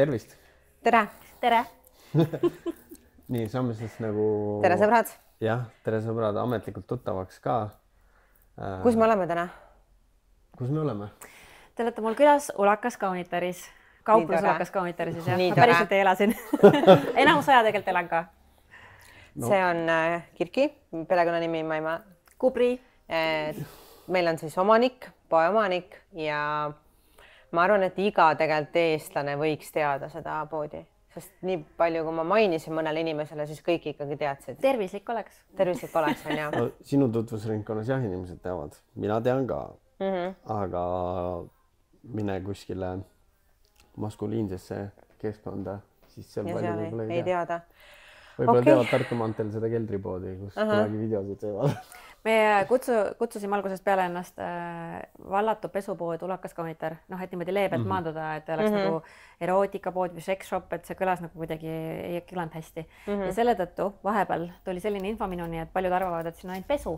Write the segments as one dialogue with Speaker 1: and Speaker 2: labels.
Speaker 1: tervist!
Speaker 2: Tere!
Speaker 3: Tere!
Speaker 1: Nii, saame siis nagu...
Speaker 2: Tere sõbrad!
Speaker 1: Jah, tere sõbrad, ametlikult tuttavaks ka.
Speaker 2: Kus me oleme täna?
Speaker 1: Kus me oleme?
Speaker 3: Te olete mul külas Ulakas Kaunitaris. Kauplus Ulakas Kaunitaris. Ma päriselt ei ela siin. Enamus aja tegelikult elan ka.
Speaker 2: No. See on Kirki, perekonnanimi Maima.
Speaker 3: Kubri.
Speaker 2: Meil on siis omanik, poeomanik ja ma arvan, et iga tegelikult eestlane võiks teada seda poodi. Sest nii palju, kui ma mainisin mõnele inimesele, siis kõik ikkagi teadsid.
Speaker 3: Tervislik oleks.
Speaker 2: Tervislik oleks, on jah.
Speaker 1: No, sinu tutvusringkonnas jah, inimesed teavad. Mina tean ka. Aga mine kuskile maskuliinsesse keskkonda, siis seal palju võib-olla ei teada. Võib-olla teevad Tartu maanteel seda keldripoodi, kus kunagi videosid teevad.
Speaker 3: Me kutsusime algusest peale ennast vallatu pesupood Ulakas Kaunitar. Noh, et niimoodi leebelt maanduda, et oleks nagu erootikapood või sex shop, et see kõlas nagu kuidagi ei kõlanud hästi. Ja selle tõttu vahepeal tuli selline info minuni, et paljud arvavad, et siin on ainult pesu.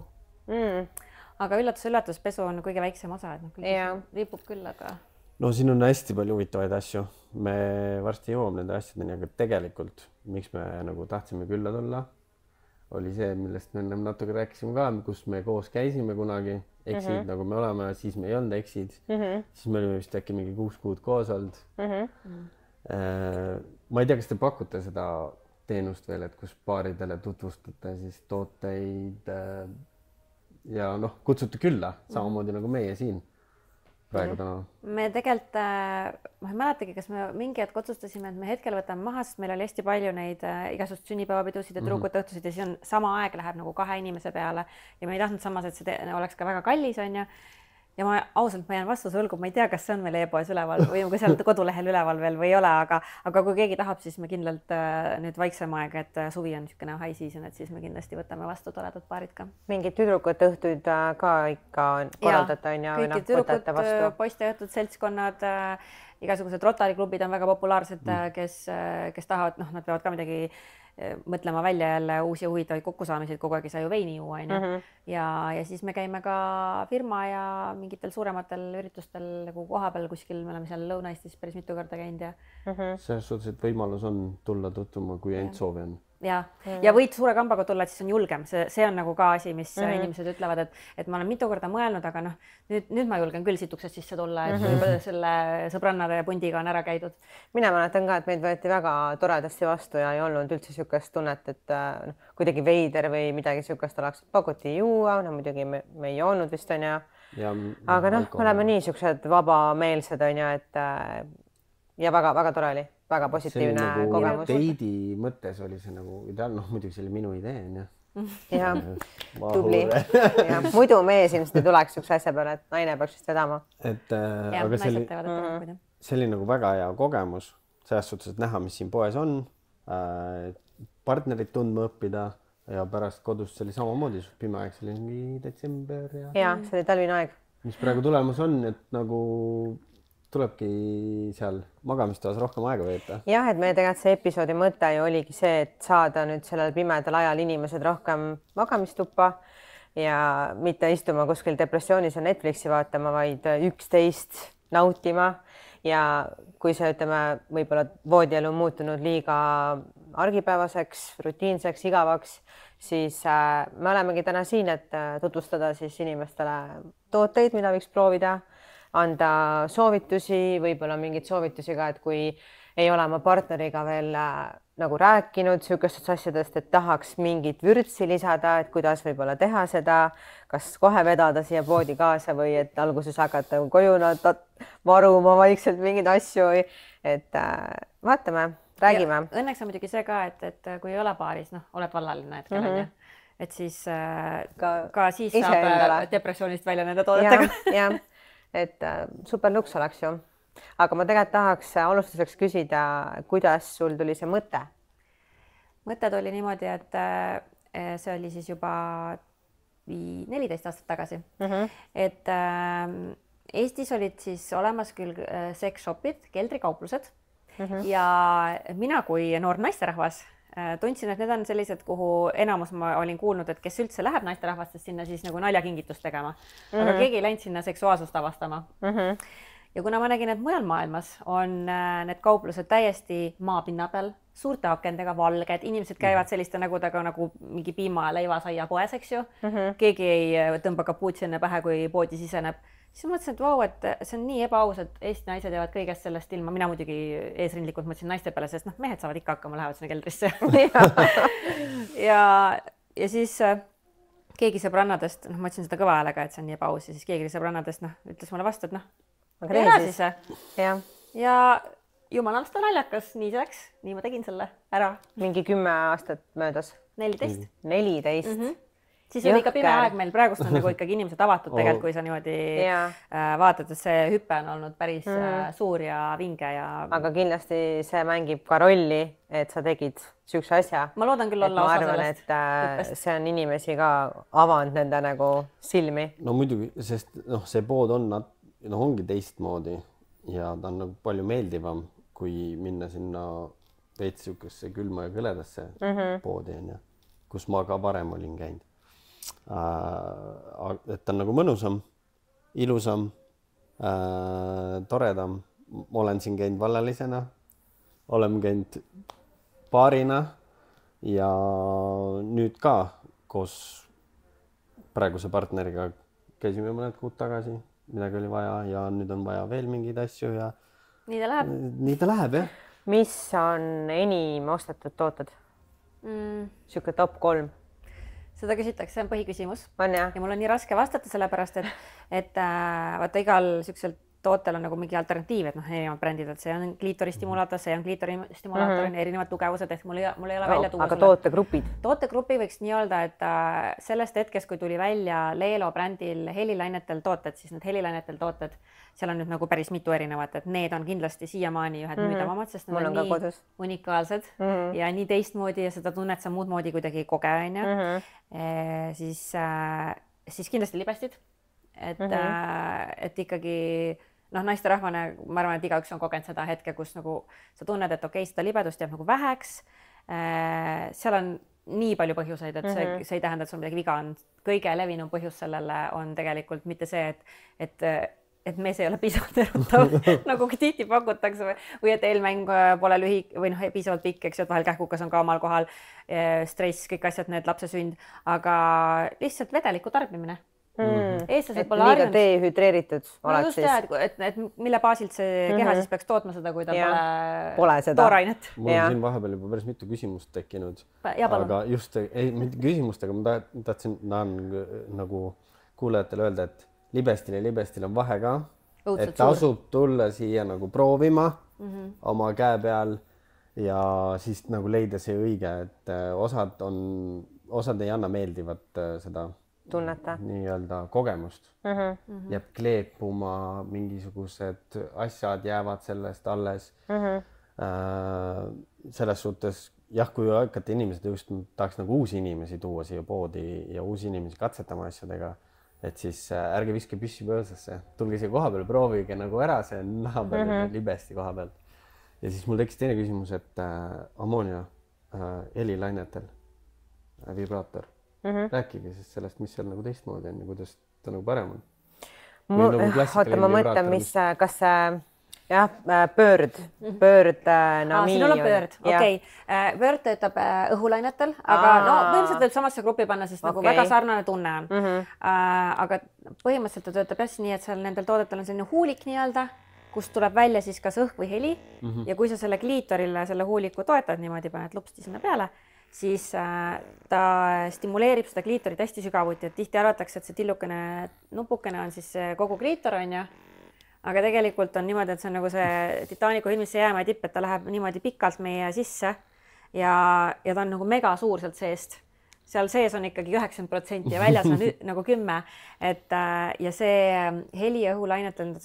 Speaker 3: Aga üllatus, pesu on kõige väiksem osa, et ripub küll, aga...
Speaker 1: No siin on hästi palju huvitavaid asju. Me varsti jõuame nende asjadeni, aga tegelikult, miks me nagu tahtsime külla tulla, oli see, millest me ennem natuke rääkisime ka, kus me koos käisime kunagi, eksid nagu me oleme, siis me ei olnud eksid, siis me olime vist äkki mingi 6 kuud koos olnud. Ma ei tea, kas te pakute seda teenust veel, et kus paaridele tutvustate siis tooteid ja noh, kutsute külla, samamoodi nagu meie siin.
Speaker 3: Me tegelikult, ma ei mäletagi, kas me mingi hetk otsustasime, et me hetkel võtame maha, sest meil oli hästi palju neid igasugust sünnipäevapidusid ja truukute õhtusid ja siis on sama aeg läheb nagu 2 inimese peale ja me ei tahtnud samas, et see oleks ka väga kallis, on ju. Ja ma ausalt, ma jään vastuse võlgu, ma ei tea, kas see on meil e-poes üleval või kui seal kodulehel üleval veel või ei ole, aga kui keegi tahab, siis me kindlalt nüüd vaiksem aeg, et suvi on niisugune high season, et siis me kindlasti võtame vastu toredad paarid ka.
Speaker 2: Mingid tüdrukute õhtuid ka ikka korraldate, on ju?
Speaker 3: Kõiki tüdrukud, poiste õhtud, seltskonnad, igasugused Rotary klubid on väga populaarsed, kes tahavad, noh, nad peavad ka midagi mõtlema välja jälle uusi huvitavaid kokkusaamiseid, kogu aeg ei saa ju veini juua, ja siis me käime ka firma ja mingitel suurematel üritustel nagu kohapeal kuskil, me oleme seal Lõuna-Eestis päris mitu korda käinud ja
Speaker 1: selles suhtes, et võimalus on tulla tutvuma, kui ainult soovi on.
Speaker 3: Ja võid suure kambaga tulla, et siis on julgem. See on nagu ka asi, mis inimesed ütlevad, et ma olen mitu korda mõelnud, aga noh, nüüd ma julgen küll situksest sisse tulla, et selle sõbrannade pundiga on ära käidud.
Speaker 2: Mina mäletan ka, et meid võeti väga toredasti vastu ja ei olnud üldse niisugust tunnet, et kuidagi veider või midagi niisugust oleks. Pakuti juua, no muidugi me ei joonud vist, on ju. Aga noh, me oleme nii niisugused vabameelsed, on ju, et ja väga tore oli. Väga positiivne kogemus.
Speaker 1: Teidi mõttes oli see nagu ideaalne, noh muidugi see oli minu idee, on ju.
Speaker 2: Jah, tubli. Muidu mees ilmselt ei tuleks üks asja peale, et naine peaks vist vedama.
Speaker 1: Aga see oli nagu väga hea kogemus, selles suhtes, et näha, mis siin poes on, partnerit tundma õppida ja pärast kodust see oli samamoodi, pime aeg, see oli mingi detsember.
Speaker 2: Ja, see oli talvine aeg.
Speaker 1: Mis praegu tulemus on, et nagu... tulebki seal magamistoas rohkem aega veeta.
Speaker 2: Jah, et meie tegelikult see episoodi mõte ju oligi see, et saada nüüd sellel pimedal ajal inimesed rohkem magamistuppa ja mitte istuma kuskil depressioonis ja Netflixi vaatama, vaid üksteist nautima. Ja kui see, ütleme, võib-olla voodielu on muutunud liiga argipäevaseks, rutiinseks, igavaks, siis me olemegi täna siin, et tutvustada siis inimestele tooteid, mida võiks proovida, anda soovitusi, võib-olla mingid soovitusi ka, et kui ei ole oma partneriga veel nagu rääkinud niisugustest asjadest, et tahaks mingit vürtsi lisada, et kuidas võib-olla teha seda, kas kohe vedada siia poodi kaasa või et alguses hakata koju varuma vaikselt mingeid asju, et vaatame, räägime.
Speaker 3: Ja õnneks on muidugi see ka, et kui ei ole paaris, noh, oled vallaline hetkel, et siis ka siis saab depressioonist välja nende toodetega.
Speaker 2: Jah. Et super luks oleks ju. Aga ma tegelikult tahaks alustuseks küsida, kuidas sul tuli see mõte?
Speaker 3: Mõte tuli niimoodi, et see oli siis juba 14 aastat tagasi. Et Eestis olid siis olemas küll sex shopid, keldrikauplused ja mina kui noor naisterahvas tundsin, et need on sellised, kuhu enamus ma olin kuulnud, et kes üldse läheb naisterahvastest sinna siis nagu naljakingitust tegema. Aga keegi ei läinud sinna seksuaalsust avastama. ja kuna ma nägin, et mujal maailmas on need kauplused täiesti maapinna peal, suurte akendega, valged, inimesed käivad selliste nägudega nagu mingi piima- ja leivasaia poes, eks ju. Keegi ei tõmba kapuutsi enne pähe, kui poodi siseneb. Siis mõtlesin, et vau, et see on nii ebaaus, et Eesti naised jäävad kõigest sellest ilma. Mina muidugi eesrindlikult mõtlesin naiste peale, sest mehed saavad ikka hakkama, lähevad sinna keldrisse. ja siis keegi sõbrannadest, ma ütlesin seda kõva häälega, et see on nii ebaaus ja siis keegi sõbrannadest ütles mulle vastu, et tee siis. Ja jumalast on naljakas, nii see läks, nii ma tegin selle ära.
Speaker 2: Mingi 10 aastat möödas?
Speaker 3: 14.
Speaker 2: 14?
Speaker 3: Siis oli ikka pime aeg meil, praegust on nagu ikkagi inimesed avatud tegelikult, kui sa niimoodi vaatad, et see hüpe on olnud päris suur ja vinge.
Speaker 2: Aga kindlasti see mängib ka rolli, et sa tegid sihukese asja.
Speaker 3: Ma loodan küll olla osa sellest
Speaker 2: hüppest. Ma arvan, et see on inimesi ka avanud nende nagu silmi.
Speaker 1: No muidugi, sest see pood ongi teistmoodi ja ta on nagu palju meeldivam, kui minna sinna veits sihukesse külma ja kõledasse poodi, kus ma ka varem olin käinud. Et ta on nagu mõnusam, ilusam, toredam. Ma olen siin käinud vallalisena, olen käinud paarina ja nüüd ka koos praeguse partneriga käisime mõned kuud tagasi, midagi oli vaja ja nüüd on vaja veel mingeid asju ja
Speaker 3: nii ta läheb.
Speaker 1: Nii ta läheb, jah.
Speaker 2: Mis on enim ostetud tooted? Sihuke top 3?
Speaker 3: Seda küsitakse, see on põhiküsimus.
Speaker 2: On, jah?
Speaker 3: Ja mul on nii raske vastata sellepärast, et vaata igal sükselt tootel on nagu mingi alternatiiv, et erinevad brändid, et see on kliitoristimulaator, see on kliitoristimulaator, erinevad tugevused, et mul ei ole välja tuua.
Speaker 2: Aga tootegrupid?
Speaker 3: Tootegrupi võiks nii öelda, et sellest hetkest, kui tuli välja Leelo brändil helilainetel tooted, siis need helilainetel tooted, seal on nüüd nagu päris mitu erinevat, et need on kindlasti siiamaani ühed müüdavamad, sest need on nii unikaalsed ja nii teistmoodi ja seda tunned sa muud moodi kuidagi koge, siis kindlasti libestid, et ikkagi naisterahvane, ma arvan, et igaüks on kogenud seda hetke, kus nagu sa tunned, et okei, seda libedust jääb nagu väheks. Seal on nii palju põhjuseid, et see ei tähenda, et sul midagi viga on. Kõige levinum põhjus sellele on tegelikult mitte see, et mees ei ole piisavalt erutav, nagu tihti pakutakse või et eelmäng pole või piisavalt pikk, eks ju, et vahel kähkukas on ka omal kohal, stress, kõik asjad, need lapse sünd, aga lihtsalt vedeliku tarbimine.
Speaker 2: Et liiga dehüdreeritud oled
Speaker 3: siis. Et mille baasilt see keha siis peaks tootma seda, kui ta pole toorainet.
Speaker 1: Mul on siin vahepeal juba päris mitu küsimust tekkinud. Aga just, mitte küsimust, aga ma tahtsin nagu kuulajatele öelda, et libestil ja libestil on vahe ka. Et tasub tulla siia nagu proovima oma käe peal ja siis nagu leida see õige, et osad ei anna meeldivat seda
Speaker 2: tunneta
Speaker 1: nii-öelda kogemust. Jääb kleepuma, mingisugused asjad jäävad sellest alles. Selles suhtes, jah, kui hakkate inimesed just tahaks nagu uusi inimesi tuua siia poodi ja uusi inimesi katsetama asjadega, et siis ärge viske püssi põõsasse. Tulge siia koha peal, proovige nagu ära see naha peal libesti koha peal. Ja siis mul tekkis teine küsimus, et ammoonia helilainetel vibraator. Rääkige siis sellest, mis seal nagu teistmoodi on ja kuidas ta nagu parem on.
Speaker 2: Oota, ma mõtlen, kas pöörd.
Speaker 3: Sinul on pöörd, okei. Pöörd töötab õhulainetel, aga põhimõtteliselt võib samasse gruppi panna, sest nagu väga sarnane tunne on. Aga põhimõtteliselt ta töötab jah nii, et seal nendel toodetel on selline huulik nii-öelda, kust tuleb välja siis kas õhk või heli ja kui sa selle kliitorile selle huuliku toetad niimoodi, paned lupsti sinna peale, siis ta stimuleerib seda kliitorit hästi sügavuti, et tihti arvatakse, et see tillukene nupukene on siis kogu kliitor, on ju. Aga tegelikult on niimoodi, et see on nagu see Titanicu filmis see jäämäe tipp, et ta läheb niimoodi pikalt meie sisse ja ta on nagu mega suur sealt seest. Seal sees on ikkagi 90% ja väljas on nagu 10%. Ja see heli õhulainetel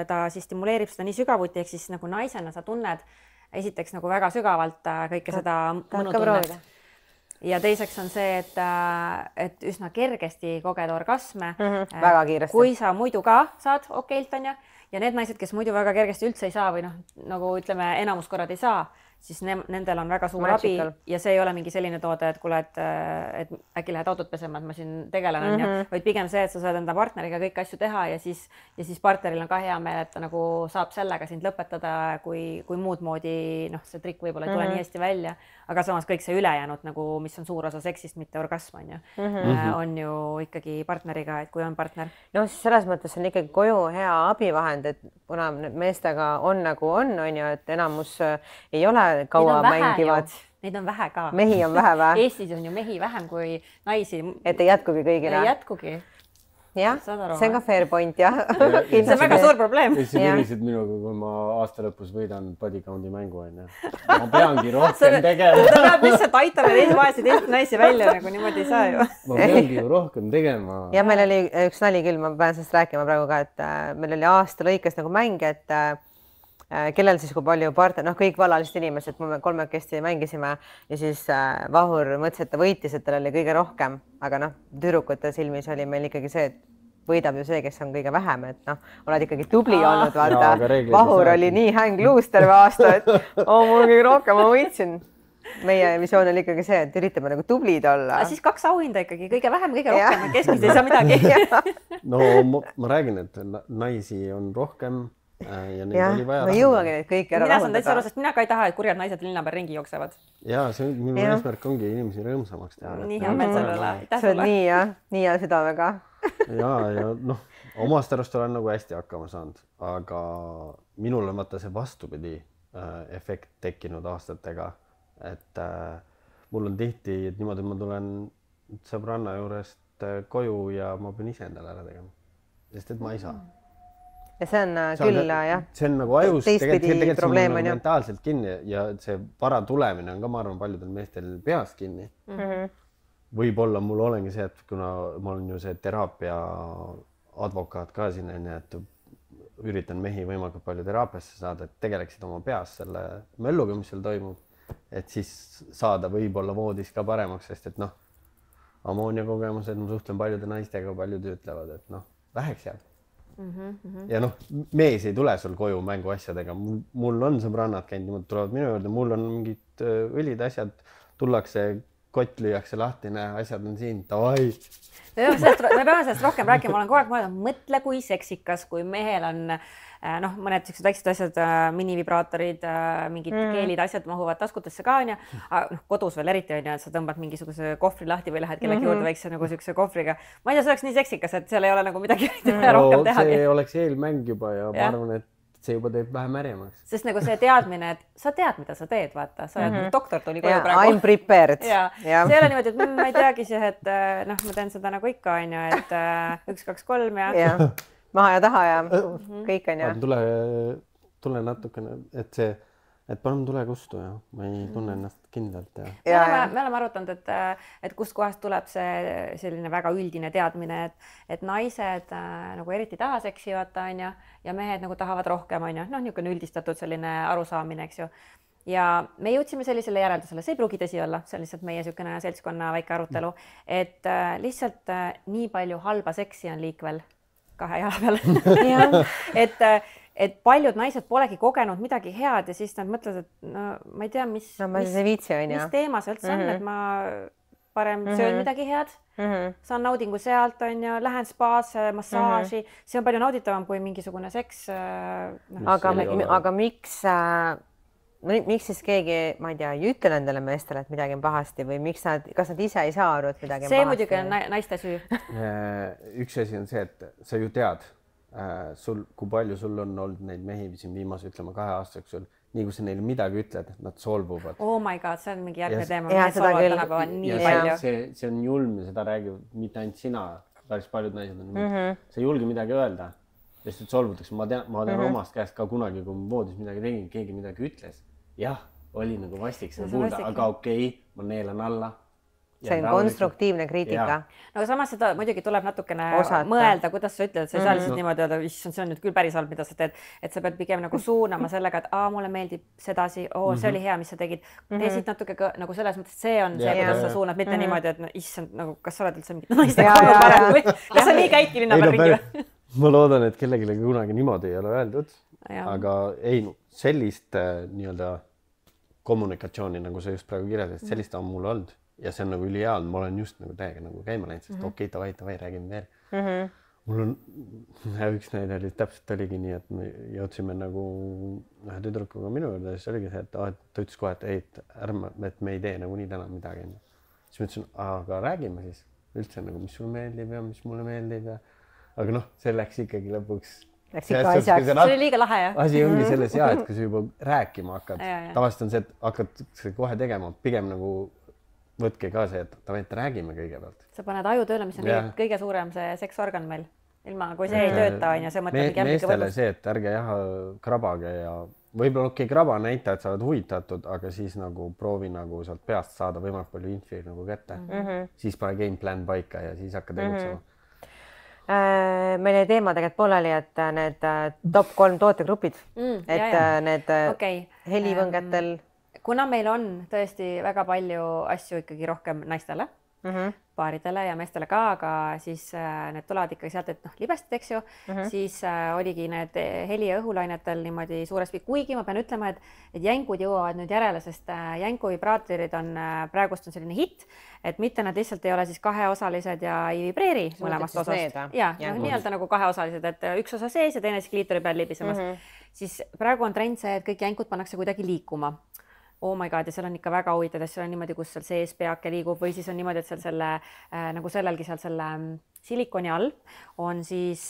Speaker 3: ta siis stimuleerib seda nii sügavuti, ehk siis nagu naisena sa tunned esiteks nagu väga sügavalt kõike seda mõnutunnet. Ja teiseks on see, et üsna kergesti koged orgasme.
Speaker 2: Väga kiiresti.
Speaker 3: Kui sa muidu ka saad okeilt, on ja need naised, kes muidu väga kergesti üldse ei saa või nagu ütleme enamus korrad ei saa, siis nendel on väga suur Magical. Abi ja see ei ole mingi selline toode, et kuule, et äkki lähed autot pesema, et ma siin tegelen on ja vaid pigem see, et sa saad enda partneriga kõiki asju teha ja siis partneril on ka hea meel, et ta nagu saab sellega sind lõpetada, kui muud moodi, noh, see trikk võib-olla ei tule nii hästi välja, aga samas kõik see ülejäänud nagu, mis on suur osa seksist, mitte orgasm on ju, on ju ikkagi partneriga, et kui on partner.
Speaker 2: No siis selles mõttes on ikkagi koju hea abivahend, et kuna meestega on nagu on ju, et enamus ei ole kaua mängivad.
Speaker 3: Neid on vähe ka.
Speaker 2: Mehi on vähe või?
Speaker 3: Eestis on ju mehi vähem kui naisi.
Speaker 2: Et ei jätkugi kõigile?
Speaker 3: Ei jätkugi.
Speaker 2: Jah, see on ka fair point, jah.
Speaker 3: See on väga suur probleem.
Speaker 1: Sa külisid minuga, kui ma aasta lõpus võidan body count'i mängu, on ju. Ma peangi rohkem tegema.
Speaker 3: Ta peab lihtsalt aitama vaeseid naisi välja, nagu niimoodi ei saa ju.
Speaker 1: Ma peangi ju rohkem tegema.
Speaker 2: Ja meil oli üks nali küll, ma pean sellest rääkima praegu ka, et meil oli aasta lõikes nagu mäng, et kellel siis kui palju partner, noh, kõik vallalised inimesed, kolmekesti mängisime ja siis Vahur mõtles, et ta võitis, et tal oli kõige rohkem, aga noh, tüdrukute silmis oli meil ikkagi see, et võidab ju see, kes on kõige vähem, et noh, oled ikkagi tubli olnud, vaata. Vahur oli nii häng luus terve aasta, et mul kõige rohkem ma võitsin. Meie visioon oli ikkagi see, et üritame nagu tublid olla.
Speaker 3: Siis 2 auhinda ikkagi, kõige vähem, kõige rohkem, keskmist ei saa midagi.
Speaker 1: No ma räägin, et naisi on rohkem ja neid oli vaja.
Speaker 2: Ma jõuagi neid kõiki ära
Speaker 3: mina saan täitsa aru, sest mina ka ei taha, et kurjad naised linna peal ringi jooksevad.
Speaker 1: Ja see minu eesmärk ongi inimesi rõõmsamaks teha.
Speaker 3: Nii hea meel sellele.
Speaker 2: See on nii ja südamega.
Speaker 1: Ja noh, omast arust olen nagu hästi hakkama saanud, aga minul on vaata see vastupidi efekt tekkinud aastatega, et mul on tihti, et niimoodi ma tulen sõbranna juurest koju ja ma pean ise endale ära tegema, sest et ma ei saa.
Speaker 2: Ja see on küll, jah.
Speaker 1: See on nagu ajus, tegelikult see on mentaalselt kinni ja see vara tulemine on ka, ma arvan, paljudel meestel peas kinni. Võib-olla mul olengi see, et kuna ma olen ju see teraapia advokaat ka siin, et üritan mehi võimalikult palju teraapiasse saada, et tegeleksid oma peas selle mölluga, mis seal toimub, et siis saada võib-olla voodis ka paremaks, sest et noh, ammoonia kogemused, ma suhtlen paljude naistega, paljud ütlevad, et noh, väheks jääb. Ja noh, mees ei tule sul koju mängu asjadega, mul on sõbrannad käinud, niimoodi tulevad minu juurde, mul on mingid õlid asjad, tullakse, kott lüüakse lahti, näe, asjad on siin, davai.
Speaker 3: Me peame sellest rohkem rääkima, ma olen kogu aeg mõelnud, mõtle kui seksikas, kui mehel on noh, mõned sellised väiksed asjad, minivibraatorid, mingid keelid, asjad mahuvad taskutesse ka on ja kodus veel eriti on ja sa tõmbad mingisuguse kohvri lahti või lähed kellegi juurde väikse nagu siukse kohvriga. Ma ei tea, see oleks nii seksikas, et seal ei ole nagu midagi rohkem tehagi.
Speaker 1: See oleks eelmäng juba ja ma arvan, et see juba teeb vähem ärjemaks.
Speaker 3: Sest nagu see teadmine, et sa tead, mida sa teed, vaata, sa oled doktor tuli koju praegu.
Speaker 2: I'm prepared.
Speaker 3: See ei ole niimoodi, et ma ei teagi see, et noh, ma teen seda nagu ikka on ju, et 1, 2, 3 ja
Speaker 2: maha ja taha ja kõik on ju.
Speaker 1: Tule natukene, et palun tule kustu ja ma ei tunne ennast kindlalt.
Speaker 3: Me oleme arutanud, et kust kohast tuleb see selline väga üldine teadmine, et naised nagu eriti taha seksi vaata on ju ja mehed nagu tahavad rohkem on ju, noh niisugune üldistatud selline arusaamine, eks ju. Ja me jõudsime sellisele järeldusele, see ei pruugi tõsi olla, see on lihtsalt meie niisugune seltskonna väike arutelu, et lihtsalt nii palju halba seksi on liikvel 2 jala peal. et paljud naised polegi kogenud midagi head ja siis nad mõtlevad, et no ma ei tea, mis teema see üldse on, et ma parem söön midagi head, saan naudingu sealt, on ju, lähen spaasse, massaaži, see on palju nauditavam kui mingisugune seks.
Speaker 2: Aga miks siis keegi, ma ei tea, ei ütle nendele meestele, et midagi on pahasti või kas nad ise ei saa aru, et midagi on pahasti?
Speaker 3: See muidugi on naiste süü.
Speaker 1: Üks asi on see, et sa ju tead, kui palju sul on olnud neid mehi siin viimase, ütleme 2 aasta jooksul, nii kui sa neile midagi ütled, nad solvuvad.
Speaker 3: Oh my god, see on mingi järgmine teema.
Speaker 1: See on julm ja seda räägivad mitte ainult sina, päris paljud naised on. Sa ei julge midagi öelda, sest et solvutakse. Ma tean omast käest ka kunagi, kui ma voodis midagi tegin, keegi midagi ütles. Jah, oli nagu vastik seda kuulda, aga okei, ma neelan alla.
Speaker 2: See on konstruktiivne kriitika.
Speaker 3: No aga samas seda muidugi tuleb natukene mõelda, kuidas sa ütled, et sa ei saa lihtsalt niimoodi öelda, issand, see on nüüd küll päris halb, mida sa teed, et sa pead pigem nagu suunama sellega, et mulle meeldib sedasi, see oli hea, mis sa tegid. Tee siit natuke nagu selles mõttes, see on see, kuidas sa suunad, mitte niimoodi, et issand, nagu kas sa oled üldse mingit naistega olnud parem või kas sa nii käidki linna peal ringi?
Speaker 1: Ma loodan, et kellelegi kunagi niimoodi ei ole öeldud, aga ei, sellist nii-öelda kommunikatsiooni, nagu sa just praegu kirjeldasid, sellist on mul olnud ja see on nagu ülihea, ma olen just nagu täiega nagu käima läinud, sest okei, davai, räägime veel. Mul on, üks näide oli, täpselt oligi nii, et me jõudsime nagu ühe tüdrukuga minu juurde ja siis oligi see, et ta ütles kohe, et ei, et me ei tee nagu nii täna midagi. Siis ma ütlesin, aga räägime siis üldse nagu, mis sulle meeldib ja mis mulle meeldib. Aga noh, see läks ikkagi lõpuks.
Speaker 2: Läks ikka asjaks.
Speaker 3: See oli liiga lahe, jah?
Speaker 1: Asi ongi selles et kui sa juba rääkima hakkad, tavaliselt on see, et hakkad kohe tegema, pigem nagu võtke ka see, et räägime kõigepealt.
Speaker 3: Sa paned aju tööle, mis on kõige suurem see seksorgan meil. Ilma, kui see ei tööta, on ja see mõtleb mingi
Speaker 1: meestele see, et ärge krabage ja võib-olla kraba näitajad saavad huvitatud, aga siis nagu proovi nagu sealt peast saada võimalik palju infi nagu kätte. Siis pane game plan paika ja siis hakka tegutsema.
Speaker 2: Meil jäi teema tegelikult pooleli, et need top 3 tootegrupid, et need helivõngetel.
Speaker 3: Kuna meil on tõesti väga palju asju ikkagi rohkem naistele, paaridele ja meestele ka, aga siis need tulevad ikkagi sealt, et libestid, eks ju, siis oligi need heli- ja õhulainetel niimoodi suuresti, kuigi ma pean ütlema, et jängud jõuavad nüüd järele, sest jängu vibraatorid on praegust on selline hitt, et mitte nad lihtsalt ei ole siis kaheosalised ja ei vibreeri mõlemast osast. Ja, nii-öelda nagu kaheosalised, et üks osa sees ja teine siis kliitori peal libisemas. Siis praegu on trend see, et kõik jängud pannakse kuidagi liikuma. Oh my god, ja seal on ikka väga huvitav, et seal on niimoodi, kus seal sees peake liigub või siis on niimoodi, et seal selle, nagu sellelgi seal selle silikoni all on siis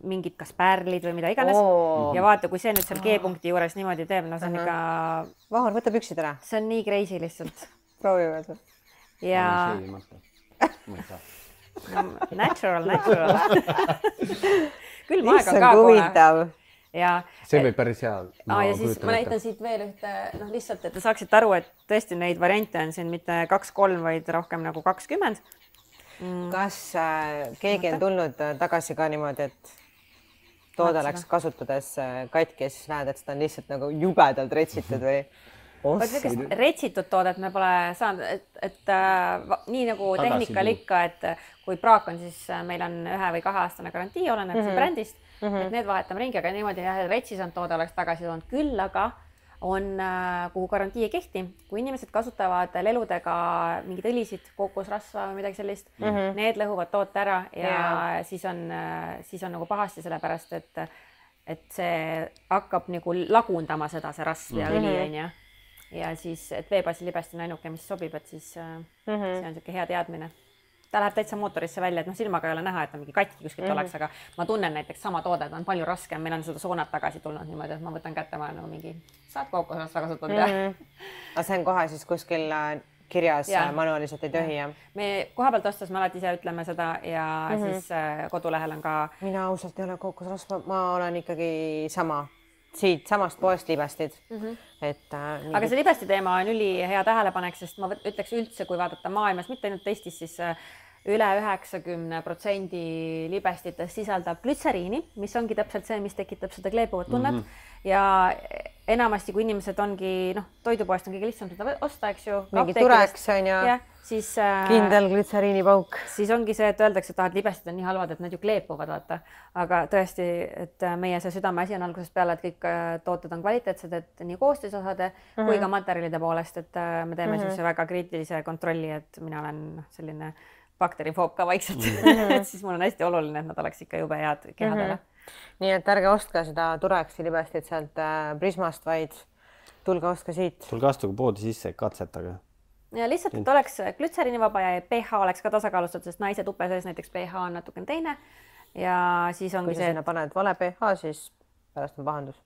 Speaker 3: mingid kas pärlid või mida iganes. Ja vaata, kui see nüüd seal G-punkti juures niimoodi teeb, no see on ikka...
Speaker 2: Vahur, võta püksid ära.
Speaker 3: See on nii crazy lihtsalt.
Speaker 2: Proovivad.
Speaker 3: Ja... Natural. Küll maega ka kohe. Ja
Speaker 1: see võib päris hea.
Speaker 3: Ja siis ma näitan siit veel ühte, lihtsalt, et te saaksite aru, et tõesti neid variante on siin mitte 2-3, vaid rohkem nagu 20.
Speaker 2: Kas keegi on tulnud tagasi ka niimoodi, et toode läks kasutades katki ja siis näed, et seda on lihtsalt nagu jubedalt retsitud või?
Speaker 3: Retsitud toodet me pole saanud, et nii nagu tehnikal ikka, et kui praak on, siis meil on 1 või 2 aastane garantii, oleneb see brändist, et need vahetame ringi, aga niimoodi retsisand toode oleks tagasi toonud küll, aga on, kuhu garantii ei kehti. Kui inimesed kasutavad leludega mingid õlisid, kookosrasva või midagi sellist, need lõhuvad toote ära ja siis on nagu pahasti sellepärast, et see hakkab nagu lagundama seda, see rasv ja õli on ja siis, et veebasilibest on ainuke, mis sobib, et siis see on selline hea teadmine. Ta läheb täitsa mootorisse välja, et silmaga ei ole näha, et on mingi katki kuskilt oleks, aga ma tunnen näiteks sama toodet, on palju raskem, meil on seda soonat tagasi tulnud niimoodi, et ma võtan kätte, ma nagu mingi saad kookosrasva kasutanud.
Speaker 2: Aga see on kohe siis kuskil kirjas manuaalselt ei tohi, jah?
Speaker 3: Me koha pealt ostas, me alati ise ütleme seda ja siis kodulehel on ka...
Speaker 2: Mina ausalt ei ole kookosrasva, ma olen ikkagi siit samast poest libestid.
Speaker 3: Aga see libesti teema on üli hea tähelepanek, sest ma ütleks üldse, kui vaadata maailmas, mitte ainult Eestis, siis üle 90% libestitest sisaldab glütseriini, mis ongi täpselt see, mis tekitab seda kleebuvat tunnet. Ja enamasti, kui inimesed ongi, toidupoest on kõige lihtsam seda osta, eks ju.
Speaker 2: Mingi tureks on ja
Speaker 3: siis
Speaker 2: kindel glütseriinipauk.
Speaker 3: Siis ongi see, et öeldakse, et libestid on nii halvad, et nad ju kleepuvad, vaata. Aga tõesti, et meie see südameasi on algusest peale, et kõik tooted on kvaliteetsed, et nii koostisosade kui ka materjalide poolest, et me teeme sellise väga kriitilise kontrolli, et mina olen selline bakterifoob ka vaikselt, et siis mul on hästi oluline, et nad oleks ikka jube head kehadele.
Speaker 2: Nii et ärge ostke seda tureksi libestit sealt Prismast, vaid tulge ostke siit.
Speaker 1: Tulge astuge poodi sisse, katsetage.
Speaker 3: Ja lihtsalt, et oleks glütseriinivaba ja pH oleks ka tasakaalustatud, sest naise tupe sees näiteks pH on natukene teine ja siis ongi
Speaker 2: see... Kui sa sinna paned vale pH, siis pärast on pahandus.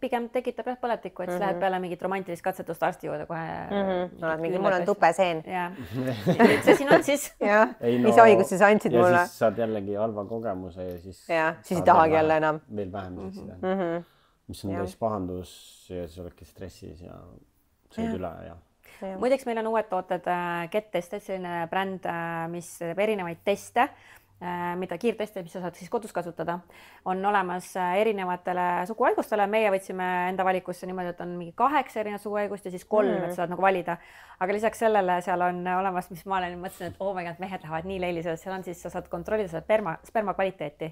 Speaker 3: Pigem tekitab põletikku, et siis läheb peale mingit romantilist katsetust arsti juurde kohe.
Speaker 2: Mul on tupeseen.
Speaker 3: See siin on siis.
Speaker 2: Mis haigusse sa andsid mulle?
Speaker 1: Ja siis saad jällegi halva kogemuse ja siis
Speaker 2: ei tahagi jälle enam.
Speaker 1: Veel vähem teksida. Mis on täis pahandus ja siis oledki stressis ja sõid üle ja...
Speaker 3: Muideks meil on uued tooted GetTest, selline bränd, mis teeb erinevaid teste, mida kiirteste, mis sa saad siis kodus kasutada, on olemas erinevatele suguhaigustele. Meie võtsime enda valikusse niimoodi, et on mingi 8 erinevat suguhaigust ja siis 3, et saad nagu valida. Aga lisaks sellele seal on olemas, mis ma olen mõtlesin, et oh my god, mehed lähevad nii leilised, seal on siis, sa saad kontrollida seda sperma kvaliteeti.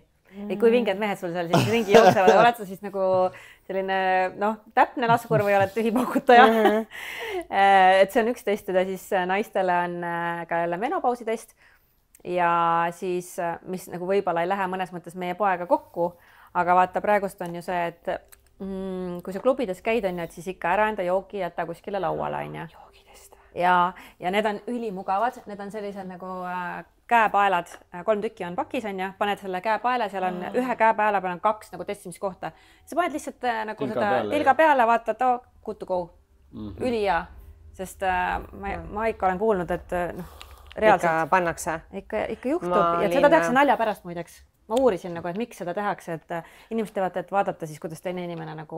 Speaker 3: kui vinged mehed sul seal siis ringi jooksevad, oled sa siis nagu selline täpne laskur või oled tühipaukutaja? Et see on üks testida, siis naistele on ka jälle menopausitest ja siis, mis nagu võib-olla ei lähe mõnes mõttes meie poega kokku, aga vaata, praegust on ju see, et kui sa klubides käid, on ju, et siis ikka ära enda jooki jätta kuskile lauale, on ju. Ja need on ülimugavad, need on sellised nagu käepaelad, 3 tükki on pakis, on ju, paned selle käepaela, seal on ühe käepaela peal on 2 nagu testimiskohta. Sa paned lihtsalt nagu tilga peale, vaatad, good to go. Ülihea, sest ma ikka olen kuulnud, et reaalselt
Speaker 2: ikka pannakse.
Speaker 3: Ikka juhtub ja seda tehakse nalja pärast muideks. Ma uurisin nagu, et miks seda tehakse, et inimesed teevad, et vaadata siis, kuidas teine inimene nagu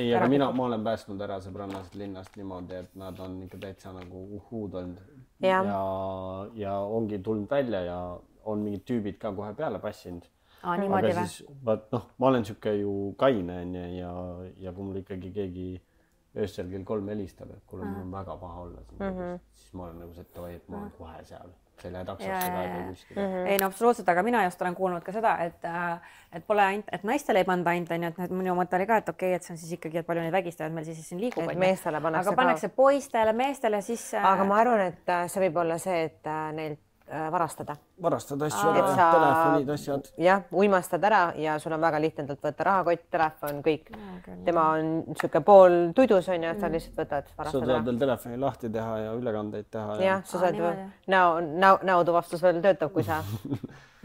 Speaker 1: ei, aga ma olen päästnud ära sõbrannased linnast niimoodi, et nad on ikka täitsa nagu uhuud olnud ja ongi tulnud välja ja on mingid tüübid ka kohe peale passinud. Aga siis, ma olen siuke ju kaine ja kui mul ikkagi keegi öösel kell 3 helistab, et kuule, mul on väga paha olla, siis ma olen nagu see, et ma olen kohe seal.
Speaker 3: Ei, absoluutselt, aga mina just olen kuulnud ka seda, et pole ainult, et naistele ei panda ainult, et minu mõte oli ka, et okei, et see on siis ikkagi, et palju neid vägistajaid meil siis siin liigub.
Speaker 2: Meestele pannakse
Speaker 3: aga pannakse poistele, meestele siis.
Speaker 2: Aga ma arvan, et see võib olla see, et neilt varastada.
Speaker 1: Varastada asju, telefonid, asjad.
Speaker 2: Jah, uimastad ära ja sul on väga lihtne talt võtta rahakott, telefon, kõik. Tema on niisugune pool tudus, on ju, et sa lihtsalt võtad varastada.
Speaker 1: Sa saad veel telefoni lahti teha ja ülekandeid teha.
Speaker 2: Jah, sa saad näotuvastus veel töötab, kui sa...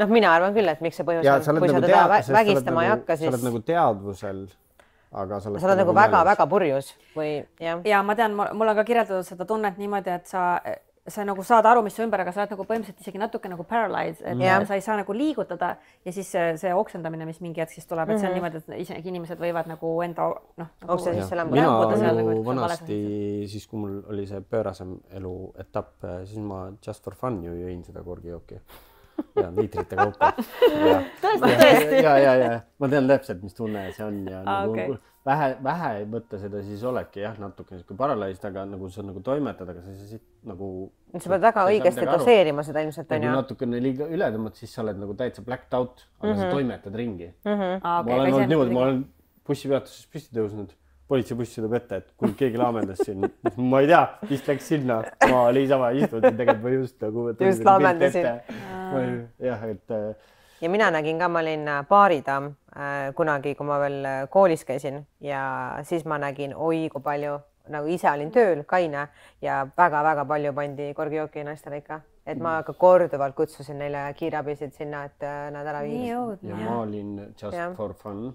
Speaker 2: mina arvan küll, et miks see põhjus on, kui sa teda vägistama ei hakka, siis...
Speaker 1: Sa oled nagu teadvusel, aga sa
Speaker 2: oled nagu väga purjus või...
Speaker 3: Ja ma tean, mul on ka kirjeldatud seda tunnet niimoodi, et sa nagu saad aru, mis su ümber, aga sa oled nagu põhimõtteliselt isegi natuke nagu paralyzed, et sa ei saa nagu liigutada ja siis see oksendamine, mis mingi hetk siis tuleb, et see on niimoodi, et isegi inimesed võivad nagu enda
Speaker 2: okse sisse lämbuda.
Speaker 1: Mina nagu vanasti, siis kui mul oli see pöörasem elu etapp, siis ma just for fun ju jõin seda korgijooki. Ja liitrite kaupa.
Speaker 3: Tõesti?
Speaker 1: Ja. Ma tean täpselt, mis tunne see on ja nagu vähe võtta seda siis oledki jah, natuke kui paralaist, aga nagu sa nagu toimetad, aga sa siit nagu...
Speaker 2: Sa pead väga õigesti doseerima seda ilmselt, on ju?
Speaker 1: Kui natukene liiga üle tõmmad, siis sa oled nagu täitsa blacked out, aga sa toimetad ringi. Ma olen olnud niimoodi, ma olen bussipeatuses püsti tõusnud, politseibuss sõidab ette, et kui keegi laamendas siin, ma ei tea, vist läks sinna, ma oli sama istunud ja tegelikult ma just nagu...
Speaker 2: Just laamendasin.
Speaker 1: Jah, et...
Speaker 2: Ja mina nägin ka, ma olin baaridaam kunagi, kui ma veel koolis käisin ja siis ma nägin, kui palju, nagu ise olin tööl, kaine ja väga palju pandi korgijooki naistele ikka. Et ma ka korduvalt kutsusin neile kiirabisid sinna, et nad ära viisid.
Speaker 1: Ja ma olin just for fun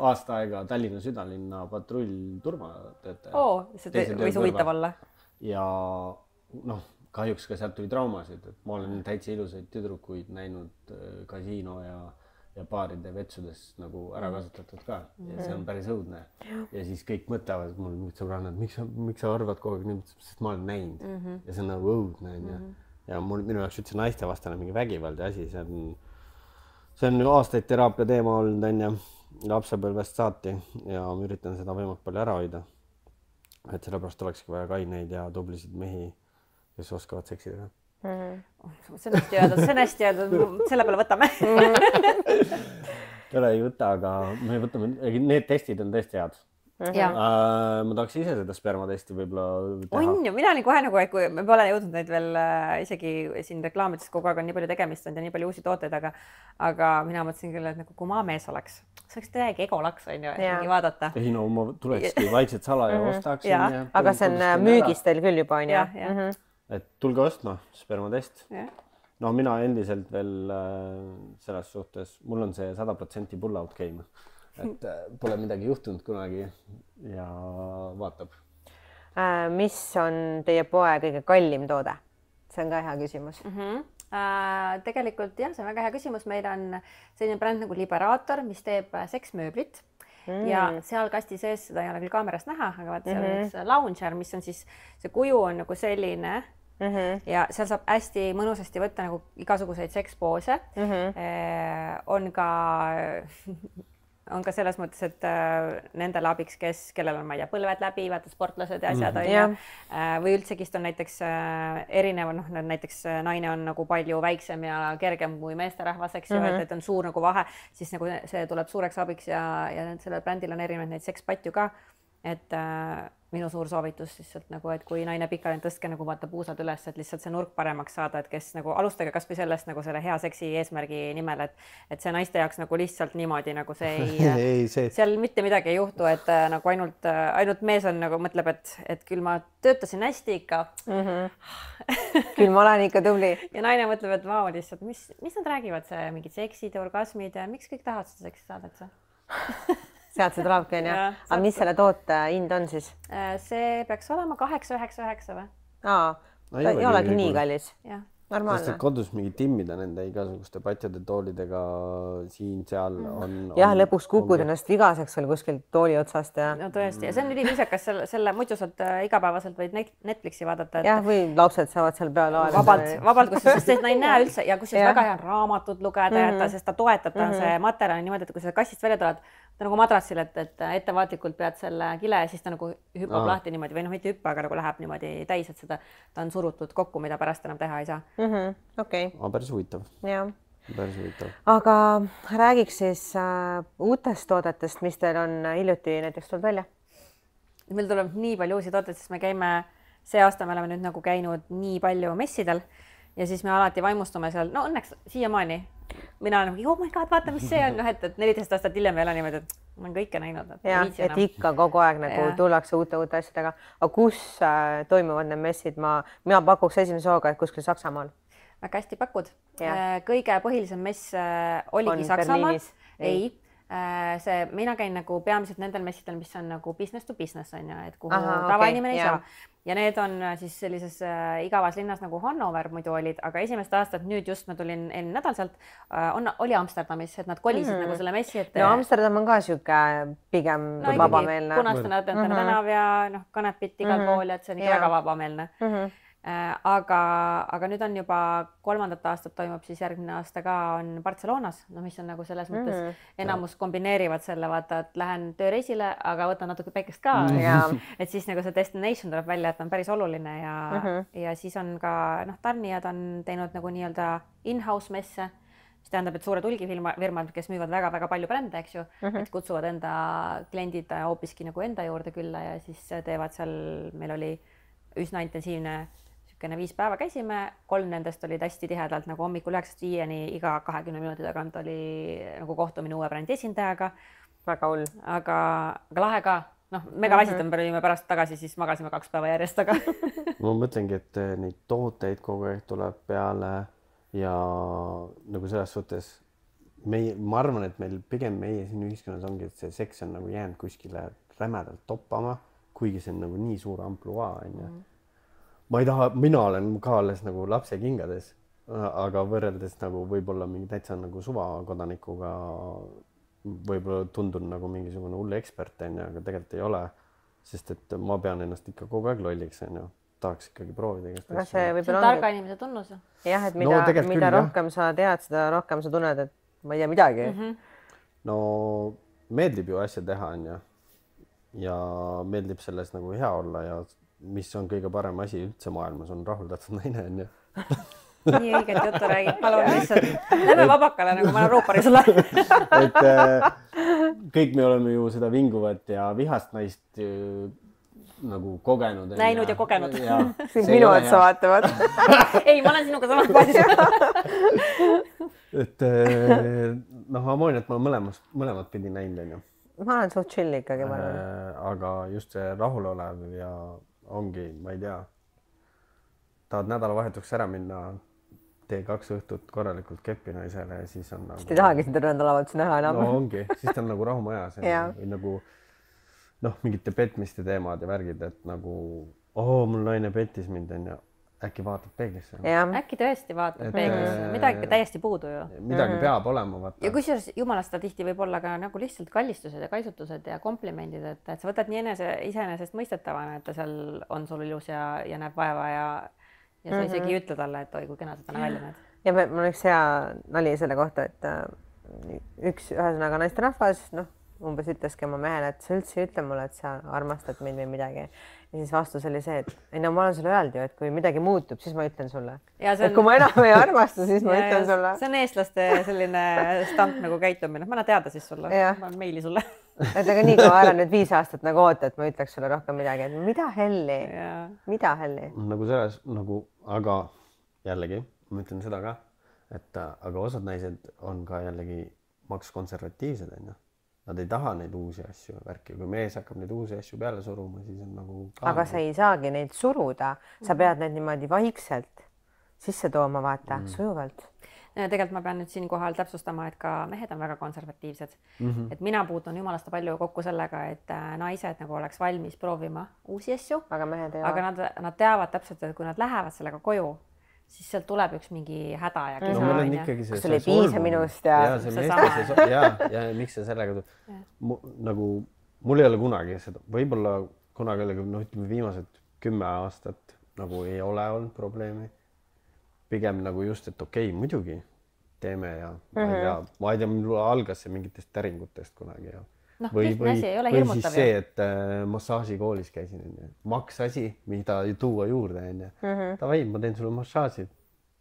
Speaker 1: aasta aega Tallinna südalinna patrull turvatöötaja.
Speaker 3: See võis huvitav olla.
Speaker 1: Ja kahjuks ka sealt tuli traumasid, et ma olen täitsa ilusaid tüdrukuid näinud kasiino ja baaride vetsudes nagu ära kasutatud ka ja see on päris õudne. Ja siis kõik mõtlevad mul sõbrannad, miks sa arvad kogu aeg nii, sest ma olen näinud ja see on nagu õudne. Ja minu jaoks üldse naistevastane mingi vägivald ja asi, see on aastaid teraapia teema olnud, on ju, lapsepõlvest saati ja ma üritan seda võimalikult palju ära hoida. Et sellepärast olekski vaja kaineid ja tublisid mehi, kes oskavad seksida.
Speaker 3: See on hästi öeldud, selle peale võtame.
Speaker 1: Ei võta, aga me võtame, need testid on tõesti head. Ma tahaks ise seda spermatesti võib-olla teha.
Speaker 3: On ju, mina olin kohe nagu, kui me pole jõudnud neid veel isegi siin reklaamides kogu aeg on nii palju tegemist on ja nii palju uusi tooteid, aga mina mõtlesin küll, et nagu kui ma mees oleks, see oleks täiegi egolaks, on ju, et vaadata.
Speaker 1: Ei no, ma tulekski vaikselt salaja ostaksin.
Speaker 2: Aga see on müügis teil küll juba, on ju?
Speaker 1: Et tulge ostma spermatest. No mina endiselt veel selles suhtes, mul on see 100% pull-out game. Et pole midagi juhtunud kunagi ja vaatab.
Speaker 2: Mis on teie poe kõige kallim toode? See on ka hea küsimus.
Speaker 3: Tegelikult jah, see on väga hea küsimus. Meil on selline bränd nagu Liberator, mis teeb seksmööblit ja seal kasti sees, seda ei ole küll kaamerast näha, aga vaat seal on üks lounger, mis on siis, see kuju on nagu selline ja seal saab hästi mõnusasti võtta nagu igasuguseid sekspoose. On ka on ka selles mõttes, et nendele abiks, kellel on, ma ei tea, põlved läbi, vaata sportlased ja asjad või üldsegist on näiteks erinev, noh, näiteks naine on nagu palju väiksem ja kergem kui meesterahvas, eks ju, et on suur nagu vahe, siis nagu see tuleb suureks abiks ja sellel brändil on erinevaid neid sekspatju ka, et minu suur soovitus lihtsalt nagu, et kui naine pikali, tõstke nagu vaata puusad üles, et lihtsalt see nurk paremaks saada, et kes nagu alustage kas või sellest nagu selle hea seksi eesmärgi nimel, et see naiste jaoks nagu lihtsalt niimoodi nagu see seal mitte midagi ei juhtu, et nagu ainult mees on nagu mõtleb, et küll ma töötasin hästi ikka.
Speaker 2: Küll ma olen ikka tubli.
Speaker 3: Ja naine mõtleb, et vau, lihtsalt, mis nad räägivad, see mingid seksid ja orgasmid ja miks kõik tahavad seda seksi saada, et see?
Speaker 2: Sealt see tulebki, on ju. Aga mis selle toote hind on siis?
Speaker 3: See peaks olema 899 või?
Speaker 2: Ei olegi nii kallis. Normaalne.
Speaker 1: Sest kodus mingi timmida nende igasuguste patjade toolidega siin-seal on...
Speaker 2: Jah, lõpuks kukud ennast vigaseks veel kuskil tooli otsast.
Speaker 3: No tõesti, ja see on üliviisakas, selle muidu saad igapäevaselt võid Netflixi vaadata.
Speaker 2: Jah, või lapsed saavad seal peal
Speaker 3: vabalt, sest nad ei näe üldse ja kus väga hea raamatut lugeda, sest ta toetab, ta on see materjal niimoodi, et kui sa kassist välja tuled, ta nagu madratsil, et ettevaatlikult pead selle kile ja siis ta nagu hüppab lahti niimoodi või noh, mitte hüppa, aga nagu läheb niimoodi täis, et seda ta on surutud kokku, mida pärast enam teha ei saa.
Speaker 2: Okei.
Speaker 1: Päris huvitav. Päris huvitav.
Speaker 2: Aga räägiks siis uutest toodetest, mis teil on hiljuti näiteks tulnud välja?
Speaker 3: Meil tuleb nii palju uusi tooteid, sest me käime, see aasta me oleme nüüd nagu käinud nii palju messidel ja siis me alati vaimustume seal, no õnneks siiamaani. Mina olen nagu, oh my god, vaata, mis see on, et 14 aastat hiljem ei ole niimoodi, et ma olen kõike näinud.
Speaker 2: Et ikka kogu aeg nagu tullakse uute asjadega. Aga kus toimuvad need messid? Mina pakuks esimese hooga, et kuskil Saksamaal.
Speaker 3: Väga hästi pakud. Kõige põhilisem mess oligi Saksamaal. Ei. Mina käin nagu peamiselt nendel messidel, mis on nagu business to business, on ju, et kuhu tavainimene ei saa. Ja need on siis sellises igavas linnas nagu Hannover muidu olid, aga esimest aastat nüüd just ma tulin eelmine nädal sealt, oli Amsterdamis, et nad kolisid nagu selle messi.
Speaker 2: No Amsterdam on ka siuke pigem vabameelne.
Speaker 3: Punastena tänav ja kanepit igal pool, et see on ikka väga vabameelne. Aga nüüd on juba 3. aastat toimub siis järgmine aasta ka on Barcelonas, mis on nagu selles mõttes enamus kombineerivad selle, vaata, et lähen tööreisile, aga võtan natuke päikest ka. Et siis nagu see destination tuleb välja, et on päris oluline ja siis on ka tarnijad on teinud nagu nii-öelda in-house messe, mis tähendab, et suured hulgifirmad, kes müüvad väga-väga palju brände, eks ju, et kutsuvad enda kliendid hoopiski nagu enda juurde külla ja siis teevad seal, meil oli üsna intensiivne 5 päeva käisime, 3 nendest olid hästi tihedalt nagu hommikul 9-5 iga 20 minuti tagant oli nagu kohtumine uue brändi esindajaga.
Speaker 2: Väga hull.
Speaker 3: Aga lahe ka. Mega väsitame olime pärast tagasi, siis magasime 2 päeva järjest, aga
Speaker 1: ma mõtlengi, et neid tooteid kogu aeg tuleb peale ja nagu selles suhtes ma arvan, et meil pigem meie siin ühiskonnas ongi, et see seks on nagu jäänud kuskile rämedalt toppama, kuigi see on nagu nii suur ampluaa, on ju. Ma ei taha, mina olen ka alles nagu lapse kingades, aga võrreldes nagu võib-olla mingi täitsa nagu suvakodanikuga võib-olla tundun nagu mingisugune hull ekspert, aga tegelikult ei ole, sest et ma pean ennast ikka kogu aeg lolliks, tahaks ikkagi proovida.
Speaker 3: See on targa inimese tunnus.
Speaker 2: Jah, et mida rohkem sa tead, seda rohkem sa tunned, et ma ei tea midagi.
Speaker 1: No meeldib ju asja teha, ja meeldib selles nagu hea olla ja mis on kõige parem asi üldse maailmas, on rahuldatud naine, on ju.
Speaker 3: Nii õiget juttu räägib, palun lihtsalt. Lähme vabakale, nagu ma olen roopari sulle.
Speaker 1: Et kõik me oleme ju seda vinguvat ja vihast naist nagu kogenud.
Speaker 3: Näinud ja kogenud.
Speaker 2: Minu otsa vaatavad.
Speaker 3: Ei, ma olen sinuga samas paadis.
Speaker 1: Et Ammoniat ma mõlemat pidi näinud, on ju.
Speaker 2: Ma olen suht chill ikkagi.
Speaker 1: Aga just see rahulolev ja ongi, ma ei tea, tahad nädalavahetuks ära minna, tee 2 õhtut korralikult keppi naisele ja siis on nagu... Siis
Speaker 2: ei tahagi seda nädalavahetusi näha enam.
Speaker 1: No ongi, siis ta on nagu rahumajas või nagu mingite petmiste teemad ja värgid, et nagu mul naine pettis mind, on ju. Äkki vaatab peeglisse.
Speaker 3: Äkki tõesti vaatab peeglisse. Midagi täiesti puudu ju.
Speaker 1: Midagi peab olema. Vaata.
Speaker 3: Ja kusjuures jumalast ta tihti võib olla ka nagu lihtsalt kallistused ja kaisutused ja komplimendid, et sa võtad nii iseenesest mõistetavana, et ta seal on sul ilus ja näeb vaeva ja sa isegi ei ütle talle, et oi, kui kena sa täna välja näed.
Speaker 2: Ja mul üks hea nali selle kohta, et ühesõnaga naisterahvas, noh, umbes ütleski oma mehele, et sa üldse ei ütle mulle, et sa armastad mind või midagi. Ja siis vastus oli see, et ei no ma olen sulle öelnud ju, et kui midagi muutub, siis ma ütlen sulle. Et kui ma enam ei armasta, siis ma ütlen sulle.
Speaker 3: See on eestlaste selline stamp nagu käitumine. Ma annan teada siis sulle. Ma olen meili sulle.
Speaker 2: Et aga nii kaua ära nüüd 5 aastat nagu oota, et ma ütleks sulle rohkem midagi, et mida helli, mida helli.
Speaker 1: Nagu selles, nagu, aga jällegi, ma ütlen seda ka, et aga osad naised on ka jällegi maksukonservatiivsed, on ju. Nad ei taha neid uusi asju värki. Kui mees hakkab neid uusi asju peale suruma, siis on nagu...
Speaker 2: Aga sa ei saagi neid suruda. Sa pead neid niimoodi vaikselt sisse tooma, vaata, sujuvalt.
Speaker 3: Tegelikult ma pean nüüd siin kohal täpsustama, et ka mehed on väga konservatiivsed. Et mina puutun jumalasta palju kokku sellega, et naised nagu oleks valmis proovima uusi asju.
Speaker 2: Aga mehed ei
Speaker 3: ole. Aga nad teavad täpselt, et kui nad lähevad sellega koju, siis sealt tuleb üks mingi häda ja kisa.
Speaker 2: Kas sul ei piisa minust ja...
Speaker 1: Ja miks see sellega nagu mul ei ole kunagi seda, võib-olla kunagi oli, no ütleme viimased 10 aastat nagu ei ole olnud probleemi. Pigem nagu just, et okei, muidugi teeme ja ma ei tea, mul algas see mingitest täringutest kunagi ja või siis see, et massaažikoolis käisin, maksasi, mida tuua juurde, davai, ma teen sulle massaaži.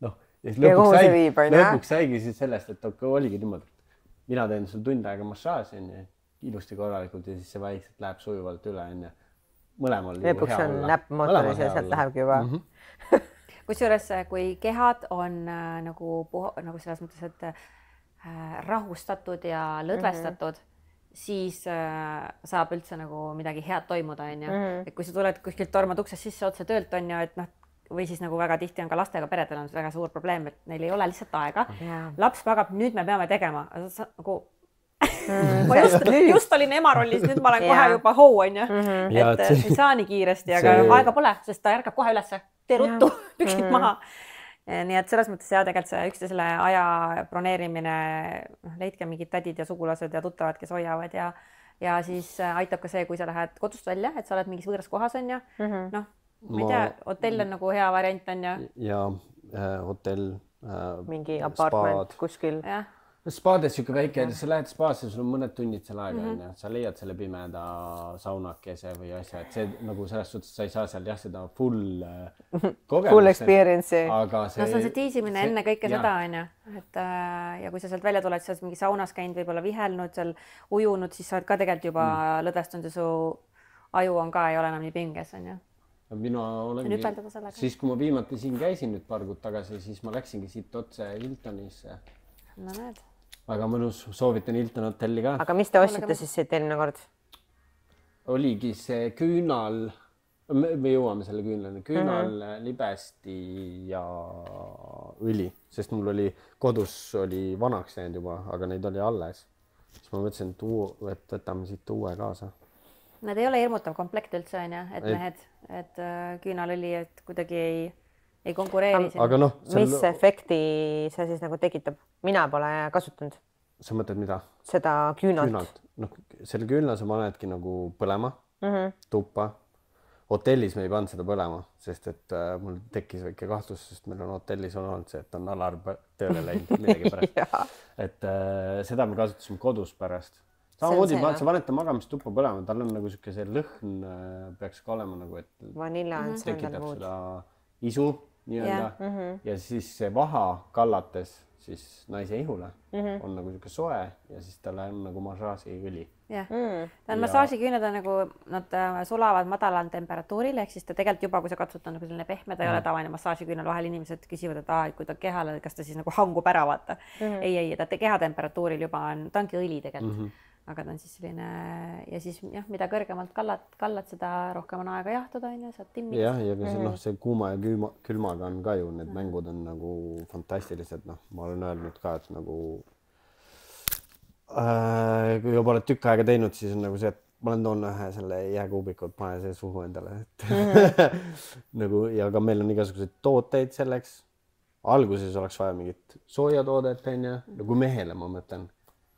Speaker 1: Noh, lõpuks saigi siis sellest, et oligi niimoodi, et mina teen sulle tund aega massaaži, ilusti korralikult ja siis see vaikselt läheb sujuvalt üle, mõlemal hea olla.
Speaker 2: Lõpuks on näpp mootoris ja sealt lähebki juba.
Speaker 3: Kusjuures, kui kehad on nagu selles mõttes, et rahustatud ja lõdvestatud, siis saab üldse nagu midagi head toimuda, on ju. Et kui sa tuled kuskilt tormad uksest sisse otse töölt, on ju, et noh, või siis nagu väga tihti on ka lastega peredel on väga suur probleem, et neil ei ole lihtsalt aega. Laps magab, nüüd me peame tegema. Nagu... ma just olin ema rollis, nüüd ma olen kohe juba hou, on ju. Et ei saa nii kiiresti, aga aega pole, sest ta ärkab kohe ülesse. Tee ruttu, püksid maha. Nii et selles mõttes tegelikult see üksteisele aja broneerimine, leidke mingid tädid ja sugulased ja tuttavad, kes hoiavad ja siis aitab ka see, kui sa lähed kodust välja, et sa oled mingis võõras kohas, on ju. Noh, ma ei tea, hotell on nagu hea variant, on ju.
Speaker 1: Ja hotell.
Speaker 2: Mingi apartment kuskil.
Speaker 1: Spaades siuke väike, sa lähed spaasse, sul on mõned tunnid seal aega, sa leiad selle pimeda saunakese või asja, et see nagu selles suhtes sa ei saa seal jah seda full kogemust.
Speaker 2: Full experience'i.
Speaker 3: No see on see tiisimine enne kõike seda, on ju. Ja kui sa sealt välja tuled, sa oled mingi saunas käinud, võib-olla vihelnud, seal ujunud, siis sa oled ka tegelikult juba lõdvestunud ja su aju on ka, ei ole enam nii pinges, on ju.
Speaker 1: Mina olengi, siis kui ma viimati siin käisin nüüd paar kuud tagasi, siis ma läksingi siit otse Hiltonisse.
Speaker 3: No näed.
Speaker 1: Aga mõnus, soovitan Hilton hotelli ka.
Speaker 2: Aga mis te ostsite siis siit eelmine kord?
Speaker 1: Oligi see küünal, me jõuame selle küünal, libesti ja õli, sest mul oli kodus oli vanaks jäänud juba, aga neid oli alles. Siis ma mõtlesin, et võtame siit uue kaasa.
Speaker 3: Need ei ole hirmutav komplekt üldse, on ju, et mehed, et küünalõli, et kuidagi ei konkureeri.
Speaker 1: Aga noh,
Speaker 2: mis efekti see siis nagu tekitab? Mina pole kasutanud.
Speaker 1: Sa mõtled mida?
Speaker 2: Seda küünalt.
Speaker 1: Noh, selle küünal sa panedki nagu põlema, tuppa. Hotellis me ei pannud seda põlema, sest et mul tekkis väike kahtlus, sest meil on hotellis olnud see, et on alarm tööle läinud midagi pärast. Et seda me kasutasime kodus pärast. Samamoodi, sa paned ta magamistuppa põlema, tal on nagu siuke see lõhn peaks ka olema nagu, et
Speaker 2: vanilla on
Speaker 1: tekitab seda isu nii-öelda ja siis see vaha kallates siis naise ihule on nagu siuke soe ja siis tal on nagu massaažiõli.
Speaker 3: Jah, ta on massaažiküüned on nagu, nad sulavad madalal temperatuuril, ehk siis ta tegelikult juba, kui sa katsud, on nagu selline pehme, ta ei ole tavaline massaažiküünel, vahel inimesed küsivad, et kui ta kehale, kas ta siis nagu hangub ära, vaata. Ei, ta kehatemperatuuril juba on, ta ongi õli tegelikult. Aga ta on siis selline ja siis jah, mida kõrgemalt kallad, seda rohkem on aega jahtuda, saad timmid.
Speaker 1: Jah, ja see kuuma ja külmaga on ka ju, need mängud on nagu fantastilised. Ma olen öelnud ka, et nagu kui juba oled tükk aega teinud, siis on nagu see, et ma olen toonud ühe selle jääkuubikud, pane see suhu endale. Nagu, ja ka meil on igasuguseid tooteid selleks. Alguses oleks vaja mingit soojatoodet, kui mehele ma mõtlen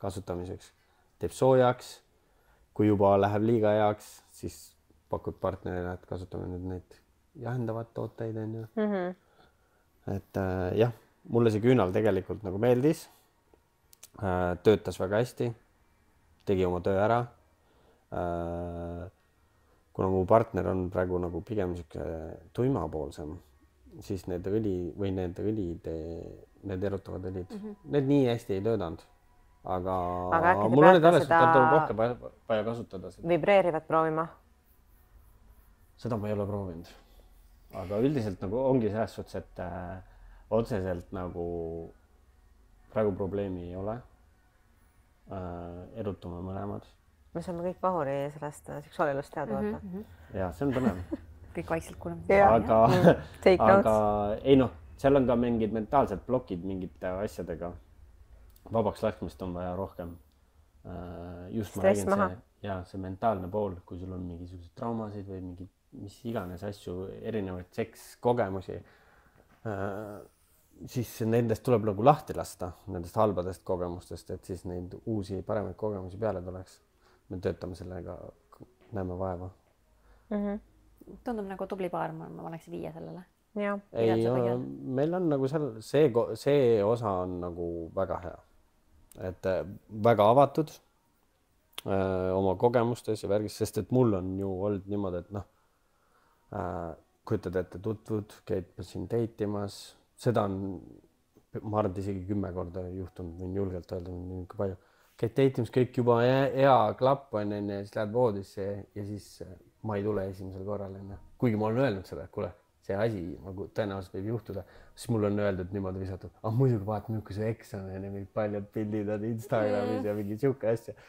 Speaker 1: kasutamiseks. Teeb soojaks, kui juba läheb liiga heaks, siis pakud partnerile, et kasutame nüüd neid jahendavad tooteid. Et jah, mulle see küünal tegelikult nagu meeldis. töötas väga hästi, tegi oma töö ära. Kuna mu partner on praegu nagu pigem niisugune tuimapoolsem, siis need õlid, need erutavad õlid, need nii hästi ei töötanud. Aga mul on need alles, et tuleb rohkem vaja kasutada.
Speaker 2: Vibreerivat proovima?
Speaker 1: Seda ma ei ole proovinud. Aga üldiselt nagu ongi selles suhtes, et otseselt nagu praegu probleemi ei ole. Erutume mõlemad.
Speaker 2: Me saame kõik Vahuri sellest seksuaalelust teada vaata.
Speaker 1: Ja, see on põnev.
Speaker 3: Kõik vaikselt kuuleme.
Speaker 1: Aga ei noh, seal on ka mingid mentaalsed plokid mingite asjadega. Vabaks laskmist on vaja rohkem. Just ma räägin see mentaalne pool, kui sul on mingisugused traumasid või mingi mis iganes asju, erinevaid sekskogemusi, siis nendest tuleb nagu lahti lasta, nendest halbadest kogemustest, et siis neid uusi paremaid kogemusi peale tuleks. Me töötame sellega, näeme vaeva.
Speaker 3: Tundub nagu tubli paar, ma paneks 5 sellele.
Speaker 1: Ei, meil on nagu see osa on nagu väga hea. Et väga avatud oma kogemustes ja värgis, sest et mul on ju olnud niimoodi, et noh, kujutad ette tutvud, käid siin teitimas, seda on, ma arvan, isegi 10 korda juhtunud, võin julgelt öelda, nii palju. Käid teitimas, kõik juba hea klapp on ja siis lähed voodisse ja siis ma ei tule esimesel korral enne. Kuigi ma olen öelnud seda, et kuule, see asi nagu tõenäoliselt võib juhtuda, siis mul on öeldud niimoodi visatud, muidugi vaata, milline see eks on ja mingid paljad pildid on Instagramis ja mingi siuke asja.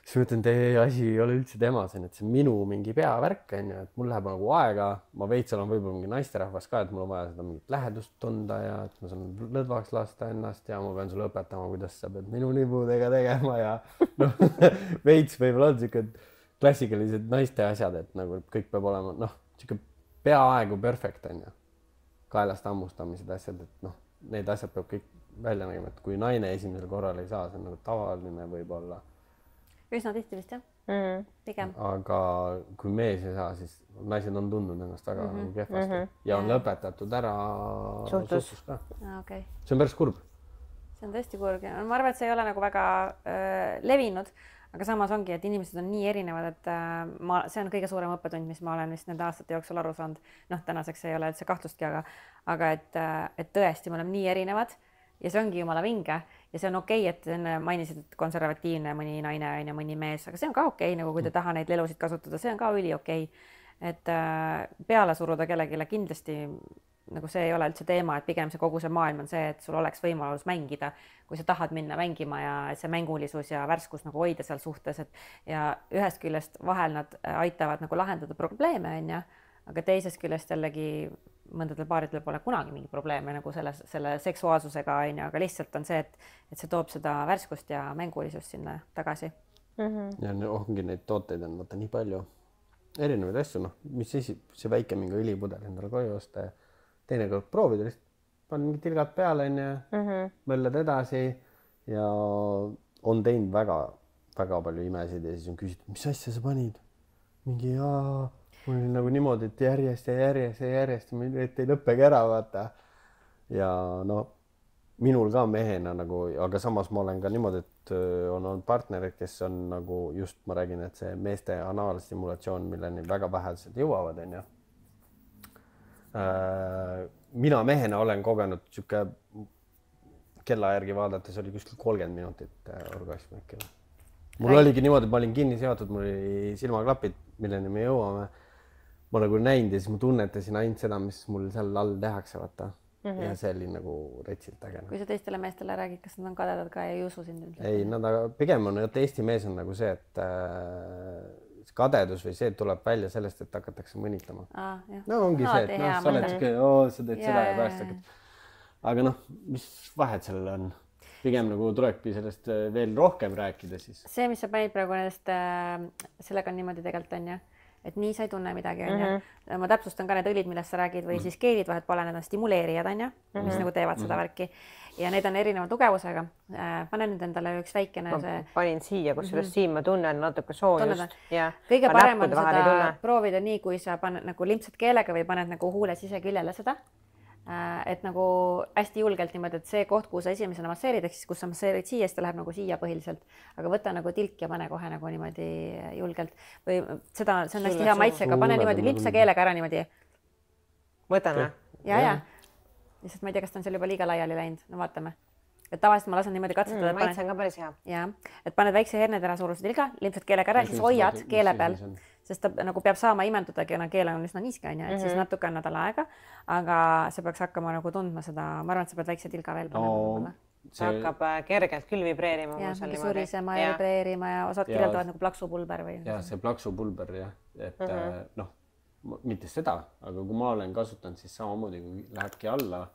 Speaker 1: Siis ma ütlen, teie asi ei ole üldse temas, et see minu mingi peavärk on ja et mul läheb nagu aega, ma veits olen võib-olla mingi naisterahvas ka, et mul on vaja seda mingit lähedust tunda ja et ma saan lõdvaks lasta ennast ja ma pean sulle õpetama, kuidas sa pead minu nibudega tegema ja noh, veits võib-olla on siuke klassikalised naiste asjad, et nagu kõik peab olema, noh, siuke peaaegu perfect on ju, kaelast hammustamised asjad, et noh, need asjad peab kõik välja nägema, et kui naine esimesel korral ei saa, see on nagu tavaline võib-olla.
Speaker 3: Üsna tihti vist jah, pigem.
Speaker 1: Aga kui mees ei saa, siis naised on tundnud ennast väga kehvasti ja on lõpetatud ära suhtlus ka.
Speaker 3: Okay.
Speaker 1: See on päris kurb.
Speaker 3: See on tõesti kurb. Ma arvan, et see ei ole nagu väga levinud, aga samas ongi, et inimesed on nii erinevad, et see on kõige suurem õppetund, mis ma olen vist nende aastate jooksul aru saanud. Noh, tänaseks ei ole üldse kahtlustki, aga et tõesti me oleme nii erinevad ja see ongi jumala vinge ja see on okei, et enne mainisid, et konservatiivne mõni naine on ja mõni mees, aga see on ka okei, nagu kui te taha neid lelusid kasutada, see on ka üli okei. Et peale suruda kellegile kindlasti nagu see ei ole üldse teema, et pigem see kogu see maailm on see, et sul oleks võimalus mängida, kui sa tahad minna mängima ja see mängulisus ja värskus nagu hoida seal suhtes, et ja ühest küljest vahel nad aitavad nagu lahendada probleeme, on ja, aga teisest küljest jällegi mõndadel paaridel pole kunagi mingi probleeme nagu selle seksuaalsusega, on ja, aga lihtsalt on see, et see toob seda värskust ja mängulisust sinna tagasi.
Speaker 1: Ja ongi neid tooteid on vaata nii palju erinevaid asju, noh, mis see väike mingi õlipudel endale koju osta ja teine kord proovida, lihtsalt pann mingi tilgad peale mõlled edasi ja on teinud väga palju imesid ja siis on küsitud, mis asja sa panid? Mingi mul oli nagu niimoodi, et järjest, et ei lõppegi ära, vaata. Ja no minul ka mehena nagu, aga samas ma olen ka niimoodi, et on olnud partnerid, kes on nagu just, ma räägin, et see meeste anaalstimulatsioon, milleni väga vähesed jõuavad, on ju. Mina mehena olen kogenud siuke kella järgi vaadates oli kuskil 30 minutit orgasmi äkki. Mul oligi niimoodi, et ma olin kinni seotud, mul oli silmaklapid, milleni me jõuame. Ma nagu näinud ja siis ma tunnetasin ainult seda, mis mul seal all tehakse, vaata. Ja see oli nagu retsilt äge.
Speaker 3: Kui sa teistele meestele räägid, kas nad on kadedad ka ja ei usu sind?
Speaker 1: Ei, nad pigem on, et Eesti mees on nagu see, et kadedus või see tuleb välja sellest, et hakatakse mõnitama. No ongi see, et sa oled siuke, sa teed seda ja pärast hakkad. Aga noh, mis vahed sellel on? Pigem nagu tulebki sellest veel rohkem rääkida siis. See,
Speaker 3: mis sa panid praegu nendest, sellega on niimoodi tegelikult on ja, et nii sa ei tunne midagi on ja. Ma täpsustan ka need õlid, millest sa räägid või siis keelid vahet pole, need on stimuleerijad on ja, mis nagu teevad seda värki ja need on erineva tugevusega. Panen nüüd endale üks väikene see...
Speaker 2: Ma panin siia, kusjuures siin ma tunnen natuke soojust.
Speaker 3: Kõige parem on seda proovida nii, kui sa paned nagu limpsad keelega või paned nagu huules ise küljele seda. et nagu hästi julgelt niimoodi, et see koht, kuhu sa esimesena masseerid, ehk siis kus sa masseerid siia, siis ta läheb nagu siia põhiliselt, aga võta nagu tilk ja pane kohe nagu niimoodi julgelt või seda, see on hästi hea maitsega, pane niimoodi lipsa keelega ära niimoodi.
Speaker 2: Võtan või?
Speaker 3: Ja. Lihtsalt ma ei tea, kas ta on seal juba liiga laiali läinud, no vaatame. Et tavaliselt ma lasen niimoodi katsetada.
Speaker 2: Maitse on ka päris hea.
Speaker 3: Ja, et paned väikse hernetera suuruse tilga, limpsad keelega ära, siis hoiad keele peal, sest ta nagu peab saama imendudagi, kuna keel on üsna niiske, et siis natuke annad talle aega, aga sa peaks hakkama nagu tundma seda, ma arvan, et sa pead väikse tilga veel panema.
Speaker 2: See hakkab kergelt küll vibreerima.
Speaker 3: Ja, surisema ja vibreerima ja osad kirjeldavad nagu plaksupulber või.
Speaker 1: Ja see plaksupulber jah, et noh, mitte seda, aga kui ma olen kasutanud, siis samamoodi kui lähebki alla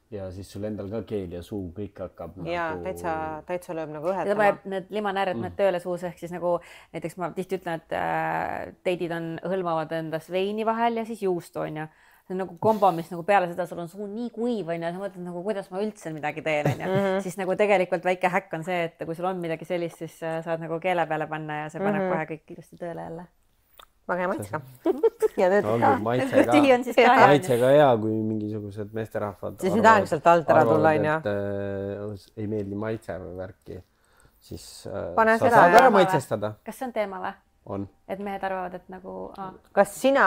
Speaker 1: ja siis sul endal ka keel ja suu kõik hakkab
Speaker 2: ja
Speaker 1: nagu...
Speaker 2: täitsa lööb nagu ühed.
Speaker 3: Ja ta paneb need limanääred need tööle suus, ehk siis nagu näiteks ma tihti ütlen, et teidid hõlmavad endas veini vahel ja siis juustu on ja see on nagu kombo, mis nagu peale seda sul on suu nii kuiv on ja sa mõtled nagu, kuidas ma üldse midagi teen on ja siis nagu tegelikult väike häkk on see, et kui sul on midagi sellist, siis saad nagu keele peale panna ja see paneb kohe kõik ilusti tööle jälle.
Speaker 2: Väga hea maitsega.
Speaker 3: Ja nüüd
Speaker 1: maitsega hea, kui mingisugused meesterahvad
Speaker 2: siis nüüd aegselt alt ära tulla,
Speaker 1: ei meeldi maitse või värki, siis
Speaker 2: sa
Speaker 1: saad ära maitsestada.
Speaker 3: Kas see on teema või?
Speaker 1: On.
Speaker 3: Et mehed arvavad, et nagu...
Speaker 2: Kas sina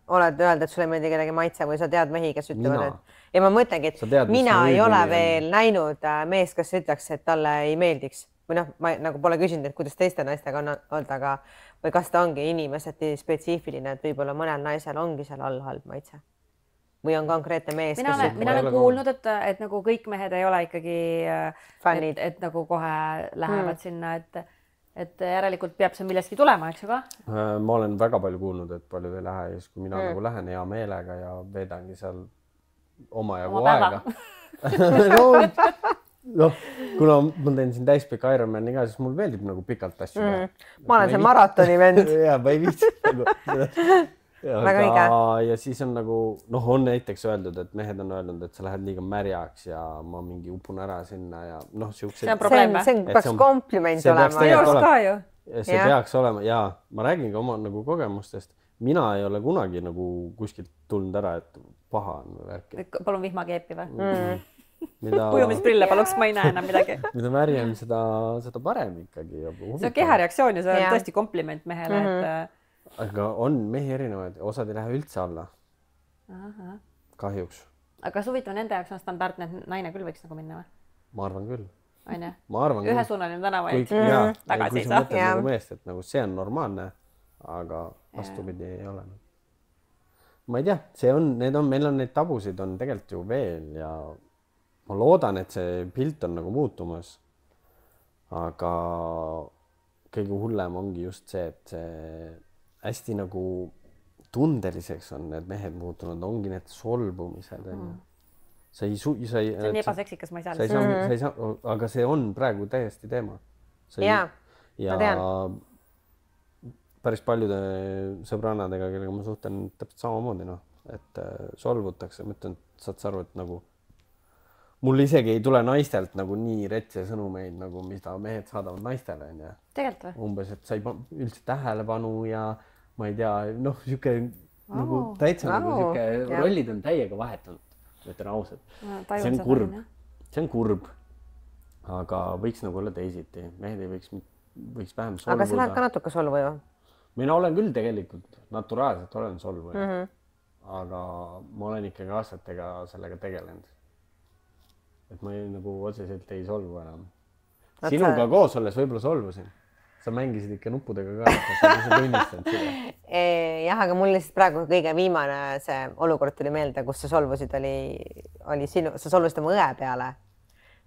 Speaker 2: oled öelnud, et sulle meeldi kellegi maitse või sa tead mehi, kes ütlevad, et... Ja ma mõtlengi, et mina ei ole veel näinud mees, kes ütleks, et talle ei meeldiks. Või noh, ma nagu pole küsinud, et kuidas teiste naistega on olnud, aga või kas ta ongi inimeseti spetsiifiline, et võib-olla mõnel naisel ongi seal all halb maitse? Või on konkreetne mees?
Speaker 3: Mina olen kuulnud, et nagu kõik mehed ei ole ikkagi, et nagu kohe lähevad sinna, et järelikult peab see millestki tulema, eks ju ka?
Speaker 1: Ma olen väga palju kuulnud, et paljud ei lähe ja siis kui mina nagu lähen hea meelega ja veedangi seal omajagu aega. Noh, kuna ma teen siin täispika Ironmani ka, siis mul meeldib nagu pikalt asju.
Speaker 2: Ma olen see maratoni vend.
Speaker 1: Ja, ma ei viitsi nagu.
Speaker 2: Väga õige.
Speaker 1: Ja siis on nagu, noh, on näiteks öeldud, et mehed on öelnud, et sa lähed liiga märjaks ja ma mingi upun ära sinna ja noh, siuksed.
Speaker 3: See on probleem.
Speaker 2: See peaks kompliment olema.
Speaker 1: See peaks olema ja ma räägin ka oma nagu kogemustest. Mina ei ole kunagi nagu kuskilt tulnud ära, et paha on või värki.
Speaker 3: Palun vihmakeepi või? Ujumisprille paluks, ma ei näe enam midagi.
Speaker 1: Mida märjem, seda parem ikkagi.
Speaker 3: See on kehareaktsioon ja see on tõesti kompliment mehele.
Speaker 1: Aga on mehi erinevaid, osad ei lähe üldse alla. Kahjuks.
Speaker 3: Aga kas huvitav nende jaoks on standardne, et naine küll võiks nagu minna või?
Speaker 1: Ma arvan küll.
Speaker 3: Ma arvan küll. Ühesuunaline tänava
Speaker 1: et tagasi ei saa. Kui sa mõtled nagu meest, et nagu see on normaalne, aga vastupidi ei ole. Ma ei tea, meil on neid tabusid on tegelikult ju veel ja ma loodan, et see pilt on nagu muutumas, aga kõige hullem ongi just see, et see hästi nagu tundeliseks on need mehed muutunud, ongi need solvumised. See
Speaker 3: on nii ebaseksikas, ma ei saa.
Speaker 1: Aga see on praegu täiesti teema.
Speaker 2: Ja
Speaker 1: päris paljude sõbrannadega, kellega ma suhten täpselt samamoodi, et solvutakse. Ma ütlen, et saad aru, et nagu mul isegi ei tule naistelt nagu nii retse sõnumeid, nagu mida mehed saadavad naistele.
Speaker 3: Tegelikult või?
Speaker 1: Umbes, et sa ei üldse tähelepanu ja ma ei tea, noh, siuke nagu täitsa nagu siuke rollid on täiega vahetunud, ütlen ausalt. See on kurb. See on kurb. Aga võiks nagu olla teisiti. Mehed ei võiks vähem solvuda.
Speaker 2: Aga sa lähed ka natuke solvuja?
Speaker 1: Mina olen küll tegelikult, naturaalselt olen solvuja. Aga ma olen ikkagi aastatega sellega tegelenud. Et ma nagu otseselt ei solvu enam. Sinuga koos olles võib-olla solvusin. Sa mängisid ikka nuppudega ka, et sa tunnistanud seda.
Speaker 2: Jah, aga mul lihtsalt praegu kõige viimane see olukord tuli meelde, kus sa solvusid, oli sinu, sa solvusid oma õe peale.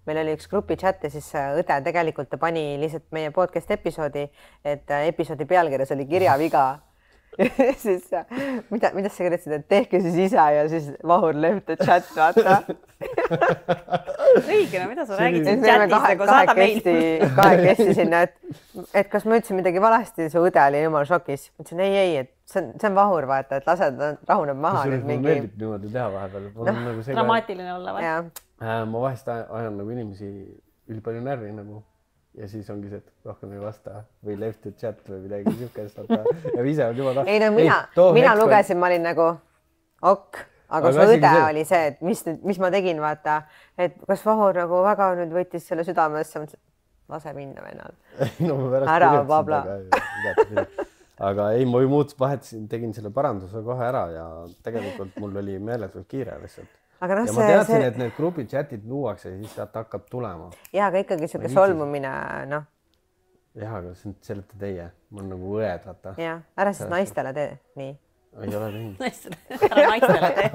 Speaker 2: Meil oli üks grupi chat ja siis õde tegelikult ta pani lihtsalt meie podcast episoodi, et episoodi pealkirjas oli kirjaviga. Siis mida sa kirjutasid, et tehke siis ise ja siis Vahur left the chat, vaata.
Speaker 3: Õigena, mida sa räägid siin chatis, nagu saada meil?
Speaker 2: Kahekesti sinna, et kas ma ütlesin midagi valesti, su õde oli jumal šokis. Ütlesin ei, et see on Vahur, vaata, et lased rahuneb maha.
Speaker 1: Mul meeldib niimoodi teha vahepeal.
Speaker 3: Dramaatiline olla või?
Speaker 1: Ma vahest ajan nagu inimesi ülipalju närvi nagu. Ja siis ongi see, et rohkem ei vasta või left the chat või midagi siukest. Ja ise on juba
Speaker 2: Ei, no mina lugesin, ma olin nagu ok. aga su õde oli see, et mis ma tegin, vaata, et kas Vahur nagu väga nüüd võttis selle südamesse, lase minna vennal. Ära vabla.
Speaker 1: Aga ei, ma vahetasin, tegin selle paranduse kohe ära ja tegelikult mul oli meeletult kiire lihtsalt. Ja ma teadsin, et need grupi chatid luuakse ja siis sealt hakkab tulema.
Speaker 2: Ja, aga ikkagi siuke solmumine, noh.
Speaker 1: Jah, aga see olete teie. Mul on nagu õed, vaata.
Speaker 2: Ja, ära siis naistele tee, nii.
Speaker 1: Ei ole teinud.
Speaker 3: Ära naistele tee.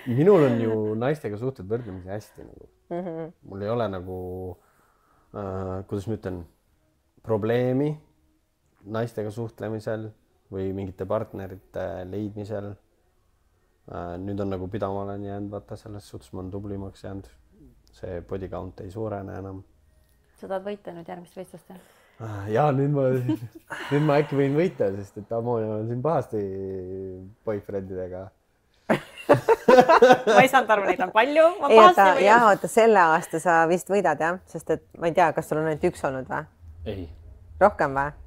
Speaker 1: Minul on ju naistega suhted võrdlemisi hästi nagu. Mul ei ole nagu, kuidas ma ütlen, probleemi naistega suhtlemisel või mingite partnerite leidmisel. Nüüd on nagu pidama olen jäänud, vaata selles suhtes ma olen tublimaks jäänud. See body count ei suurene enam.
Speaker 3: Sa tahad võita nüüd järgmist võistlust, jah?
Speaker 1: Ja nüüd ma äkki võin võita, sest et Amonia on siin pahasti boyfriendidega.
Speaker 3: Ma ei saanud aru, neid on palju.
Speaker 2: Oota, selle aasta sa vist võidad, jah? Sest et ma ei tea, kas sul on ainult üks olnud või?
Speaker 1: Ei.
Speaker 2: Rohkem või?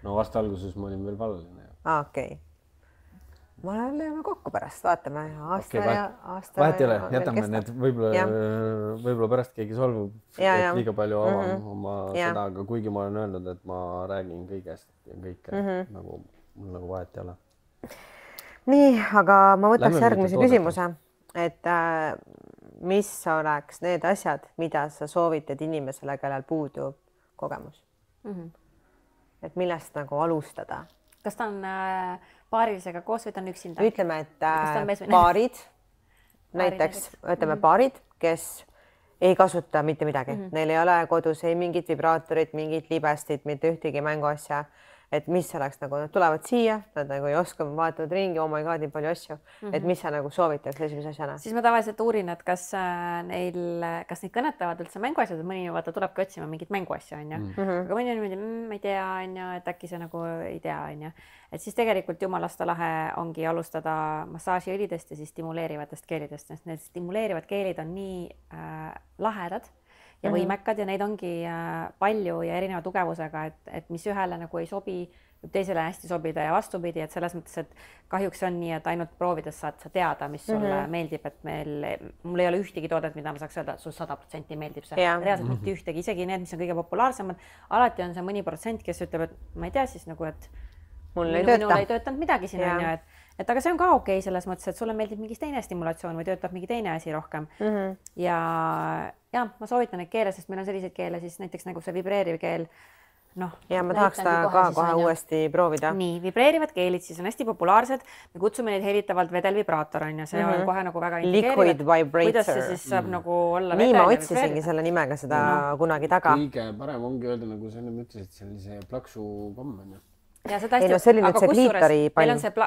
Speaker 1: No vast alguses ma olin veel vallaline.
Speaker 2: Okei. Ma lööme kokku pärast, vaatame aasta
Speaker 1: okay,
Speaker 2: ja aasta.
Speaker 1: Vahet ei ole, jätame need, võib-olla pärast keegi solvub, et liiga palju oma seda, aga kuigi ma olen öelnud, et ma räägin kõigest ja kõike, nagu vahet ei ole.
Speaker 2: Nii, aga ma võtaks järgmise küsimuse, et mis oleks need asjad, mida sa soovitad inimesele, kellel puudub kogemus? Et millest nagu alustada?
Speaker 3: Kas ta on paarilisega koos või ta on üksinda?
Speaker 2: Ütleme, et paarid, näiteks ütleme paarid, kes ei kasuta mitte midagi. Neil ei ole kodus ei mingit vibraatorit, mingit libestit, mitte ühtegi mänguasja. Et mis oleks nagu, nad tulevad siia, nad nagu ei oska, vaatavad ringi, oh my god, nii palju asju. Et mis sa nagu soovitaks esimese asjana?
Speaker 3: Siis ma tavaliselt uurin, et kas neid kõnetavad üldse mänguasjad, et mõni vaata tulebki otsima mingit mänguasja, on ju. Aga mõni on niimoodi, ma ei tea, on ju, et äkki see nagu ei tea, on ju. Et siis tegelikult jumalasta lahe ongi alustada massaažiõlidest ja siis stimuleerivatest keelidest. Need stimuleerivad keelid on nii lahedad ja võimekad ja neid ongi palju ja erineva tugevusega, et mis ühele nagu ei sobi, võib teisele hästi sobida ja vastupidi, et selles mõttes, et kahjuks on nii, et ainult proovides saad sa teada, mis sulle meeldib, et mul ei ole ühtegi toodet, mida ma saaks öelda, sul 100% meeldib see. Reaalselt mitte ühtegi, isegi need, mis on kõige populaarsemad. Alati on see mõni protsent, kes ütleb, et ma ei tea siis nagu, et
Speaker 2: minul
Speaker 3: ei töötanud midagi siin, on ju, et aga see on ka okei selles mõttes, et sulle meeldib mingi teine stimulatsioon või töötab mingi teine asi rohkem. Ja ma soovitan neid keele, sest meil on selliseid keele, siis näiteks nagu see vibreeriv keel.
Speaker 2: Ja ma tahaks ta ka kohe uuesti proovida.
Speaker 3: Nii, vibreerivad keelid siis on hästi populaarsed. Me kutsume neid helitavalt vedelvibraator, on ja see on kohe nagu väga
Speaker 2: liquid vibrator.
Speaker 3: Kuidas see siis saab nagu olla
Speaker 2: vedel? Nii ma otsisingi selle nimega seda kunagi taga.
Speaker 1: Kõige parem ongi öelda, nagu sa enne ütlesid, sellise plaksukomm on ju.
Speaker 3: Ja seda hästi, aga kusjuures meil on see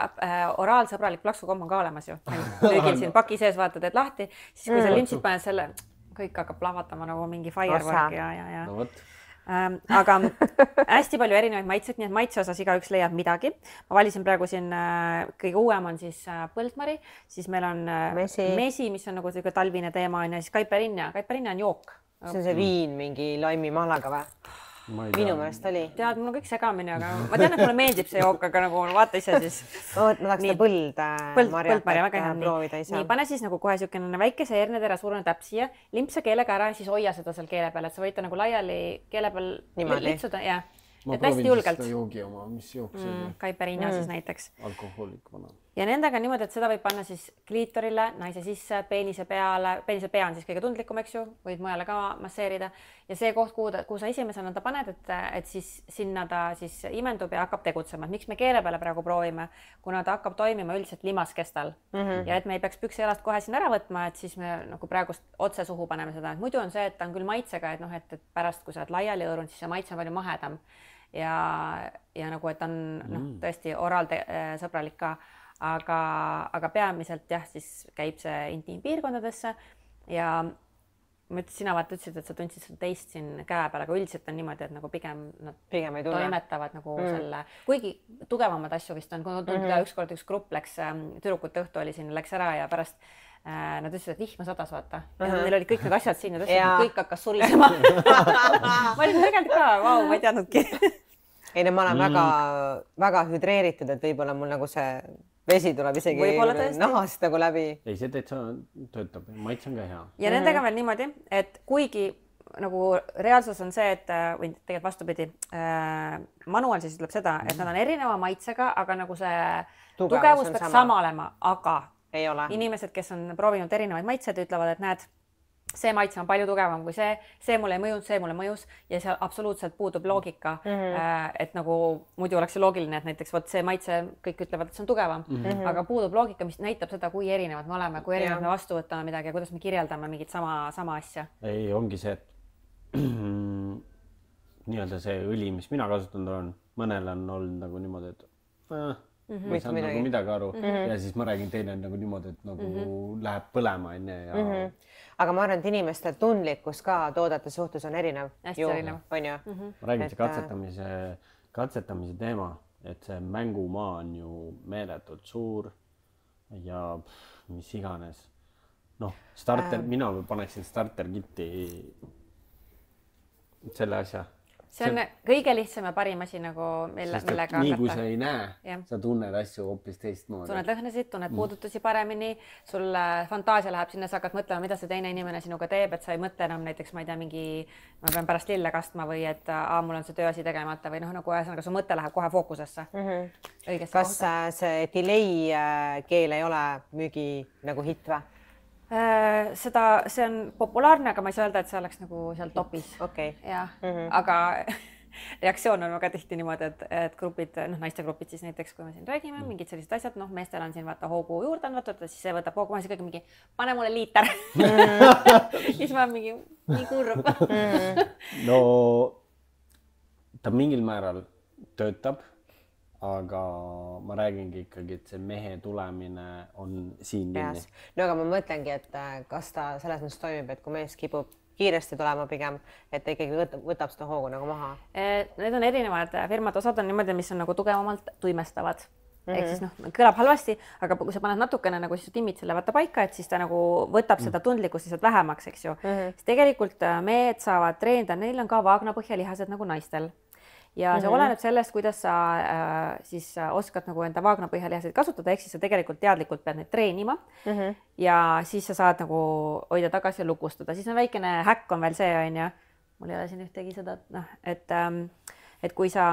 Speaker 3: oraalsõbralik plaksukomm on ka olemas ju. Müügil siin paki sees vaatad, et lahti, siis kui sa lintsid paned selle, kõik hakkab plahvatama nagu mingi firework ja.
Speaker 1: No võt.
Speaker 3: Aga hästi palju erinevaid maitseid, nii et maitse osas igaüks leiab midagi. Ma valisin praegu siin, kõige uuem on siis põldmari, siis meil on mesi, mis on nagu talvine teema ja siis kaiperinja on jook.
Speaker 2: See on see viin mingi laimimalaga või? Minu meelest oli.
Speaker 3: Tead, mul on kõik segamini, aga ma tean, et mulle meeldib see jook, aga nagu vaata ise siis.
Speaker 2: Ma tahaks seda põldmarjat proovida ise.
Speaker 3: Nii, pane siis nagu kohe siukene väikese hernetere suurene täpp siia, limpsa keelega ära ja siis hoia seda seal keele peal, et sa võid ta nagu laiali keele peal litsuda ja hästi julgelt.
Speaker 1: Ma proovin seda joogi oma, mis jook see on.
Speaker 3: Kaiperinja siis näiteks.
Speaker 1: Alkohoolik vana.
Speaker 3: Ja nendega niimoodi, et seda võib panna siis kliitorile, naise sisse, peenise peale. Peenise pea on siis kõige tundlikum, eks ju, võid mujale ka masseerida. Ja see koht, kuhu sa esimesena ta paned, et siis sinna ta siis imendub ja hakkab tegutsema. Miks me keele peale praegu proovime, kuna ta hakkab toimima üldiselt limaskestal. Ja et me ei peaks püksijalast kohe siin ära võtma, et siis me nagu praegust otse suhu paneme seda. Muidu on see, et ta on küll maitsega, et pärast, kui sa oled laiali õõrunud, siis see maitse on palju mahedam. Ja nagu, et on tõesti oraalsõbralik ka. Aga peamiselt jah, siis käib see intiimpiirkondadesse ja ma ütlesin, sina vaata ütlesid, et sa tundsid seda teist siin käe peal, aga üldiselt on niimoodi, et nagu pigem nad toimetavad nagu selle, kuigi tugevamad asju vist on, kui tundida ükskord üks grupp läks, tüdrukute õhtu oli siin, läks ära ja pärast nad ütlesid, et vihma sadas, vaata. Ja neil olid kõik need asjad siin ja kõik hakkas surisema. Ma olin tegelikult ka, vau, ma ei teadnudki.
Speaker 2: Ei, ma olen väga hüdreeritud, et võib-olla mul nagu see vesi tuleb isegi nahast nagu läbi.
Speaker 1: Ei, see täitsa töötab, maitse on ka hea.
Speaker 3: Ja nendega veel niimoodi, et kuigi nagu reaalsus on see, et või tegelikult vastupidi, manual siis ütleb seda, et nad on erineva maitsega, aga nagu see tugevus peaks sama olema, aga
Speaker 2: ei ole.
Speaker 3: Inimesed, kes on proovinud erinevaid maitsed, ütlevad, et näed, see maitse on palju tugevam kui see mulle ei mõjunud, see mulle mõjus ja seal absoluutselt puudub loogika, et nagu muidu oleks see loogiline, et näiteks vot see maitse, kõik ütlevad, et see on tugevam, aga puudub loogika, mis näitab seda, kui erinevad me oleme, kui erinevad me vastu võtame midagi ja kuidas me kirjeldame mingit sama asja.
Speaker 1: Ei, ongi see, et nii-öelda see õli, mis mina kasutanud olen, mõnel on olnud nagu niimoodi, et ma ei saanud nagu midagi aru ja siis ma räägin teine nagu niimoodi, et nagu läheb põlema ja
Speaker 2: aga ma arvan, et inimeste tundlikkus ka toodete suhtes on erinev.
Speaker 3: Hästi erinev.
Speaker 2: On ju?
Speaker 1: Ma räägin see katsetamise teema, et see mängumaa on ju meeletult suur ja mis iganes. Noh, mina paneksin starter kitti selle asja.
Speaker 3: See on kõige lihtsam ja parim asi nagu millega
Speaker 1: nii kui sa ei näe, sa tunned asju hoopis teistmoodi.
Speaker 3: Tunned lõhnasid, tunned puudutusi paremini, sul fantaasia läheb sinna, sa hakkad mõtlema, mida see teine inimene sinuga teeb, et sa ei mõtle enam näiteks, ma ei tea, ma pean pärast lille kastma või et mul on see tööasi tegemata või noh, nagu ühesõnaga su mõte läheb kohe fookusesse.
Speaker 2: Kas see delay keel ei ole müügi nagu hitt või?
Speaker 3: See on populaarne, aga ma ei saa öelda, et see oleks nagu seal topis.
Speaker 2: Okay.
Speaker 3: Jah, aga reaktsioon on väga tihti niimoodi, et grupid, naiste grupid siis näiteks, kui me siin räägime, mingid sellised asjad, meestel on siin vaata hoogu juurde andnud, siis see võtab hoogu, ma siis kõik mingi, pane mulle liiter. Siis ma olen nii kurb.
Speaker 1: No ta mingil määral töötab. Aga ma räägingi ikkagi, et see mehe tulemine on siin kinni.
Speaker 2: No aga ma mõtlengi, et kas ta selles mõttes toimib, et kui mees kipub kiiresti tulema pigem, et ta ikkagi võtab seda hoogu nagu maha.
Speaker 3: Need on erinevad firmad, osad on niimoodi, mis on nagu tugevamalt tuimestavad. Ehk siis kõlab halvasti, aga kui sa paned natukene nagu siis timmid selle vaata paika, et siis ta nagu võtab seda tundlikkust lihtsalt vähemaks, eks ju. Siis tegelikult mehed saavad treenida, neil on ka vaagnapõhjalihased nagu naistel. Ja see oleneb sellest, kuidas sa siis oskad nagu enda vaagnapõhjalihaseid kasutada, ehk siis sa tegelikult teadlikult pead neid treenima ja siis sa saad nagu hoida tagasi ja lukustada. Siis on väikene häkk on veel see, on ju, mul ei ole siin ühtegi seda, et kui sa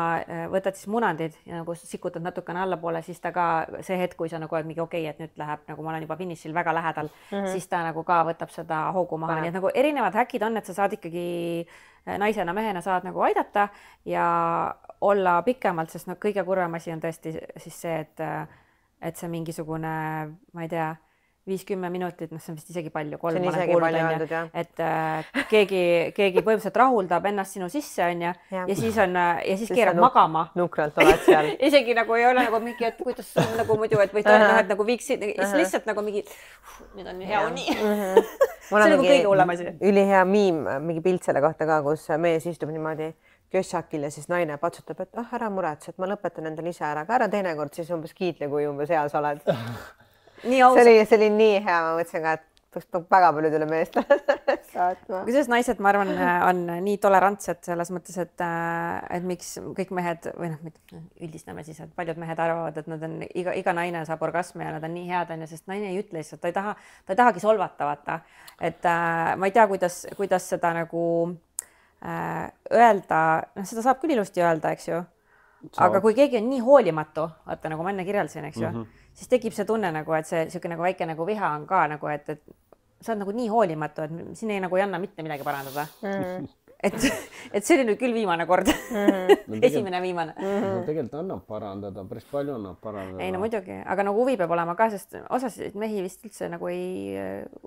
Speaker 3: võtad siis munandid ja nagu sikutad natukene allapoole, siis ta ka see hetk, kui sa nagu oled mingi okei, et nüüd läheb, nagu ma olen juba finišil väga lähedal, siis ta nagu ka võtab seda hoogu maha. Nii et nagu erinevad häkid on, et sa saad ikkagi naisena, mehena saad nagu aidata ja olla pikemalt, sest kõige kurvem asi on tõesti siis see, et see mingisugune, ma ei tea, 5-10 minutit, see on vist isegi palju, 3 ma olen kuulnud, et keegi põhimõtteliselt rahuldab ennast sinu sisse, on ja siis keerab magama.
Speaker 2: Nukralt oled seal.
Speaker 3: Isegi nagu ei ole nagu mingi, et kuidas nagu muidu, et või et nagu viiksid, lihtsalt nagu mingi, nüüd on hea uni. See on nagu kõige hullem asi.
Speaker 2: Ülihea mingi pilt selle kohta ka, kus mees istub niimoodi köšakil ja siis naine patsutab, et ära muretse, et ma lõpetan endale ise ära, aga ära teinekord siis umbes kiitle, kui umbes heas oled. See oli nii hea, ma mõtlesin ka, et peaks väga paljudele meestele saatma.
Speaker 3: Kusjuures naised, ma arvan, on nii tolerantsed selles mõttes, et miks kõik mehed, või üldistame siis, et paljud mehed arvavad, et nad on, iga naine saab orgasmi ja nad on nii head, sest naine ei ütle lihtsalt, ta ei tahagi solvata, vaata. Et ma ei tea, kuidas seda nagu öelda, seda saab küll ilusti öelda, eks ju. Aga kui keegi on nii hoolimatu, vaata nagu ma enne kirjeldasin, eks ju, siis tekib see tunne nagu, et see siuke nagu väike nagu viha on ka nagu, et sa oled nagu nii hoolimatu, et siin ei anna mitte midagi parandada. Et see oli nüüd küll viimane kord. Esimene viimane.
Speaker 1: Tegelikult annab parandada, päris palju annab parandada.
Speaker 3: Ei no muidugi, aga nagu huvi peab olema ka, sest osasid mehi vist üldse nagu ei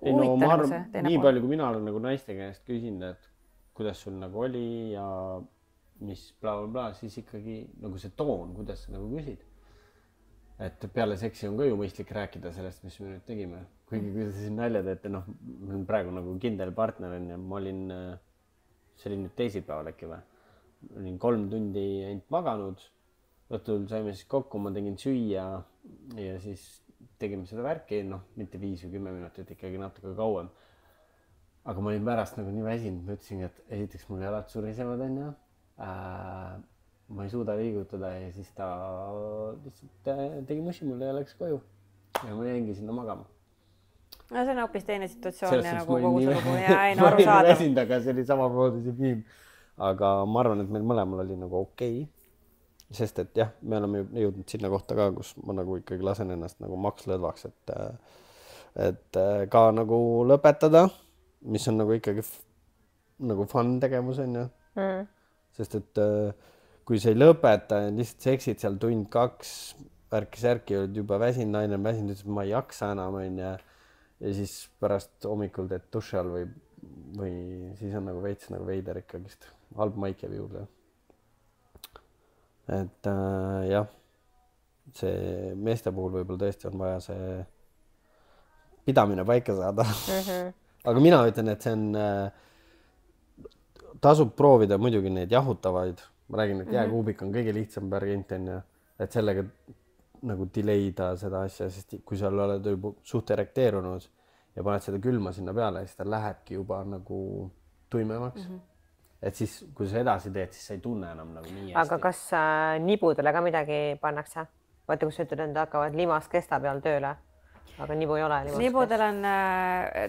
Speaker 3: huvita nagu see teine pool.
Speaker 1: Nii palju, kui mina olen nagu naiste käest küsinud, et kuidas sul nagu oli ja mis bla, siis ikkagi nagu see toon, kuidas sa nagu küsid. Et peale seksi on ka ju mõistlik rääkida sellest, mis me nüüd tegime. Kuigi kui te siin nalja teete, ma olen praegu nagu kindel partner ja ma olin, see oli nüüd teisipäeval äkki või, olin 3 tundi ainult maganud, õhtul saime siis kokku, ma tegin süüa ja siis tegime seda värki, mitte 5 või 10 minutit, ikkagi natuke kauem. Aga ma olin pärast nagu nii väsinud, ma ütlesin, et esiteks mul jalad surisevad on ja ma ei suuda liigutada ja siis ta lihtsalt tegi mushi mulle ja läks koju. Ja ma jäingi sinna magama.
Speaker 3: No see on hoopis teine situatsioon ja nagu kogu see lugu ja ei no arusaadav.
Speaker 1: Aga see oli samamoodi see piim. Aga ma arvan, et meil mõlemal oli nagu okei. Sest et jah, me oleme jõudnud sinna kohta ka, kus ma nagu ikkagi lasen ennast nagu makslõdvaks, et ka nagu lõpetada, mis on nagu ikkagi nagu fun tegevus on ju. Sest et kui sa ei lõpeta ja lihtsalt seksid seal tund 2, värki-särki olid juba väsinud, naine on väsinud, ütles, ma ei jaksa enam on ja siis pärast hommikul teed duši all või siis on nagu veits nagu veider ikkagist. Halb maik jääb juurde. Et jah, see meeste puhul võib-olla tõesti on vaja see pidamine paika saada. Aga mina ütlen, et see on, tasub proovida muidugi neid jahutavaid. Ma räägin, et jääkuubik on kõige lihtsam variant, et sellega nagu delayda seda asja, sest kui sa oled suht erekteerunud ja paned seda külma sinna peale, siis ta lähebki juba nagu tuimemaks. Et siis, kui sa edasi teed, siis sa ei tunne enam nagu nii hästi.
Speaker 2: Aga kas nibudele ka midagi pannakse? Vaata, kus sa ütled, enda hakkavad limas kesta peal tööle, aga nibu ei ole.
Speaker 3: Nibudel on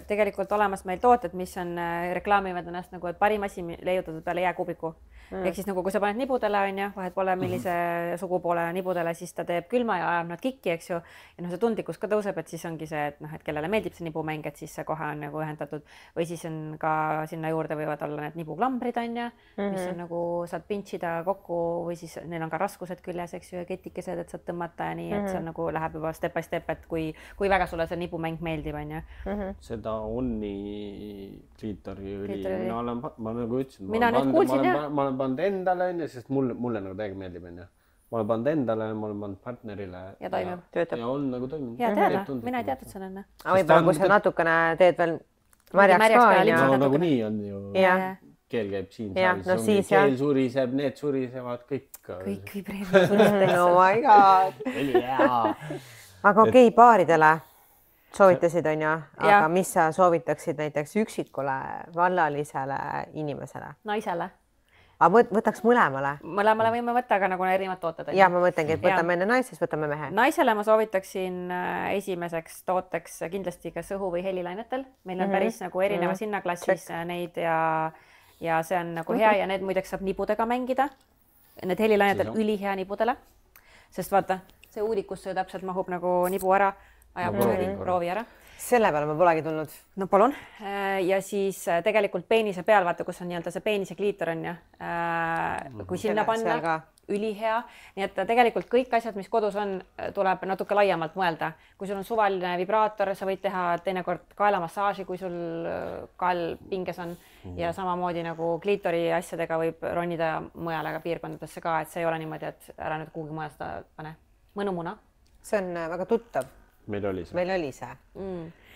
Speaker 3: tegelikult olemas meil tooted, mis on reklaamivad ennast nagu, et parim asi leiutatud peale jääkuubiku. Ehk siis nagu, kui sa paned nibudele, on ju, vahet pole millise sugupoole nibudele, siis ta teeb külma ja ajab nad kikki, eks ju. Ja see tundlikkus ka tõuseb, et siis ongi see, et noh, et kellele meeldib see nibumäng, et siis see kohe on nagu ühendatud. Või siis on ka sinna juurde võivad olla need nibuklambrid, on ju, mis on nagu saad pintsida kokku või siis neil on ka raskused küljes, eks ju, ja ketikesed, et saad tõmmata ja nii, et see nagu läheb juba step by step, et kui väga sulle see nibumäng meeldib, on ju.
Speaker 1: Seda Onni kliitori oli, ma nagu ütlesin,
Speaker 3: mina nüüd kuulsin, jah.
Speaker 1: Ma olen pannud endale, sest mulle nagu täiega meeldib. Ma olen pannud endale, ma olen pannud partnerile.
Speaker 3: Ja toimib.
Speaker 1: Ja on nagu toiminud.
Speaker 3: Ja teada, mina ei teatud seda enne.
Speaker 2: Aga võib-olla, kui sa natukene teed veel märjaks ka.
Speaker 1: No nagu nii on ju. Keel käib siin saalis. Keel suriseb, need surisevad, kõik.
Speaker 3: Kõik vibreerivad.
Speaker 2: No my god. Aga okei, paaridele soovitasid, on ju, aga mis sa soovitaksid näiteks üksikule vallalisele inimesele?
Speaker 3: Naisele.
Speaker 2: Aga võtaks mõlemale?
Speaker 3: Mõlemale võime võtta, aga nagu erinevad tooted.
Speaker 2: Ja ma mõtlengi, et võtame enne naist, siis võtame mehe.
Speaker 3: Naisele ma soovitaksin esimeseks tooteks kindlasti kas õhu- või helilainetel. Meil on päris nagu erinevas hinnaklassis neid ja see on nagu hea ja need muideks saab nibudega mängida. Need helilainetel ülihea nibudele, sest vaata, see uudikusse täpselt mahub nagu nibu ära, ajab proovi ära.
Speaker 2: Selle peale ma polegi tulnud.
Speaker 3: No palun. Ja siis tegelikult peenise peal, vaata, kus on nii-öelda see peenise kliitor on ja kui sinna panna, ülihea. Nii et tegelikult kõik asjad, mis kodus on, tuleb natuke laiemalt mõelda. Kui sul on suvaline vibraator, sa võid teha teinekord kaelamassaaži, kui sul kael pinges on ja samamoodi nagu kliitori asjadega võib ronida mujale piirkondadesse ka, et see ei ole niimoodi, et ära nüüd kuhugi mujal seda pane. Mõnumuna.
Speaker 2: See on väga tuttav.
Speaker 1: Meil oli see.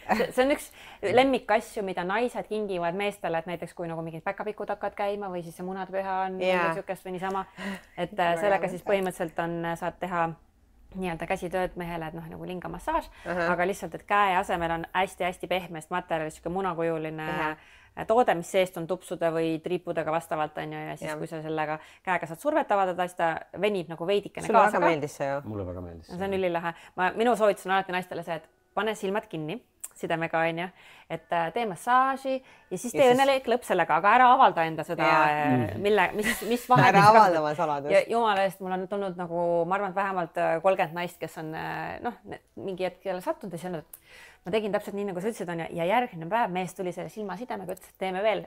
Speaker 3: See on üks lemmikasju, mida naised kingivad meestele, et näiteks kui nagu mingid päkapikud hakkavad käima või siis see munadpüha on niisugust või niisama, et sellega siis põhimõtteliselt saad teha nii-öelda käsitööd mehele, et noh, nagu lingamassaaž, aga lihtsalt, et käe asemel on hästi-hästi pehmest materjalist siuke munakujuline toode, mis seest on tupsude või triipudega vastavalt on ja siis kui sa sellega käega saad survet avaldada, siis ta venib nagu veidikene
Speaker 2: kaasa. Sulle väga meeldis see ju?
Speaker 1: Mulle väga meeldis.
Speaker 3: See on ülilahe. Minu soovitus on alati naistele see, et pane silmad kinni sidemega on ju, et tee massaaži ja siis tee õnnelik lõpp sellega, aga ära avalda enda seda, mis vahe.
Speaker 2: Ära avaldama saladus.
Speaker 3: Jumala eest, mul on tulnud nagu, ma arvan, vähemalt 30 naist, kes on mingi hetk jälle sattunud ja siis on, et ma tegin täpselt nii, nagu sa ütlesid on ja järgmine päev mees tuli selle silmasidemega, ütles, et teeme veel.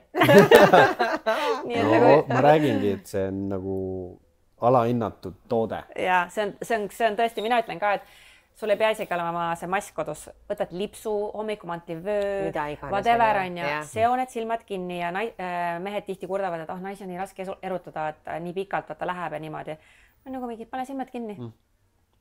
Speaker 1: Ma räägingi, et see on nagu alahinnatud toode.
Speaker 3: Ja see on tõesti, mina ütlen ka, et sul ei pea isegi olema see mask kodus, võtad lipsu, hommikumanti vöö, whatever on ja seoned silmad kinni ja mehed tihti kurdavad, et naisi on nii raske erutada, et nii pikalt vaata läheb ja niimoodi. Nagu mingi, pane silmad kinni.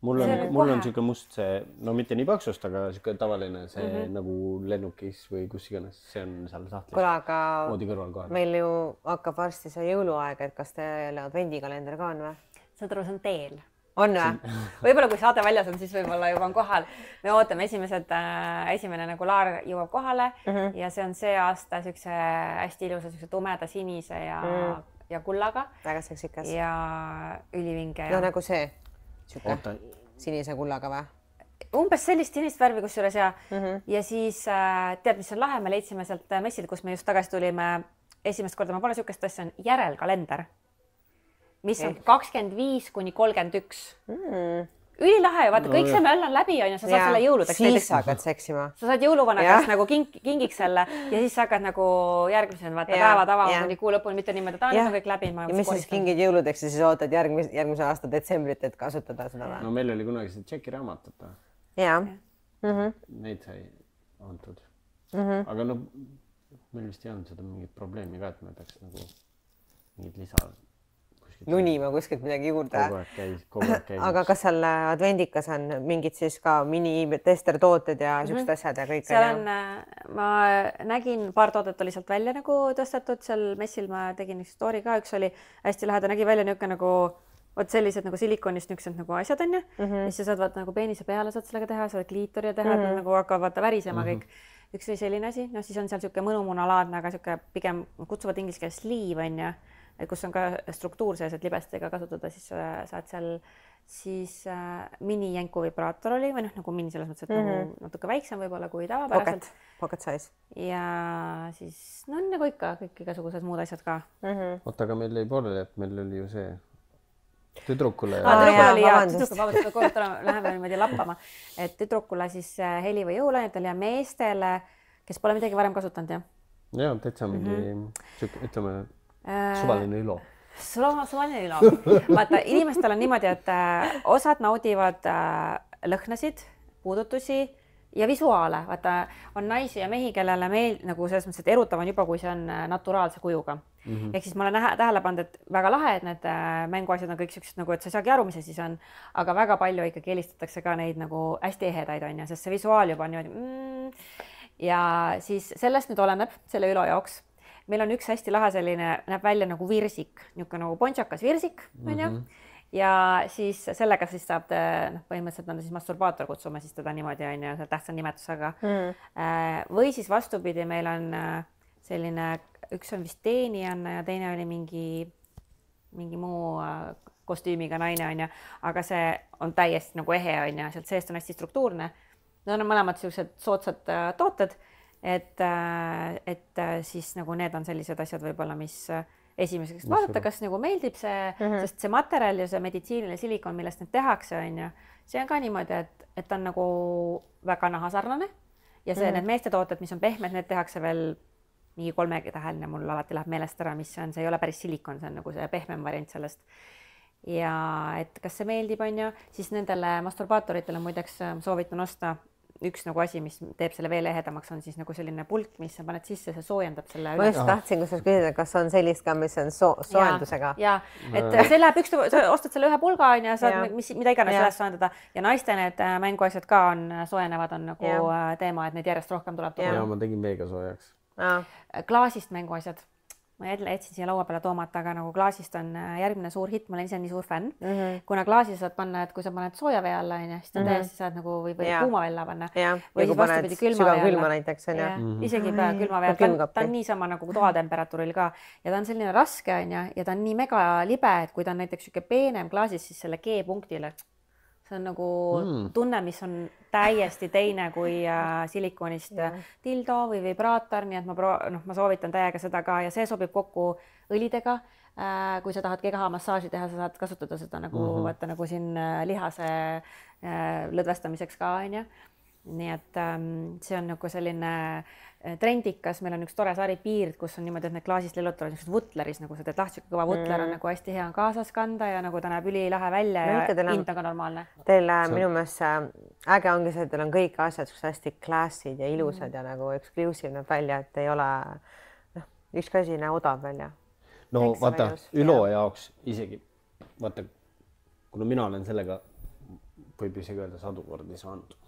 Speaker 1: Mul on siuke must see, no mitte nii paksust, aga siuke tavaline see nagu lennukis või kus iganes, see on seal sahtlis.
Speaker 2: Kuule, aga meil ju hakkab varsti see jõuluaeg, et kas teil advendikalender ka on või?
Speaker 3: Saad aru, see on teel.
Speaker 2: On või?
Speaker 3: Võib-olla kui saade väljas on, siis võib-olla juba on kohal. Me ootame esimene nagu laar jõuab kohale ja see on see aasta siukse hästi ilusa, siukse tumeda sinise ja ja kullaga.
Speaker 2: Väga seksikas.
Speaker 3: Ja ülivinge.
Speaker 2: No nagu see, sinise kullaga või?
Speaker 3: Umbes sellist sinist värvi kusjuures ja ja siis tead, mis on lahe, me leidsime sealt messil, kus me just tagasi tulime esimest korda, ma pole niisugust asja, on järelkalender, mis on 25 kuni 31. Ülilahe ju, vaata, kõik see möll on läbi, on ju, sa saad selle jõuludeks.
Speaker 2: Siis hakkad seksima.
Speaker 3: Sa saad jõuluvana käest nagu kingiks selle ja siis sa hakkad nagu järgmised päevad avama kuni kuu lõpuni, mitte niimoodi, ta on kõik läbi.
Speaker 2: Ja mis siis kingid jõuludeks ja siis ootad järgmise aasta detsembrit, et kasutada seda või?
Speaker 1: No meil oli kunagi see tšekiraamatut.
Speaker 2: Jaa.
Speaker 1: Neid sai antud. Aga no meil vist ei olnud seda mingit probleemi ka, et me peaks nagu mingid lisa
Speaker 2: nunima kuskilt midagi juurde.
Speaker 1: Kogu aeg käis.
Speaker 2: Aga kas seal advendikas on mingid siis ka mini-testertooted ja siuksed asjad ja kõik?
Speaker 3: Seal on, ma nägin, paar toodet oli sealt välja nagu tõstetud, seal messil ma tegin story ka, üks oli hästi läheda, nägi välja niuke nagu vot sellised nagu silikonist niisugused nagu asjad on ju. Ja siis sa saad vaata nagu peenise peale saad sellega teha, saad kliitoria teha, nagu hakkavad vaata värisema kõik. Üks oli selline asi, no siis on seal niisugune mõnumunalaadne, aga niisugune pigem kutsuvad inglise keeles sleeve on ju, kus on ka struktuur sees, et libestega kasutada, siis saad seal siis mini-jänku vibraator oli või noh, nagu mini selles mõttes, et nagu natuke väiksem võib-olla kui tavapäraselt.
Speaker 2: Pocket size.
Speaker 3: Ja siis no nagu ikka kõik igasugused muud asjad ka.
Speaker 1: Oota, aga meil jäi pooleli, et meil oli ju see tüdrukule.
Speaker 3: Läheme niimoodi lappama, et tüdrukule siis heli või jõulainetel ja meestele, kes pole midagi varem kasutanud, jah?
Speaker 1: Jaa, täitsa mingi, ütleme, suvaline ilo.
Speaker 3: Suvaline ilo. Vaata, inimestel on niimoodi, et osad naudivad lõhnasid, puudutusi ja visuaale. Vaata, on naisi ja mehi, kellele meil nagu selles mõttes, et erutav on juba, kui see on naturaalse kujuga. Ehk siis ma olen tähele pannud, et väga lahe, et need mänguasjad on kõik siuksed nagu, et sa ei saagi aru, mis see siis on, aga väga palju ikkagi helistatakse ka neid nagu hästi ehedaid on ja sest see visuaal juba on niimoodi. Ja siis sellest nüüd oleneb selle ülo jaoks. Meil on üks hästi lahe selline, näeb välja nagu virsik, niisugune nagu pontsakas virsik, on ju. Ja siis sellega siis saab, põhimõtteliselt on ta siis masturbaator, kutsume siis teda niimoodi, on ju, tähtsa nimetusega. Või siis vastupidi, meil on selline, üks on vist teenijanna ja teine oli mingi muu kostüümiga naine, on ju, aga see on täiesti nagu ehe, on ju, sealt seest on hästi struktuurne. Need on mõlemad sellised soodsad tooted, et siis nagu need on sellised asjad võib-olla, mis esimeseks vaadata, kas nagu meeldib see, sest see materjal ja see meditsiiniline silikon, millest need tehakse, on ju, see on ka niimoodi, et on nagu väga nahasarnane ja see, need meestetooted, mis on pehmed, need tehakse veel mingi 3-täheline, mul alati läheb meelest ära, mis see on, see ei ole päris silikon, see on nagu see pehmem variant sellest. Ja et kas see meeldib, on ju, siis nendele masturbaatoritele muideks soovitan osta üks nagu asi, mis teeb selle veel ehedamaks, on siis nagu selline pulk, mis sa paned sisse, see soojendab selle.
Speaker 2: Ma just tahtsin, kus sa küsida, kas on sellist ka, mis on soojendusega.
Speaker 3: Ja, et see läheb sa ostad selle ühe pulga on ja saad mida iganes sellest soojendada ja naiste need mänguasjad ka on soojenevad, on nagu teema, et neid järjest rohkem tuleb.
Speaker 1: Ja ma tegin veega soojaks.
Speaker 3: Klaasist mänguasjad. Ma jätsin siia laua peale toomata, aga nagu klaasist on järgmine suur hitt, ma olen ise nii suur fänn. Kuna klaasi saad panna, et kui sa paned sooja vee alla, siis ta täiesti saad nagu või kuuma vee alla panna.
Speaker 2: Või siis vastupidi külma vee alla. Näiteks,
Speaker 3: isegi külma vee alla. Ta on niisama nagu toatemperatuuril ka ja ta on selline raske on ja ta on nii mega libe, et kui ta on näiteks siuke peenem klaasis, siis selle G-punktile. See on nagu tunne, mis on täiesti teine kui silikonist dildo või vibraator, nii et ma soovitan täiega seda ka ja see sobib kokku õlidega. Kui sa tahad kehamassaasi teha, sa saad kasutada seda nagu, vaata, nagu siin lihase lõdvestamiseks ka, on ju. Nii et see on nagu selline trendikas, meil on üks tore sari Piird, kus on niimoodi, et need klaasist lillutavad niisugused vutleris, nagu sa teed lahtsika kõva vutler on nagu hästi hea kaasas kanda ja nagu ta näeb ülilahe välja ja hind on ka normaalne.
Speaker 2: Teil minu meelest äge ongi see, et teil on kõik asjad hästi klassid ja ilusad ja nagu exclusive näeb välja, et ei ole ükski asi näe odav välja.
Speaker 1: No vaata, ülo jaoks isegi, vaata, kuna mina olen sellega, võib isegi öelda 100 kordi saanud.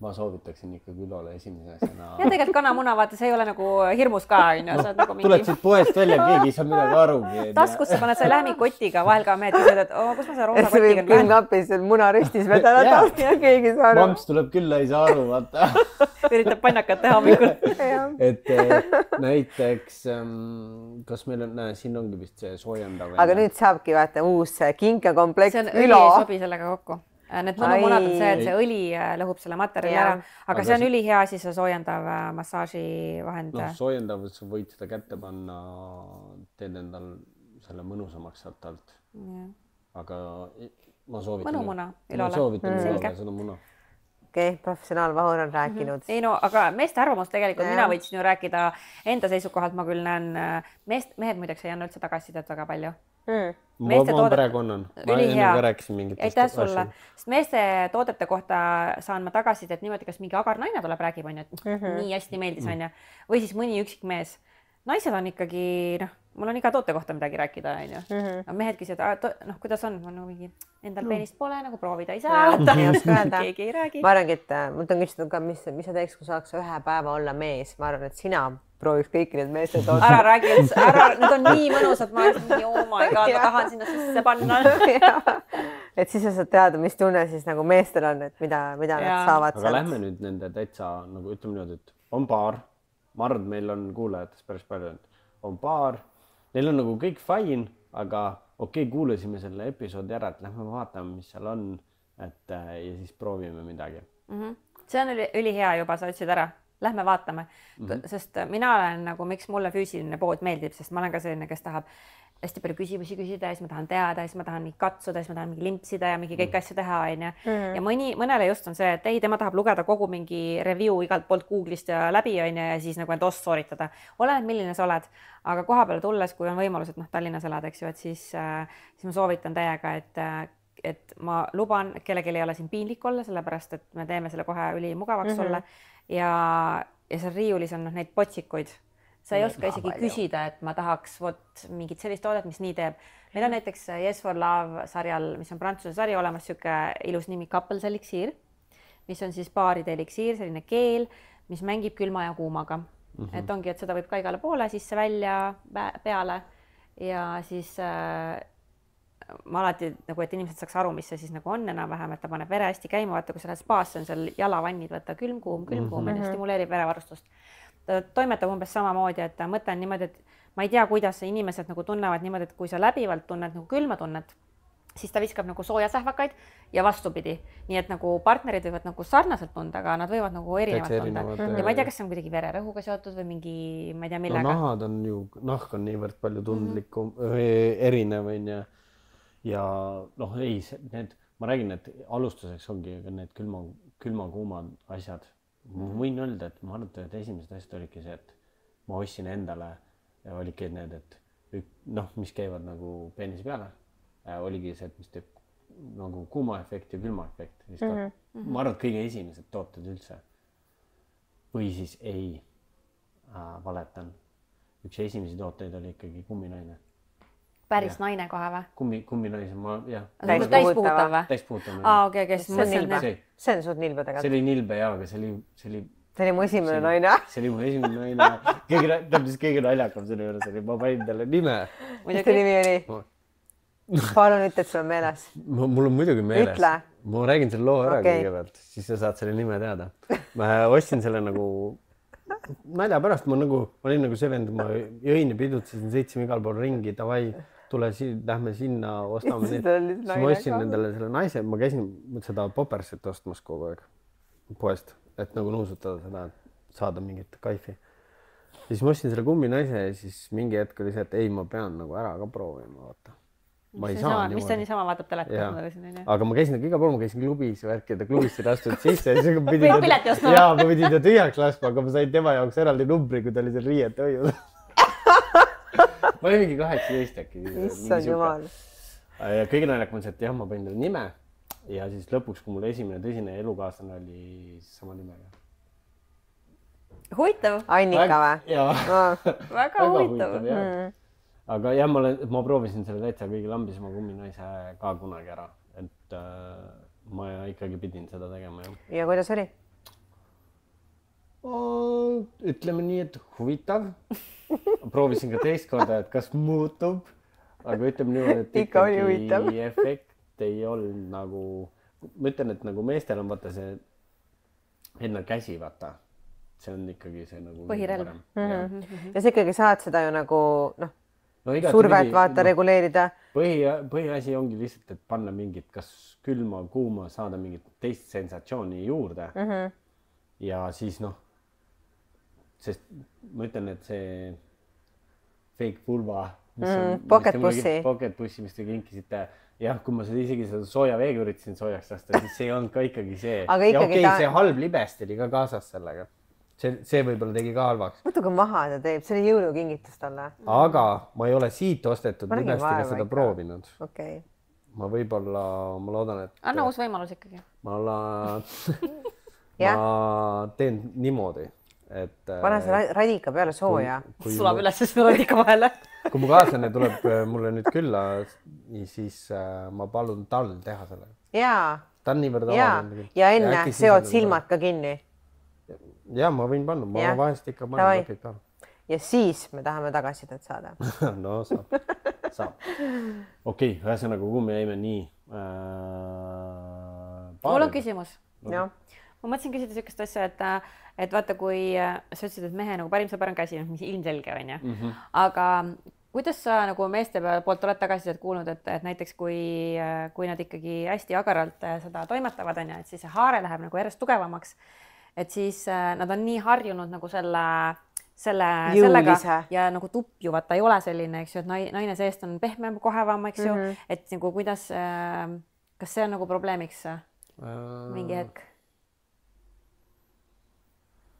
Speaker 1: ma soovitaksin ikkagi Ülole esimese asjana.
Speaker 3: Ja tegelikult kanamuna, vaata, see ei ole nagu hirmus ka, on ju. Nagu mingi...
Speaker 1: Tuled siit poest välja, keegi ei saa midagi arugi.
Speaker 3: Taskusse paned sa lähmikotiga, vahel ka mehed küsivad, et kus ma see roosa kotiga
Speaker 2: on. Külmkapis muna ristis vedada taht ja keegi saa aru.
Speaker 1: Mamps tuleb külla, ei saa aru, vaata.
Speaker 3: Üritab pannakat teha hommikul.
Speaker 1: Et näiteks, kas meil on, siin ongi vist see soojendav.
Speaker 2: Aga nüüd saabki vaata uus kinkekomplekt
Speaker 3: Ülo. See on õli ei sobi sellega kokku. Need mõnumunad on see, et see õli lõhub selle materjali ära, aga see on ülihea siis soojendav massaaživahend.
Speaker 1: No soojendav, sa võid seda kätte panna, teed endal selle mõnusamaks sealt alt. Aga ma soovitan Ülole seda muna.
Speaker 2: Okei, professionaalvahur on rääkinud.
Speaker 3: Ei no, aga meeste arvamus tegelikult, mina võitsin ju rääkida enda seisukohalt, ma küll näen, mehed muideks ei anna üldse tagasisidet väga palju.
Speaker 1: Ma praegu annan. Ma enne ka rääkisin mingitest
Speaker 3: asjadest. Sest meeste toodete kohta saan ma tagasidet niimoodi, kas mingi agar naine tuleb, räägib, on ju, et nii hästi meeldis, on ju. Või siis mõni üksik mees. Naised on ikkagi, mul on iga toote kohta midagi rääkida, on ju. Mehed küsivad, kuidas on? Ma mingi endal peenist pole, nagu proovida ei saa. Keegi ei räägi.
Speaker 2: Ma arvangi, et mult on küsitud ka, mis sa teeks, kui saaks ühe päeva olla mees. Ma arvan, et sina prooviks kõiki need meeste toote.
Speaker 3: Ära räägi, need on nii mõnusad. Ma olen oh my god, ma tahan sinna sisse panna.
Speaker 2: Et siis sa saad teada, mis tunne siis nagu meestel on, et mida nad saavad.
Speaker 1: Aga lähme nüüd nende täitsa, nagu ütleme niimoodi, et on paar. Ma arvan, et meil on kuulajates päris palju. On paar. Neil on nagu kõik fine, aga okei, kuulasime selle episoodi ära, et lähme vaatame, mis seal on. Ja siis proovime midagi.
Speaker 3: See on ülihea juba, sa ütlesid ära. Lähme vaatame, sest mina olen nagu, miks mulle füüsiline pood meeldib, sest ma olen ka selline, kes tahab hästi palju küsimusi küsida ja siis ma tahan teada, siis ma tahan mingi katsuda, siis ma tahan mingi limpsida ja mingi kõik asju teha, on ju. Ja mõnele just on see, et ei, tema tahab lugeda kogu mingi review igalt poolt Google'ist ja läbi, on ju, ja siis nagu end ost sooritada. Oleneb, milline sa oled, aga koha peale tulles, kui on võimalus, et Tallinnas elad, eks ju, et siis ma soovitan täiega, et ma luban, kellelgi ei ole siin piinlik olla, sellepärast, et me teeme selle kohe üli mugavaks sulle. Ja seal riiulis on neid potsikuid. Sa ei oska isegi küsida, et ma tahaks mingit sellist toodet, mis nii teeb. Meil on näiteks Yes for Love sarjal, mis on Prantsuse sari olemas, siuke ilus nimi Couples Elixir, mis on siis paaride eliksiir, selline keel, mis mängib külma ja kuumaga. Et ongi, et seda võib ka igale poole sisse välja peale ja siis ma alati, nagu, et inimesed saaks aru, mis see siis nagu on enam-vähem, et ta paneb vere hästi käima, vaata, kui sa lähed spaasse, on seal jalavannid, võtta külm-kuum, ja stimuleerib verevarustust. Ta toimetab umbes samamoodi, et mõte on niimoodi, et ma ei tea, kuidas inimesed nagu tunnevad niimoodi, et kui sa läbivalt tunned nagu külma tunnet, siis ta viskab nagu sooja sähvakaid ja vastupidi. Nii et nagu partnerid võivad nagu sarnaselt tunda, aga nad võivad nagu erinevalt tunda. Ja ma ei tea, kas see on kuidagi vererõhuga seotud või mingi, ma ei tea, millega.
Speaker 1: Nahad on ju, nahk on niivõrd palju tundlikum, erinev ja ei, ma räägin, et alustuseks ongi need külma-kuumad asjad. Ma võin öelda, et ma arvan, et esimesed asjad olidki see, et ma ostsin endale ja olidki need, et mis käivad nagu peenise peale. Oligi see, et mis teeb nagu kuuma efekt ja külma efekt. Ma arvan, et kõige esimesed tooted üldse. Või siis ei, valetan. Üks esimesi tooteid oli ikkagi kumminaine.
Speaker 3: Päris naine kohe või?
Speaker 1: Kumminaise, jah.
Speaker 3: Täispuhutav või?
Speaker 1: Täispuhutav.
Speaker 3: Okei.
Speaker 2: See on suht nilbe tegelikult.
Speaker 1: See oli nilbe, jaa, aga see oli...
Speaker 2: See oli mu esimene naine.
Speaker 1: See oli mu esimene naine. Keegi naljakam selle juures oli. Ma panin talle nime.
Speaker 2: Mis ta nimi oli? Palun ütle, et sul on meeles.
Speaker 1: Mul on muidugi meeles.
Speaker 2: Ütle.
Speaker 1: Ma räägin selle loo ära kõigepealt, siis sa saad selle nime teada. Ma ostsin selle nagu nalja pärast. Ma olin nagu see vend, ma jõin ja pidutsesin, sõitsime igal pool ringi, davai, tule lähme sinna, ostame neid. Siis ma ostsin endale selle naise, ma käisin seda Poppersit ostmas kogu aeg poest, et nagu nuusutada seda, saada mingit kaifi. Siis ma ostsin selle kumminaise ja siis mingi hetk oli see, et ei, ma pean nagu ära ka proovima, vaata.
Speaker 3: Mis ta niisama vaatab telekat?
Speaker 1: Aga ma käisin iga pool, ma käisin klubis värkida, klubist ei astunud sisse.
Speaker 3: Kõik pileti ostma.
Speaker 1: Jaa, ma pidin ta tühjaks laskma, aga ma sain tema jaoks eraldi numbri, kui ta oli seal riiete hoiul. Ma olin mingi 18 äkki.
Speaker 2: Issand jumal.
Speaker 1: Ja kõige naljak on see, et jah, ma panin talle nime ja siis lõpuks, kui mul esimene tõsine elukaaslane oli sama nimega.
Speaker 3: Huvitav.
Speaker 2: Annika või?
Speaker 1: Jaa.
Speaker 3: Väga huvitav.
Speaker 1: Aga jah, ma proovisin selle täitsa kõigi lambisema kumminaise ka kunagi ära, et ma ikkagi pidin seda tegema.
Speaker 2: Ja kuidas oli?
Speaker 1: ütleme nii, et huvitav. Proovisin ka teist korda, et kas muutub, aga ütleme niimoodi, et
Speaker 2: ikka oli huvitav.
Speaker 1: efekt ei olnud nagu, ma ütlen, et nagu meestel on vaata see enda käsi, vaata, see on ikkagi see nagu
Speaker 3: põhirelv.
Speaker 2: Ja sa ikkagi saad seda ju nagu noh,
Speaker 1: no,
Speaker 2: survet vaata reguleerida.
Speaker 1: Põhiasi ongi lihtsalt, et panna mingit, kas külma, kuuma, saada mingit teist sensatsiooni juurde. Ja siis noh, sest ma ütlen, et see fake vulva, pocket bussi, mis te kinkisite, jah, kui ma seda isegi seda sooja veega üritasin soojaks lasta, siis see ei olnud ka ikkagi see.
Speaker 2: Aga
Speaker 1: ja
Speaker 2: ikkagi
Speaker 1: okei, see halb libest oli ka kaasas sellega. See võib-olla tegi ka halvaks.
Speaker 2: Mõttu, kui maha ta teeb, see oli jõulukingitus talle.
Speaker 1: Aga ma ei ole siit ostetud libestiga seda proovinud.
Speaker 2: Okay.
Speaker 1: Ma võib-olla, ma loodan, et...
Speaker 3: Anna uus võimalus ikkagi.
Speaker 1: Ma teen niimoodi, et...
Speaker 2: Pane see radika peale sooja.
Speaker 3: Sulab üles see radika vahele.
Speaker 1: Kui mu kaaslane tuleb mulle nüüd külla, siis ma palun tal teha selle.
Speaker 2: Jaa.
Speaker 1: Ta on niivõrd avaline.
Speaker 2: Ja enne seod silmad ka kinni.
Speaker 1: Ja ma võin panna, ma vahest ikka panen napid peale.
Speaker 2: Ja siis me tahame tagasisidet saada.
Speaker 1: No saab. Okei, ühesõnaga, kui me jäime nii...
Speaker 3: Mul on küsimus.
Speaker 2: No.
Speaker 3: Ma mõtlesin küsida sellist asja, et vaata, kui sa ütlesid, et mehe nagu parim sõber on käsi, mis ilmselge on, ja. Aga kuidas sa nagu meeste poolt oled tagasisidet kuulnud, et näiteks kui nad ikkagi hästi agaralt seda toimetavad, on, ja, et siis see haare läheb nagu järjest tugevamaks, et siis nad on nii harjunud nagu sellega ja nagu tupju, vaata ei ole selline, eks ju, et naine seest on pehmem, kohevam, eks ju, et nagu kuidas, kas see on nagu probleemiks mingi hetk?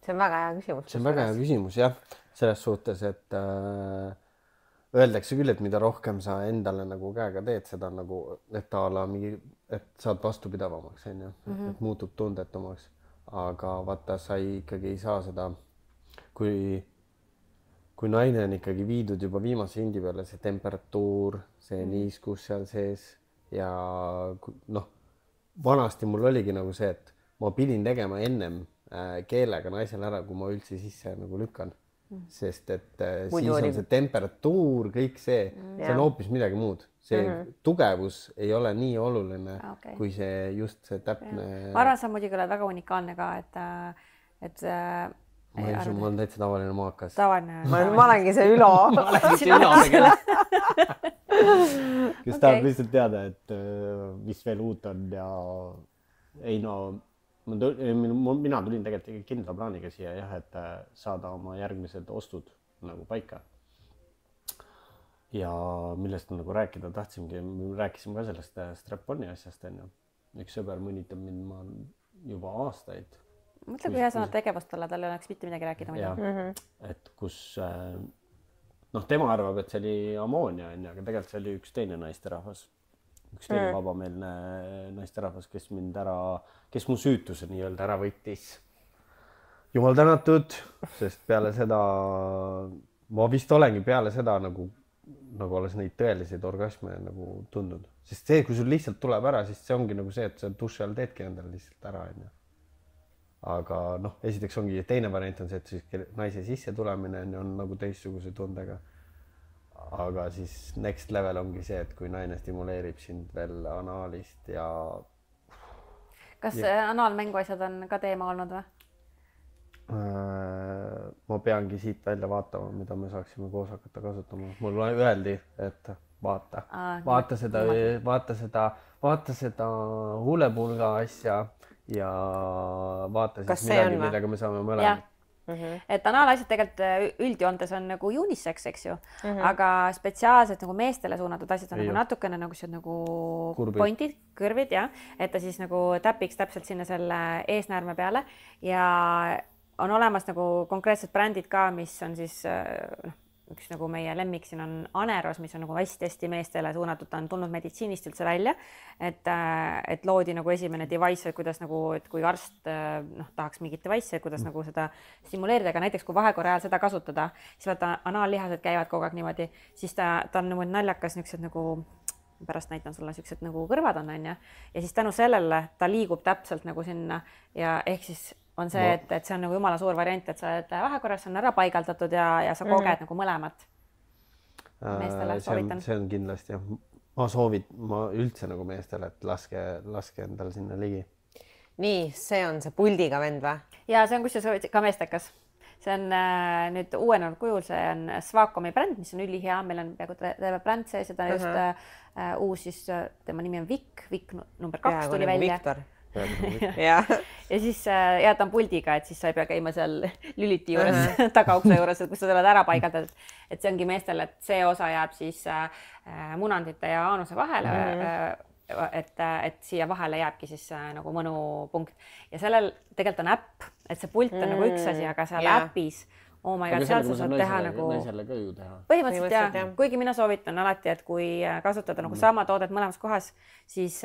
Speaker 2: See on väga hea küsimus.
Speaker 1: See on väga hea küsimus, jah. Selles suhtes, et öeldakse küll, et mida rohkem sa endale nagu käega teed, seda nagu, et saad vastupidavamaks, et muutub tundetumaks. Aga vaata, sa ikkagi ei saa seda, kui naine on ikkagi viidud juba viimase hindi peale, see temperatuur, see niiskus seal sees ja noh, vanasti mul oligi nagu see, et ma pidin tegema ennem keelega naisele ära, kui ma üldse sisse nagu lükkan. Sest et siis on see temperatuur, kõik see on hoopis midagi muud. See tugevus ei ole nii oluline, kui see just see täpne...
Speaker 3: Ma arvan, sa muidugi oled väga unikaalne ka, et
Speaker 1: ma olen täitsa tavaline maakas.
Speaker 3: Tavaline.
Speaker 2: Ma olengi see Ülo.
Speaker 1: Kes tahab lihtsalt teada, et mis veel uut on ja ei no... Mina tulin tegelikult kindla plaaniga siia, jah, et saada oma järgmised ostud nagu paika. Ja millest nagu rääkida tahtsimgi, rääkisime ka sellest strap-oni asjast, on ju. Üks sõber mõnitab mind ma juba aastaid.
Speaker 3: Mõtle, kui hea sõnad tegevust olla, tal ei oleks mitte midagi rääkida.
Speaker 1: Ja, et kus, tema arvab, et see oli ammoonia, aga tegelikult see oli üks teine naisterahvas. Üks teine vabameelne naisterahvas, kes mu süütuse nii-öelda ära võttis. Jumal tänatud, sest peale seda, ma vist olengi peale seda nagu alles neid tõeliseid orgasme nagu tundnud. Sest see, kui sul lihtsalt tuleb ära, siis see ongi nagu see, et sa duši all teedki endale lihtsalt ära. Aga esiteks ongi teine variant on see, et siis naise sisse tulemine on nagu teistsuguse tundega. Aga siis next level ongi see, et kui naine stimuleerib sind veel anaalist ja...
Speaker 3: Kas anaalmängu asjad on ka teema olnud või?
Speaker 1: Ma peangi siit välja vaatama, mida me saaksime koos hakata kasutama. Mul öeldi, et vaata seda huulepulga asja ja vaata siis midagi, millega me saame mõlemad.
Speaker 3: Et anaalasjad tegelikult üldjoontes on nagu unisex, eks ju, aga spetsiaalselt nagu meestele suunatud asjad on nagu natukene nagu pointid, kõrvid, ja, et ta siis nagu täpiks täpselt sinna selle eesnäärme peale ja on olemas nagu konkreetsed brändid ka, mis on siis üks nagu meie lemmik siin on Aneros, mis on nagu hästi meestele suunatud, ta on tulnud meditsiinist üldse välja, et loodi nagu esimene device, kuidas nagu, et kui arst tahaks mingit device, kuidas nagu seda stimuleerida, aga näiteks kui vahekorra ajal seda kasutada, siis vaata anaallihased käivad kogu aeg niimoodi, siis ta on nagu naljakas niisugused nagu, pärast näitan sulle niisugused nagu kõrvad on, ja siis tänu sellele ta liigub täpselt nagu sinna ja ehk siis on see, et see on nagu jumala suur variant, et sa oled vahekorras, on ära paigaldatud ja sa koged nagu mõlemat. Meestele soovitan.
Speaker 1: See on kindlasti jah. Ma üldse nagu meestele, et laske endal sinna ligi.
Speaker 2: Nii, see on see puldiga vend või?
Speaker 3: Ja see on kusjuures ka meestekas. See on nüüd uuenenud kujul, see on Svakomi bränd, mis on ülihea, meil on peaaegu terve bränd sees ja ta just uus siis, tema nimi on Vik number 2 tuli välja. ja siis ta on puldiga, et siis sa ei pea käima seal lüliti juures, tagaukse juures, kus sa tuled ära paigaldad. Et see ongi meestel, et see osa jääb siis munandite ja aanuse vahele, et siia vahele jääbki siis nagu mõnupunkt. Ja sellel tegelikult on äpp, et see pult on nagu üks asi, aga seal äpis oh my god, seal sa saad teha nagu
Speaker 1: naisele ka ju teha.
Speaker 3: Põhimõtteliselt jah, kuigi mina soovitan alati, et kui kasutada nagu sama toodet mõlemas kohas, siis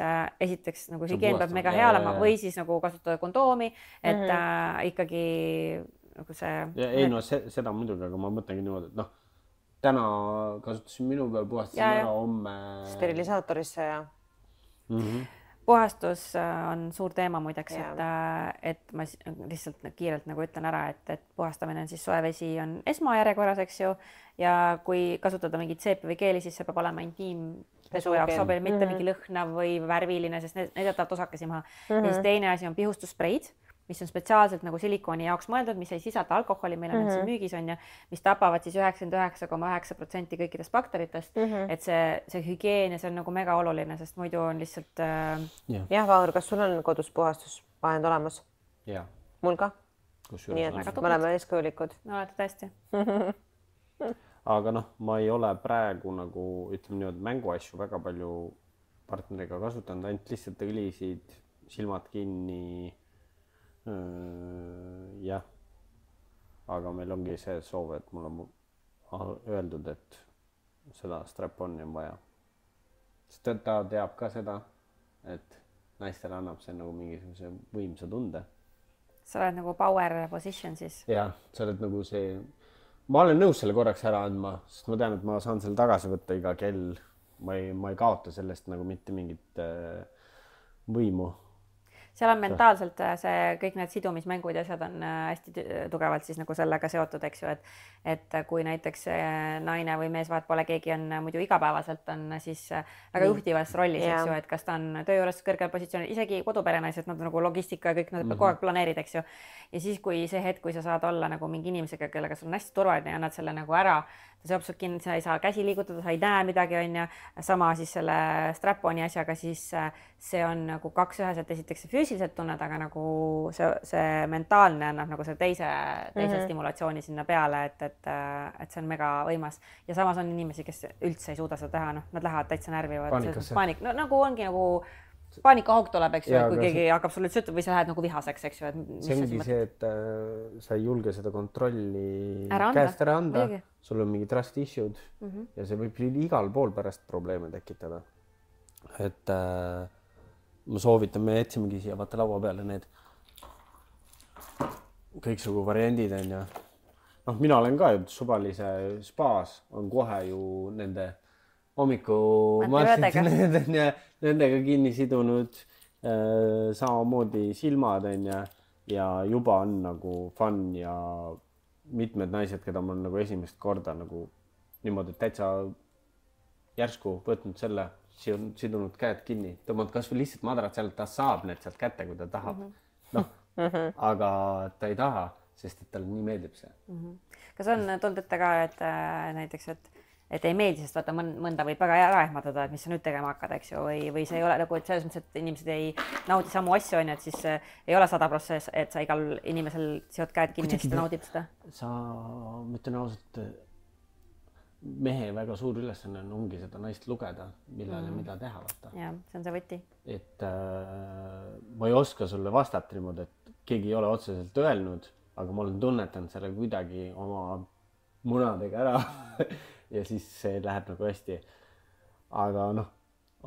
Speaker 3: esiteks nagu hügieen peab mega hea olema või siis nagu kasutada kondoomi, et ikkagi nagu see...
Speaker 1: Ei no seda muidugi, aga ma mõtlengi niimoodi, et noh, täna kasutasin minu peal, puhastasin ära homme...
Speaker 2: Sterilisaatorisse ja...
Speaker 3: Puhastus on suur teema muideks, et ma lihtsalt kiirelt nagu ütlen ära, et puhastamine on siis soe vesi on esmajärjekorras, eks ju, ja kui kasutada mingit seepi või keeli, siis see peab olema intiimpesu jaoks sobiv, mitte mingi lõhnav või värviline, sest need jätavad osakesi maha. Ja siis teine asi on pihustusspreid, mis on spetsiaalselt nagu silikooni jaoks mõeldud, mis ei sisalda alkoholi, meil on siin müügis on ja mis tapavad siis 99,9% kõikidest bakteritest, et see hügieen ja see on nagu mega oluline, sest muidu on lihtsalt...
Speaker 2: Jah, Vahur, kas sul on kodus puhastusvahend olemas?
Speaker 1: Jah.
Speaker 2: Mul ka?
Speaker 1: Nii,
Speaker 2: et me oleme eeskujulikud.
Speaker 3: No olete tõesti.
Speaker 1: Aga noh, ma ei ole praegu nagu, ütleme nii, et mänguasju väga palju partneriga kasutanud, ainult lihtsalt õlisid, silmad kinni. Jah, aga meil ongi see soov, et mul on öeldud, et seda strap-oni on vaja. Sest ta teab ka seda, et naistele annab see nagu mingisuguse võimsa tunde.
Speaker 3: Sa oled nagu power position siis?
Speaker 1: Jah, sa oled nagu see... Ma olen nõus selle korraks ära andma, sest ma tean, et ma saan selle tagasi võtta iga kell. Ma ei kaota sellest nagu mitte mingit võimu.
Speaker 3: Seal on mentaalselt see kõik need sidumismängud ja asjad on hästi tugevalt siis nagu sellega seotud, eks ju, et kui näiteks naine või mees vaat pole, keegi on muidu igapäevaselt on siis väga juhtivas rollis, eks ju, et kas ta on töö juures kõrgel positsioonil, isegi koduperenaised, nad nagu logistika ja kõik nad kogu aeg planeerid, eks ju. Ja siis, kui see hetk, kui sa saad olla nagu mingi inimesega, kellega sul on hästi turvaline ja annad selle nagu ära, ta seob sul kinni, sa ei saa käsi liigutada, sa ei näe midagi, on ja sama siis selle strap-oni asjaga, siis see on nagu kaks üheselt, esiteks see füüsiliselt tunned, aga nagu see mentaalne annab nagu see teise stimulatsiooni sinna peale, et see on mega võimas. Ja samas on inimesi, kes üldse ei suuda seda teha, noh, nad lähevad täitsa närvivad. Paanik, no nagu ongi nagu paanikahauk tuleb, eks ju, kui keegi hakkab sulle üldse või sa lähed nagu vihaseks, eks ju.
Speaker 1: See ongi see, et sa ei julge seda kontrolli käest ära anda. Sul on mingi trust issued ja see võib igal pool pärast probleeme tekitada. Et ma soovitan, me etsimegi siia vaata laua peale need kõiksugu variandid on ja noh, mina olen ka ju suvalise spaas, on kohe ju nende nendega kinni sidunud samamoodi silmad on ja juba on nagu fun ja mitmed naised, keda ma olen nagu esimest korda nagu niimoodi täitsa järsku võtnud selle, sidunud käed kinni, tõmmanud kas või lihtsalt madrat sealt, ta saab need sealt kätte, kui ta tahab. Noh, aga ta ei taha, sest et talle nii meeldib see.
Speaker 3: Kas on tulnud ette ka, et näiteks, et ei meeldi, sest vaata mõnda võib väga ära ehmatada, et mis sa nüüd tegema hakkad, eks ju, või see ei ole nagu, et selles mõttes, et inimesed ei naudi samu asju, on, et siis ei ole 100%, et sa igal inimesel seod käed kinni ja siis ta naudib seda.
Speaker 1: Sa, ma ütlen ausalt, mehe väga suur ülesanne ongi seda naist lugeda, millal ja mida teha, vaata.
Speaker 3: Ja, see on see võti.
Speaker 1: Et ma ei oska sulle vastata niimoodi, et keegi ei ole otseselt öelnud, aga ma olen tunnetanud selle kuidagi oma munadega ära ja siis see läheb nagu hästi. Aga noh,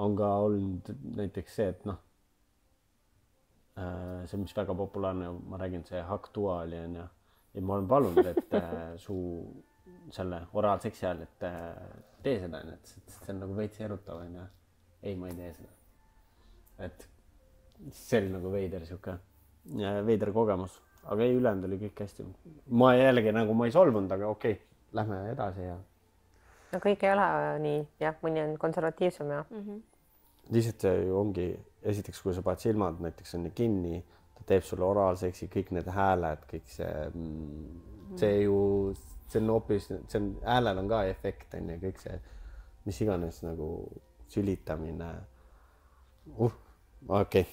Speaker 1: on ka olnud näiteks see, et noh, see, mis väga populaarne, ma räägin, see haktuaali on ja ma olen palunud, et su selle oraalseksi ajal, et tee seda, et see on nagu veits erutav ja ei, ma ei tee seda. Et see oli nagu veider siuke, veider kogemus. aga ei, ülejäänud oli kõik hästi. Ma jällegi nagu ma ei solvunud, aga okei, lähme edasi ja.
Speaker 2: No kõik ei ole nii, jah, mõni on konservatiivsem ja.
Speaker 1: Lihtsalt see ju ongi, esiteks, kui sa paned silmad näiteks on kinni, ta teeb sulle oraalseksi, kõik need hääled, kõik see ju, see on hoopis, see on, häälel on ka efekt, on ju, kõik see, mis iganes nagu sülitamine. Okei.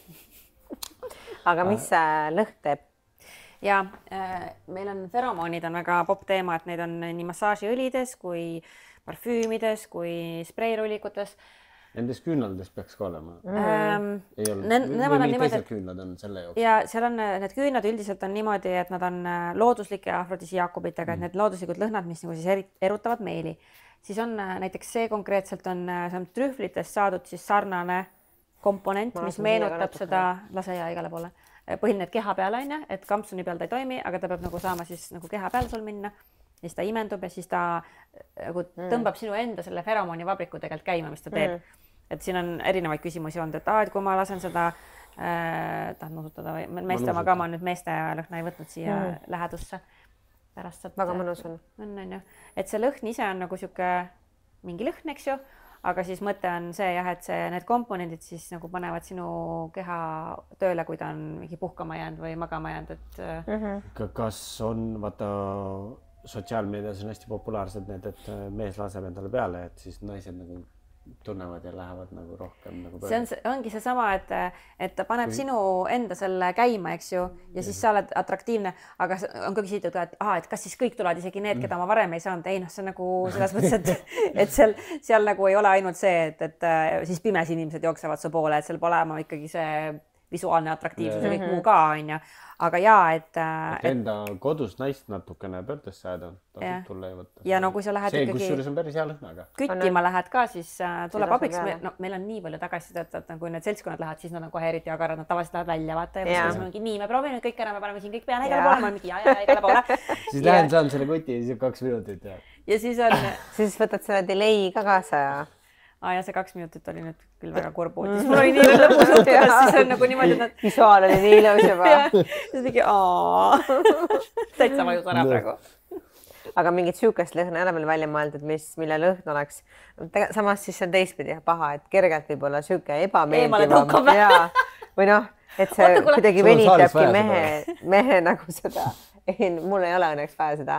Speaker 2: Aga mis see lõhn teeb?
Speaker 3: Ja meil on feromoonid on väga popp teema, et neid on nii massaažiõlides kui parfüümides kui spreirullikutes.
Speaker 1: Nendes küünlades peaks ka olema. Ei olnud. Või teised küünlad on selle jaoks.
Speaker 3: Ja seal on need küünlad üldiselt on niimoodi, et nad on looduslike afrodisiaakubitega, et need looduslikud lõhnad, mis nagu siis erutavad meeli. Siis on näiteks see konkreetselt on trühvlitest saadud siis sarnane komponent, mis meenutab seda, lase ja igale poole. Põhiline keha peal on, et kampsuni peal ta ei toimi, aga ta peab nagu saama siis nagu keha peal sul minna. Ja siis ta imendub ja siis ta tõmbab sinu enda selle feromoonivabriku tegelikult käima, mis ta teeb. Et siin on erinevaid küsimusi olnud, et kui ma lasen seda, tahan nusutada või meeste oma ka, ma nüüd meeste lõhna ei võtnud siia lähedusse. Pärast saad,
Speaker 2: väga mõnus on.
Speaker 3: On ju. Et see lõhn ise on nagu siuke mingi lõhn, eks ju, aga siis mõte on see jah, et need komponendid siis nagu panevad sinu keha tööle, kui ta on mingi puhkama jäänud või magama jäänud, et
Speaker 1: kas on, vaata sotsiaalmeedias on hästi populaarsed need, et mees laseb endale peale, et siis naised nagu tunnevad ja lähevad nagu rohkem nagu
Speaker 3: pööle. See ongi see sama, et ta paneb sinu enda selle käima, eks ju, ja siis sa oled atraktiivne, aga on ka küsitud, et kas siis kõik tulevad isegi need, keda ma varem ei saanud. Ei, see on nagu selles mõttes, et seal nagu ei ole ainult see, et siis pimes inimesed jooksevad su poole, et seal pole olema ikkagi see visuaalne atraktiivsus ja kõik muu ka, on ju. Aga jaa, et
Speaker 1: enda kodus naist natukene pöördesse ajada, tasub tulla ja võtta.
Speaker 3: Ja no kui sa lähed
Speaker 1: see, ikkagi... Kusjuures on päris hea lõhnaga.
Speaker 3: Küttima lähed ka, siis tuleb abiks. No, meil on nii palju tagasisidet, et kui need seltskonnad lähevad, siis nad on kohe eriti agarad, nad tavaliselt lähevad välja, vaata. Ja siis mingi, nii, me proovime kõik ära, me paneme siin kõik peale igale poole, ma mingi ja igale poole.
Speaker 1: Siis lähen saan selle koti ja siis 2 minutit.
Speaker 3: Ja siis on...
Speaker 2: Siis võtad selle delay ka kaasa ja...
Speaker 3: Ja see 2 minutit oli nüüd küll väga kurb uudis. Mul oli nii lõbus õppimas, siis on nagu niimoodi, et
Speaker 2: visuaal oli nii lõus juba.
Speaker 3: Siis mingi täitsa vajus ära praegu.
Speaker 2: Aga mingit sihukest lõhna ei ole veel välja mõeldud, mille lõhn oleks. Samas siis on teistpidi paha, et kergelt võib olla sihuke ebameeldivam. Või noh, et see kuidagi venitabki mehe nagu seda. Ei, mul ei ole õnneks vaja seda,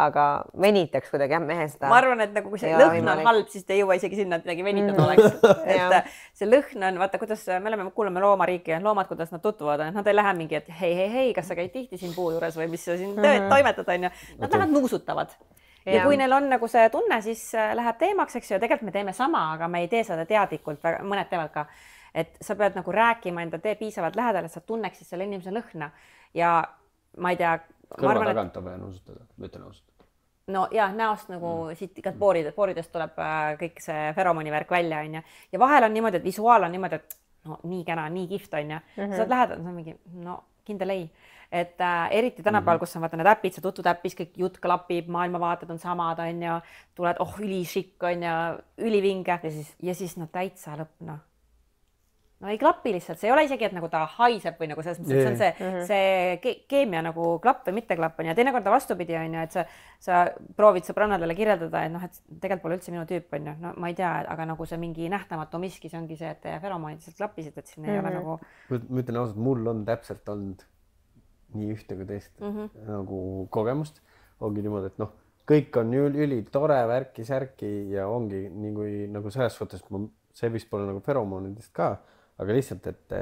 Speaker 2: aga venitaks kuidagi mehe seda.
Speaker 3: Ma arvan, et nagu kui see lõhn on halb, siis te ei jõua isegi sinna, et midagi venitada oleks. Et see lõhn on, vaata, kuidas me kuuleme loomariiki ja loomad, kuidas nad tutvuvad, et nad ei lähe mingi, et hei, kas sa käid tihti siin puu juures või mis sa siin toimetad, on ju. Nad lähevad nuusutavad. Ja kui neil on nagu see tunne, siis läheb teemaks, eks ju, tegelikult me teeme sama, aga me ei tee seda teadlikult, mõned teevad ka. Et sa pead nagu rääkima enda tee piisavalt lähedal, et sa tunneksid selle inimese lõhna. Ja ma ei tea,
Speaker 1: kõrva tagant on vaja nuusutada, ma ütlen ausalt.
Speaker 3: No ja näost nagu siit igat pooridest tuleb kõik see feromonivärk välja, on ju. Ja vahel on niimoodi, et visuaal on niimoodi, et no nii kena, nii kiht, on ju. Sa lähedal, see on mingi, no kindel ei. Et eriti tänapäeval, kus on vaata need äpid, see tutud äpis, kõik jutt klapib, maailmavaated on samad, on ju. Tuled, ülišikk, on ju, ülivinge. Ja siis no täitsa lõpp, No ei klapi lihtsalt, see ei ole isegi, et nagu ta haiseb või nagu selles mõttes, et see on see keemia nagu klapp või mitte klapp on ja teinekord ta vastupidi on ju, et sa proovid sõbrannadele kirjeldada, et noh, et tegelikult pole üldse minu tüüp on ju, no ma ei tea, aga nagu see mingi nähtamatu miski, see ongi see, et feromoonid lihtsalt klappisid, et siin ei ole nagu...
Speaker 1: Ma ütlen ausalt, mul on täpselt olnud nii ühte kui teist nagu kogemust, ongi niimoodi, et noh, kõik on üli tore värki-särki ja ongi nii kui nagu selles suhtes, see vist pole nagu feromoonidest ka, aga lihtsalt, et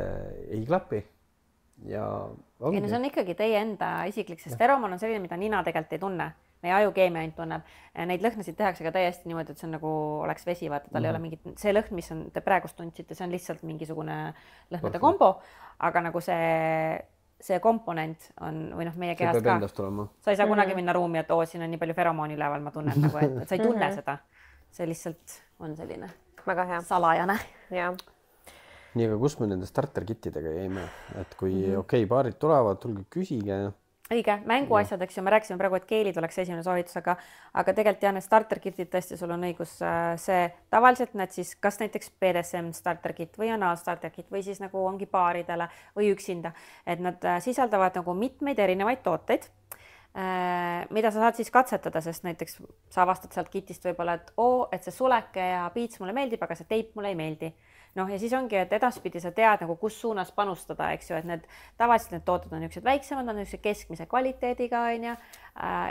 Speaker 1: ei klapi ja ongi.
Speaker 3: Ei, no see on ikkagi teie enda isiklik, sest feromoon on selline, mida nina tegelikult ei tunne. Meie ajukeemia ainult tunneb. Neid lõhnasid tehakse ka täiesti niimoodi, et see on nagu oleks vesi, vaata, tal ei ole mingit, see lõhn, mis on, te praegust tundsite, see on lihtsalt mingisugune lõhnade kombo, aga nagu see komponent on, või noh, meie kehast ka. Sa ei saa kunagi minna ruumi, et siin on nii palju feromooni üleval, ma tunnen nagu, et sa ei tunne seda. See lihtsalt on selline
Speaker 2: väga hea
Speaker 3: salajane.
Speaker 2: Jaa.
Speaker 1: Nii, aga kus me nende starter-kittidega jäime, et kui okei, paarid tulevad, tulge küsige,
Speaker 3: õige, mänguasjad, eks ju, me rääkisime praegu, et keelid oleks esimene soovitus, aga tegelikult jah, need starter kitid tõesti, sul on õigus, see tavaliselt need siis kas näiteks BDSM starter kit või anal starter kit või siis nagu ongi paaridele või üksinda, et nad sisaldavad nagu mitmeid erinevaid tooteid, mida sa saad siis katsetada, sest näiteks sa avastad sealt kitist võib-olla, et see suleke ja piits mulle meeldib, aga see teip mulle ei meeldi. Noh, ja siis ongi, et edaspidi sa tead nagu kus suunas panustada, eks ju, et need tavaliselt need tooted on niisugused väiksemad, nad on niisuguse keskmise kvaliteediga, on ju,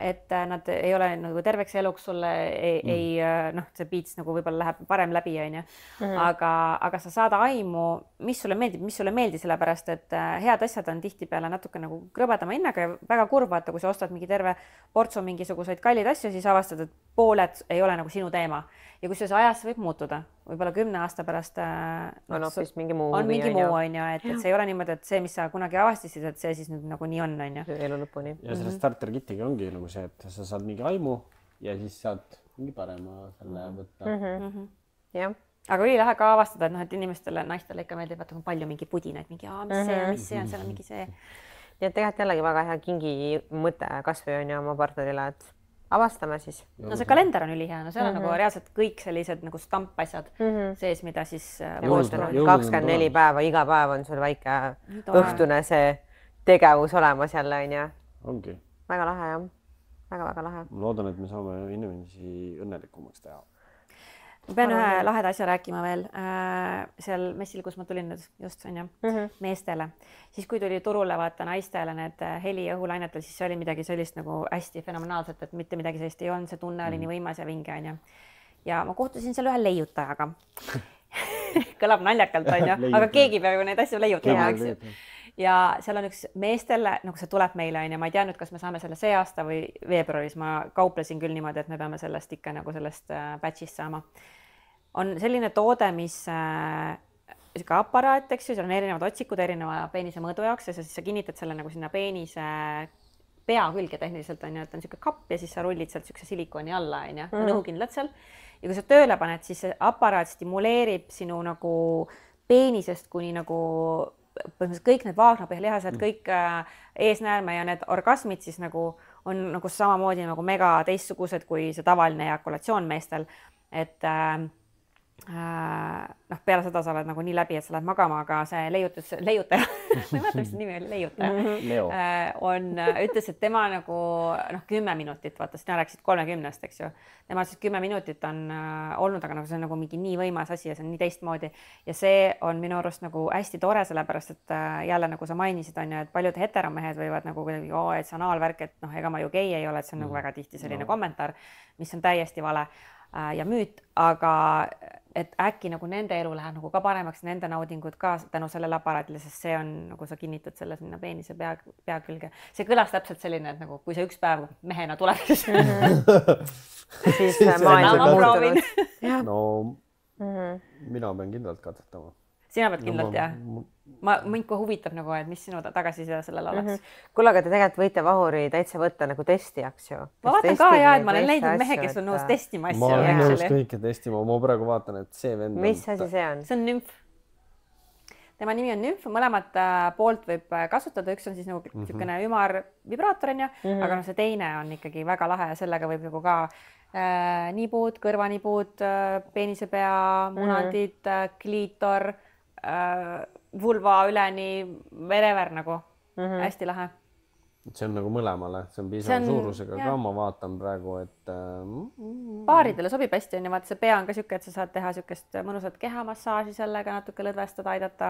Speaker 3: et nad ei ole nagu terveks eluks sulle ei noh, see piits nagu võib-olla läheb parem läbi, on ju, aga sa saad aimu, mis sulle meeldib, sellepärast, et head asjad on tihtipeale natuke nagu krõbedama hinnaga ja väga kurb, vaata, kui sa ostad mingi terve portsu mingisuguseid kalleid asju, siis avastad, et pooled ei ole nagu sinu teema. Ja kusjuures ajas võib muutuda, võib-olla 10 aasta pärast
Speaker 2: on hoopis mingi muu,
Speaker 3: on ju, et see ei ole niimoodi, et see, mis sa kunagi avastasid, et see siis nüüd nagu nii on ju.
Speaker 2: Elu lõpuni.
Speaker 1: Ja selle starter kitiga ongi nagu see, et sa saad mingi aimu ja siis saad mingi parema selle võtta.
Speaker 2: Jah.
Speaker 3: Aga oli lähe ka avastada, et noh, et inimestele, naistele ikka meeldib, et on palju mingi pudinaid, mingi mis see on, seal on mingi see.
Speaker 2: Ja tegelikult jällegi väga hea kingi mõte kasvõi on ju oma partnerile, et avastame siis.
Speaker 3: No see kalender on ülihea, no seal on nagu reaalselt kõik sellised nagu stampasjad sees, mida siis
Speaker 2: 24 päeva, iga päev on sul väike õhtune see tegevus olemas jälle, on ju.
Speaker 1: Ongi.
Speaker 2: Väga lahe, jah. Väga lahe.
Speaker 1: Ma loodan, et me saame inimesi õnnelikumaks teha.
Speaker 3: Ma pean ühe laheda asja rääkima veel seal messil, kus ma tulin nüüd just, on ju, meestele. Siis kui tuli turule vaata naistele need heli õhulainetel, siis see oli midagi sellist nagu hästi fenomenaalset, et mitte midagi sellist ei olnud, see tunne oli nii võimas ja vinge, on ju. Ja ma kohtusin seal ühe leiutajaga. Kõlab naljakalt, on ju, aga keegi peab ju neid asju leiutama, eks ju. Ja seal on üks meestele, nagu see tuleb meile, on ju, ma ei tea nüüd, kas me saame selle see aasta või veebruaris, ma kauplesin küll niimoodi, et me peame sellest ikka nagu sellest batch'ist saama. On selline toode, mis ka aparaat, eks ju, seal on erinevad otsikud erineva peenise mõõdu jaoks ja siis sa kinnitad selle nagu sinna peenise pea külge tehniliselt, on ju, et on niisugune kapp ja siis sa rullid sealt niisuguse silikooni alla, on ju, on õhukindlad seal. Ja kui sa tööle paned, siis see aparaat stimuleerib sinu nagu peenisest kuni nagu põhimõtteliselt kõik need vaagnapõhjalihased, kõik eesnäärme ja need orgasmid siis nagu on nagu samamoodi nagu mega teistsugused kui see tavaline ejakulatsioon meestel, et noh, peale seda sa oled nagu nii läbi, et sa lähed magama, aga see leiutaja, ma ei mäleta, mis nimi oli, leiutaja, ütles, et tema nagu 10 minutit, vaata, sina rääkisid 30-st, eks ju, tema siis 10 minutit on olnud, aga nagu see on nagu mingi nii võimas asi ja see on nii teistmoodi ja see on minu arust nagu hästi tore, sellepärast et jälle nagu sa mainisid, on ju, et paljud heteromehed võivad nagu kuidagi, et see anaalvärk, et noh, ega ma ju gei ei ole, et see on nagu väga tihti selline kommentaar, mis on täiesti vale ja müüt, aga et äkki nagu nende elu läheb nagu ka paremaks, nende naudingud ka tänu sellele aparaadile, sest see on nagu sa kinnitad selle sinna peenise pea külge. See kõlas täpselt selline, et nagu kui sa üks päev mehena tuleb,
Speaker 2: siis maailm on muutunud.
Speaker 1: No mina pean kindlalt katsetama.
Speaker 3: Sina pead kindlalt, jah. Mind kui huvitab nagu, et mis sinu tagasisida sellel oleks.
Speaker 2: Kuule, aga te tegelikult võite vahuri täitsa võtta nagu testijaks ju.
Speaker 3: Ma vaatan ka ja, et ma olen leidnud mehe, kes on nõus testima asja.
Speaker 1: Ma olen nõus kõike testima, ma praegu vaatan, et see vend.
Speaker 2: Mis asi see on?
Speaker 3: See on nümf. Tema nimi on nümf, mõlemat poolt võib kasutada, üks on siis nagu niisugune ümar vibraator, on ju, aga see teine on ikkagi väga lahe ja sellega võib nagu ka niipud, kõrvaniipud, peenisepea, munandid, kliitor, vulva üleni, verever nagu, hästi lahe.
Speaker 1: See on nagu mõlemale, see on piisava suurusega ka, ma vaatan praegu, et
Speaker 3: paaridele sobib hästi, on ju, vaata see pea on ka siuke, et sa saad teha siukest mõnusat kehamassaaži sellega, natuke lõdvestada, aidata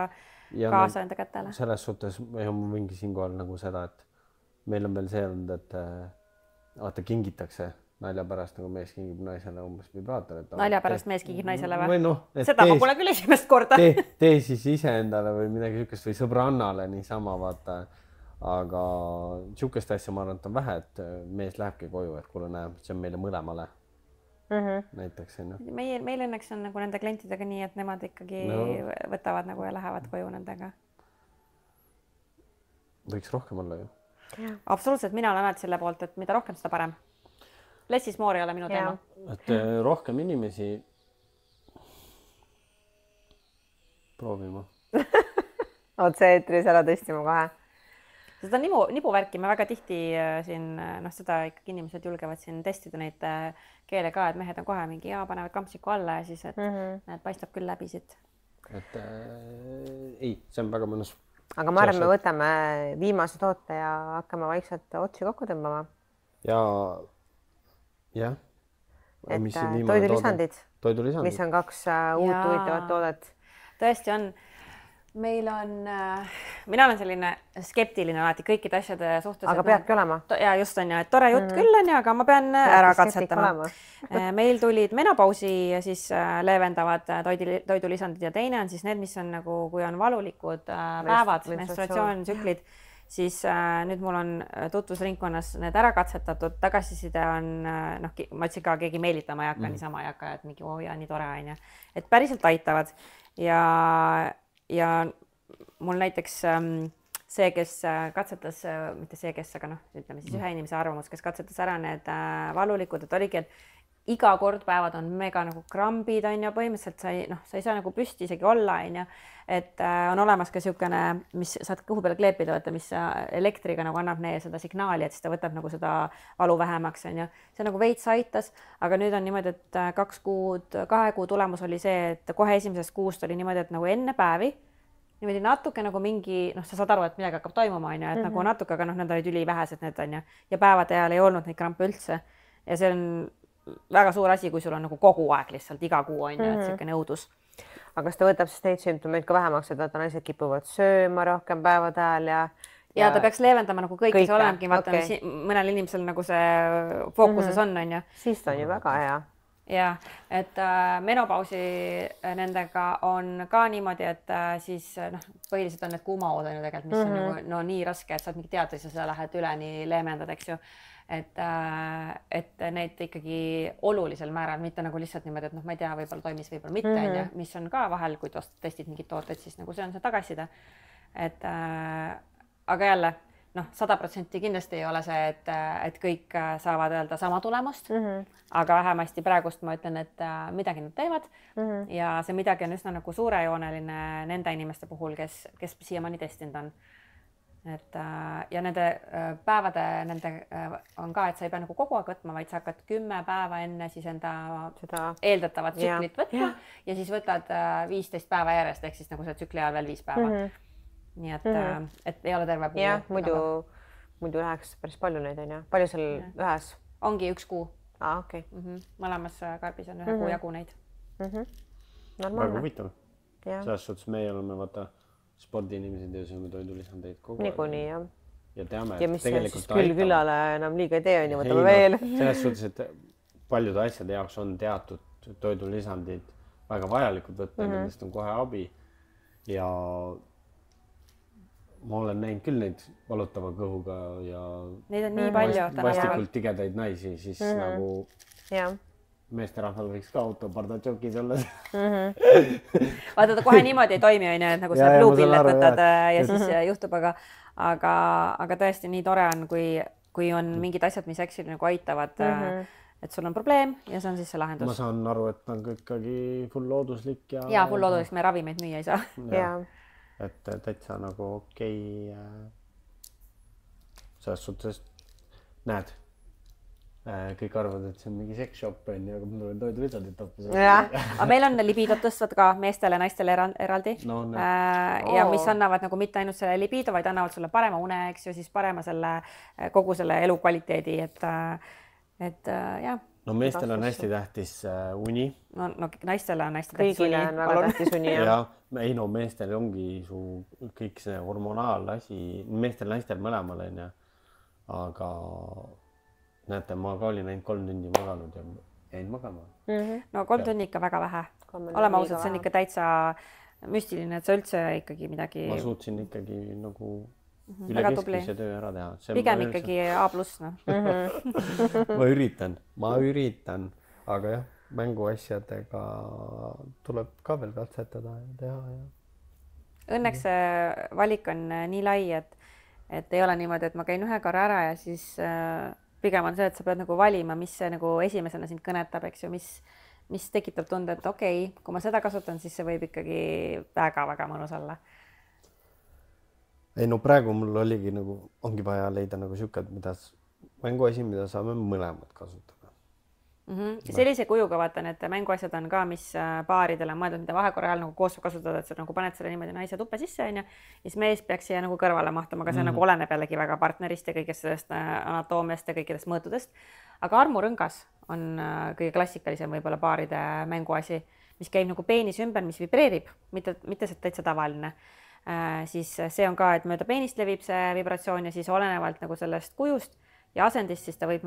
Speaker 3: ja kaasa enda kätele. Selles
Speaker 1: suhtes mingi siinkohal nagu seda, et meil on veel see olnud, et vaata kingitakse nalja pärast, nagu mees kingib naisele umbes vibraatorit.
Speaker 3: Nalja pärast mees kingib naisele või?
Speaker 1: Seda
Speaker 3: ma pole küll esimest korda.
Speaker 1: Tee siis ise endale või midagi siukest või sõbrannale niisama vaata. Aga siukest asja ma arvan, et on vähe, et mees lähebki koju, et kuule näeb, see on meile mõlemale. Näiteks.
Speaker 3: Meil õnneks on nagu nende klientidega nii, et nemad ikkagi võtavad nagu ja lähevad koju nendega.
Speaker 1: Võiks rohkem olla ju.
Speaker 3: Absoluutselt, mina olen alati selle poolt, et mida rohkem, seda parem. Lessis moor ei ole minu teema.
Speaker 1: Et rohkem inimesi proovima.
Speaker 2: Otse eetris ära testima kohe.
Speaker 3: seda nibuvärki me väga tihti siin, seda ikkagi inimesed julgevad siin testida neid keele ka, et mehed on kohe mingi panevad kampsiku alla ja siis, et näed, paistab küll läbi siit.
Speaker 1: Et ei, see on väga mõnus.
Speaker 2: Aga ma arvan, me võtame viimase toote ja hakkame vaikselt otsi kokku tõmbama. Jah. Et toidulisandid, mis on 2 uut huvitavat toodet.
Speaker 3: Tõesti on. Meil on, mina olen selline skeptiline alati kõikide asjade suhtes.
Speaker 2: Aga peabki olema.
Speaker 3: Ja just on ja, et tore jutt küll on ja, aga ma pean ära katsetama. Meil tulid menopausi ja siis leevendavad toidulisandid ja teine on siis need, mis on nagu, kui on valulikud päevad, menstruatsioontsüklid, siis nüüd mul on tutvusringkonnas need ära katsetatud, tagasiside on, ma ütlesin ka, keegi meelitama ei hakka, niisama ei hakka, et mingi nii tore on ja, et päriselt aitavad ja mul näiteks see, kes katsetas, mitte see, kes, aga ütleme siis ühe inimese arvamus, kes katsetas ära need valulikud, et oligi, et iga kord päevad on mega nagu krambid on ja põhimõtteliselt sa ei saa nagu püsti isegi olla, on ja, et on olemas ka niisugune, mis saad kõhu peale kleepida, mis elektriga nagu annab seda signaali, et siis ta võtab nagu seda valu vähemaks, on ja see nagu veits aitas, aga nüüd on niimoodi, et 2 kuu tulemus oli see, et kohe esimesest kuust oli niimoodi, et nagu enne päevi, niimoodi natuke nagu mingi, sa saad aru, et midagi hakkab toimuma, on ja, et nagu natuke, aga need olid ülivähesed need, on ja päevade ajal ei olnud neid krampe üldse ja see on väga suur asi, kui sul on nagu kogu aeg lihtsalt iga kuu on ja, et selline õudus.
Speaker 2: Aga kas ta võtab siis neid sümptomeid ka vähemaks, et naised kipuvad sööma rohkem päevade ajal
Speaker 3: ja ta peaks leevendama nagu kõike, see olemegi, vaata, mõnel inimesel nagu see fookuses on ja.
Speaker 2: Siis ta on ju väga hea.
Speaker 3: Ja, et menopausi nendega on ka niimoodi, et siis põhiliselt on need kuumaod on ju tegelikult, mis on nagu nii raske, et saad mingi teada, siis sa lähed üle nii leemendad, eks ju. Et need ikkagi olulisel määral, mitte nagu lihtsalt niimoodi, et ma ei tea, võib-olla toimis, võib-olla mitte, on ja, mis on ka vahel, kui testid mingid tooted, siis nagu see on see tagasiside. Aga jälle, 100% kindlasti ei ole see, et kõik saavad öelda sama tulemust, aga vähemasti praegust ma ütlen, et midagi nad teevad ja see midagi on üsna nagu suurejooneline nende inimeste puhul, kes siiamaani testinud on. Ja nende päevade on ka, et sa ei pea nagu kogu aeg võtma, vaid sa hakkad 10 päeva enne siis enda eeldatavat tsüklit võtma ja siis võtad 15 päeva järjest, ehk siis nagu see tsükli ajal veel 5 päeva. Nii et ei ole terve puu.
Speaker 2: Jah, muidu läheks päris palju neid on ja. Palju seal ühes?
Speaker 3: Ongi 1 kuu.
Speaker 2: Okei.
Speaker 3: Mõlemas karbis on 1 kuu jagu neid.
Speaker 1: Väga huvitav. Selles suhtes meie oleme spordiinimesed ja sööme toidulisandeid kogu aeg.
Speaker 2: Niikuinii, jah.
Speaker 1: Ja teame,
Speaker 2: et tegelikult aitavad. Ja mis küllale enam liiga ei tee, on ju, võtame veel.
Speaker 1: Selles suhtes, et paljude asjade jaoks on teatud toidulisandid väga vajalikud võtta, nendest on kohe abi. Ja ma olen näinud küll neid valutava kõhuga ja
Speaker 3: neid on nii palju.
Speaker 1: Vastikult tigedaid naisi, siis nagu meesterahval võiks ka autopardatšokis olla.
Speaker 3: Vaata, ta kohe niimoodi ei toimi, on ju, et nagu see bluepillet võtad ja siis juhtub, aga tõesti nii tore on, kui on mingid asjad, mis actually nagu aitavad, et sul on probleem ja see on siis see lahendus.
Speaker 1: Ma saan aru, et on ikkagi full looduslik.
Speaker 3: Ja full looduslik, me ravimeid müüa ei saa.
Speaker 1: Et täitsa nagu okei. Selles suhtes näed. Kõik arvad, et see on mingi seksshop, aga mul on toidulisandid toppis.
Speaker 3: Aga meil on libidot tõstvad ka meestele ja naistele eraldi. Ja mis annavad nagu mitte ainult selle libido, vaid annavad sulle parema une, eks ju, siis parema kogu selle elukvaliteedi. Et jah.
Speaker 1: No meestele on hästi tähtis uni.
Speaker 3: No naistele on hästi tähtis uni.
Speaker 2: Kõigile on väga tähtis uni.
Speaker 1: Ei no meestel ongi kõik see hormonaal asi. Meestel naistel mõlemal on ja. Aga näete, ma ka olin ainult 3 tundi maganud ja jäin magama.
Speaker 3: No 3 tunni ikka väga vähe. Oleme ausad, see on ikka täitsa müstiline, et sa üldse ikkagi midagi...
Speaker 1: Ma suutsin ikkagi nagu üle keskmise töö ära teha.
Speaker 3: Pigem ikkagi A+.
Speaker 1: Ma üritan, aga jah, mänguasjadega tuleb ka veel katsetada ja teha.
Speaker 3: Õnneks see valik on nii lai, et ei ole niimoodi, et ma käin 1 korra ära ja siis... Pigem on see, et sa pead nagu valima, mis see nagu esimesena sind kõnetab, eks ju, mis tekitab tunde, et okei, kui ma seda kasutan, siis see võib ikkagi väga-väga mõnus olla.
Speaker 1: ei no praegu mul oligi nagu, ongi vaja leida nagu siuke, mänguasi, mida saame mõlemad kasutada.
Speaker 3: Sellise kujuga vaata, need mänguasjad on ka, mis paaridele on mõeldud, mida vahekorra ajal nagu koos kasutada, et sa nagu paned selle niimoodi naise tuppe sisse, onju. Ja siis mees peaks siia nagu kõrvale mahtuma, aga see nagu oleneb jällegi väga partnerist ja kõigest sellest anatoomiast ja kõikidest mõõtudest. Aga armurõngas on kõige klassikalisem võib-olla paaride mänguasi, mis käib nagu peenis ümber, mis vibreerib, mitte see täitsa tavaline. Siis see on ka, et mööda peenist levib see vibratsioon ja siis olenevalt nagu sellest kujust ja asendist, siis ta võib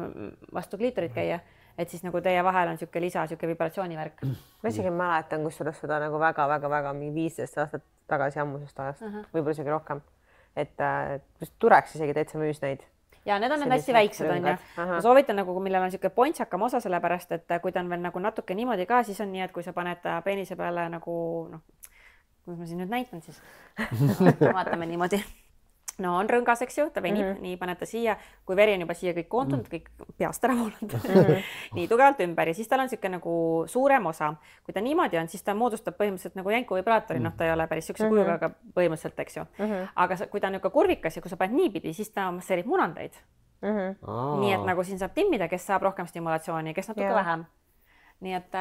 Speaker 3: vastu kliitorit käia. Et siis nagu teie vahel on siuke lisa, siuke vibratsioonivärk.
Speaker 2: Ma isegi mäletan, kus seda nagu väga mingi 15 aastat tagasi ammusest ajast, võib-olla isegi rohkem. Et Tureks isegi täitsa müüs neid. Ja need on need hästi väiksed, on ju. Ma soovitan nagu, millel on siuke pontsakam osa sellepärast, et kui ta on veel nagu natuke niimoodi ka, siis on nii, et kui sa paned peenise peale nagu, kuidas ma siin nüüd näitan siis, vaatame niimoodi. No on rõngas, eks ju, ta venib, nii paned ta siia, kui veri on juba siia kõik koondunud, kõik peast ära voolanud, nii tugevalt ümber ja siis tal on siuke nagu suurem osa. Kui ta niimoodi on, siis ta moodustab põhimõtteliselt nagu jänku vibraatori, ta ei ole päris siukse kujuga, aga põhimõtteliselt, eks ju. Aga kui ta on niuke kurvikas ja kui sa paned niipidi, siis ta masseerib munandeid. Nii et nagu siin saab timmida, kes saab rohkem stimulatsiooni, kes natuke vähem. Nii et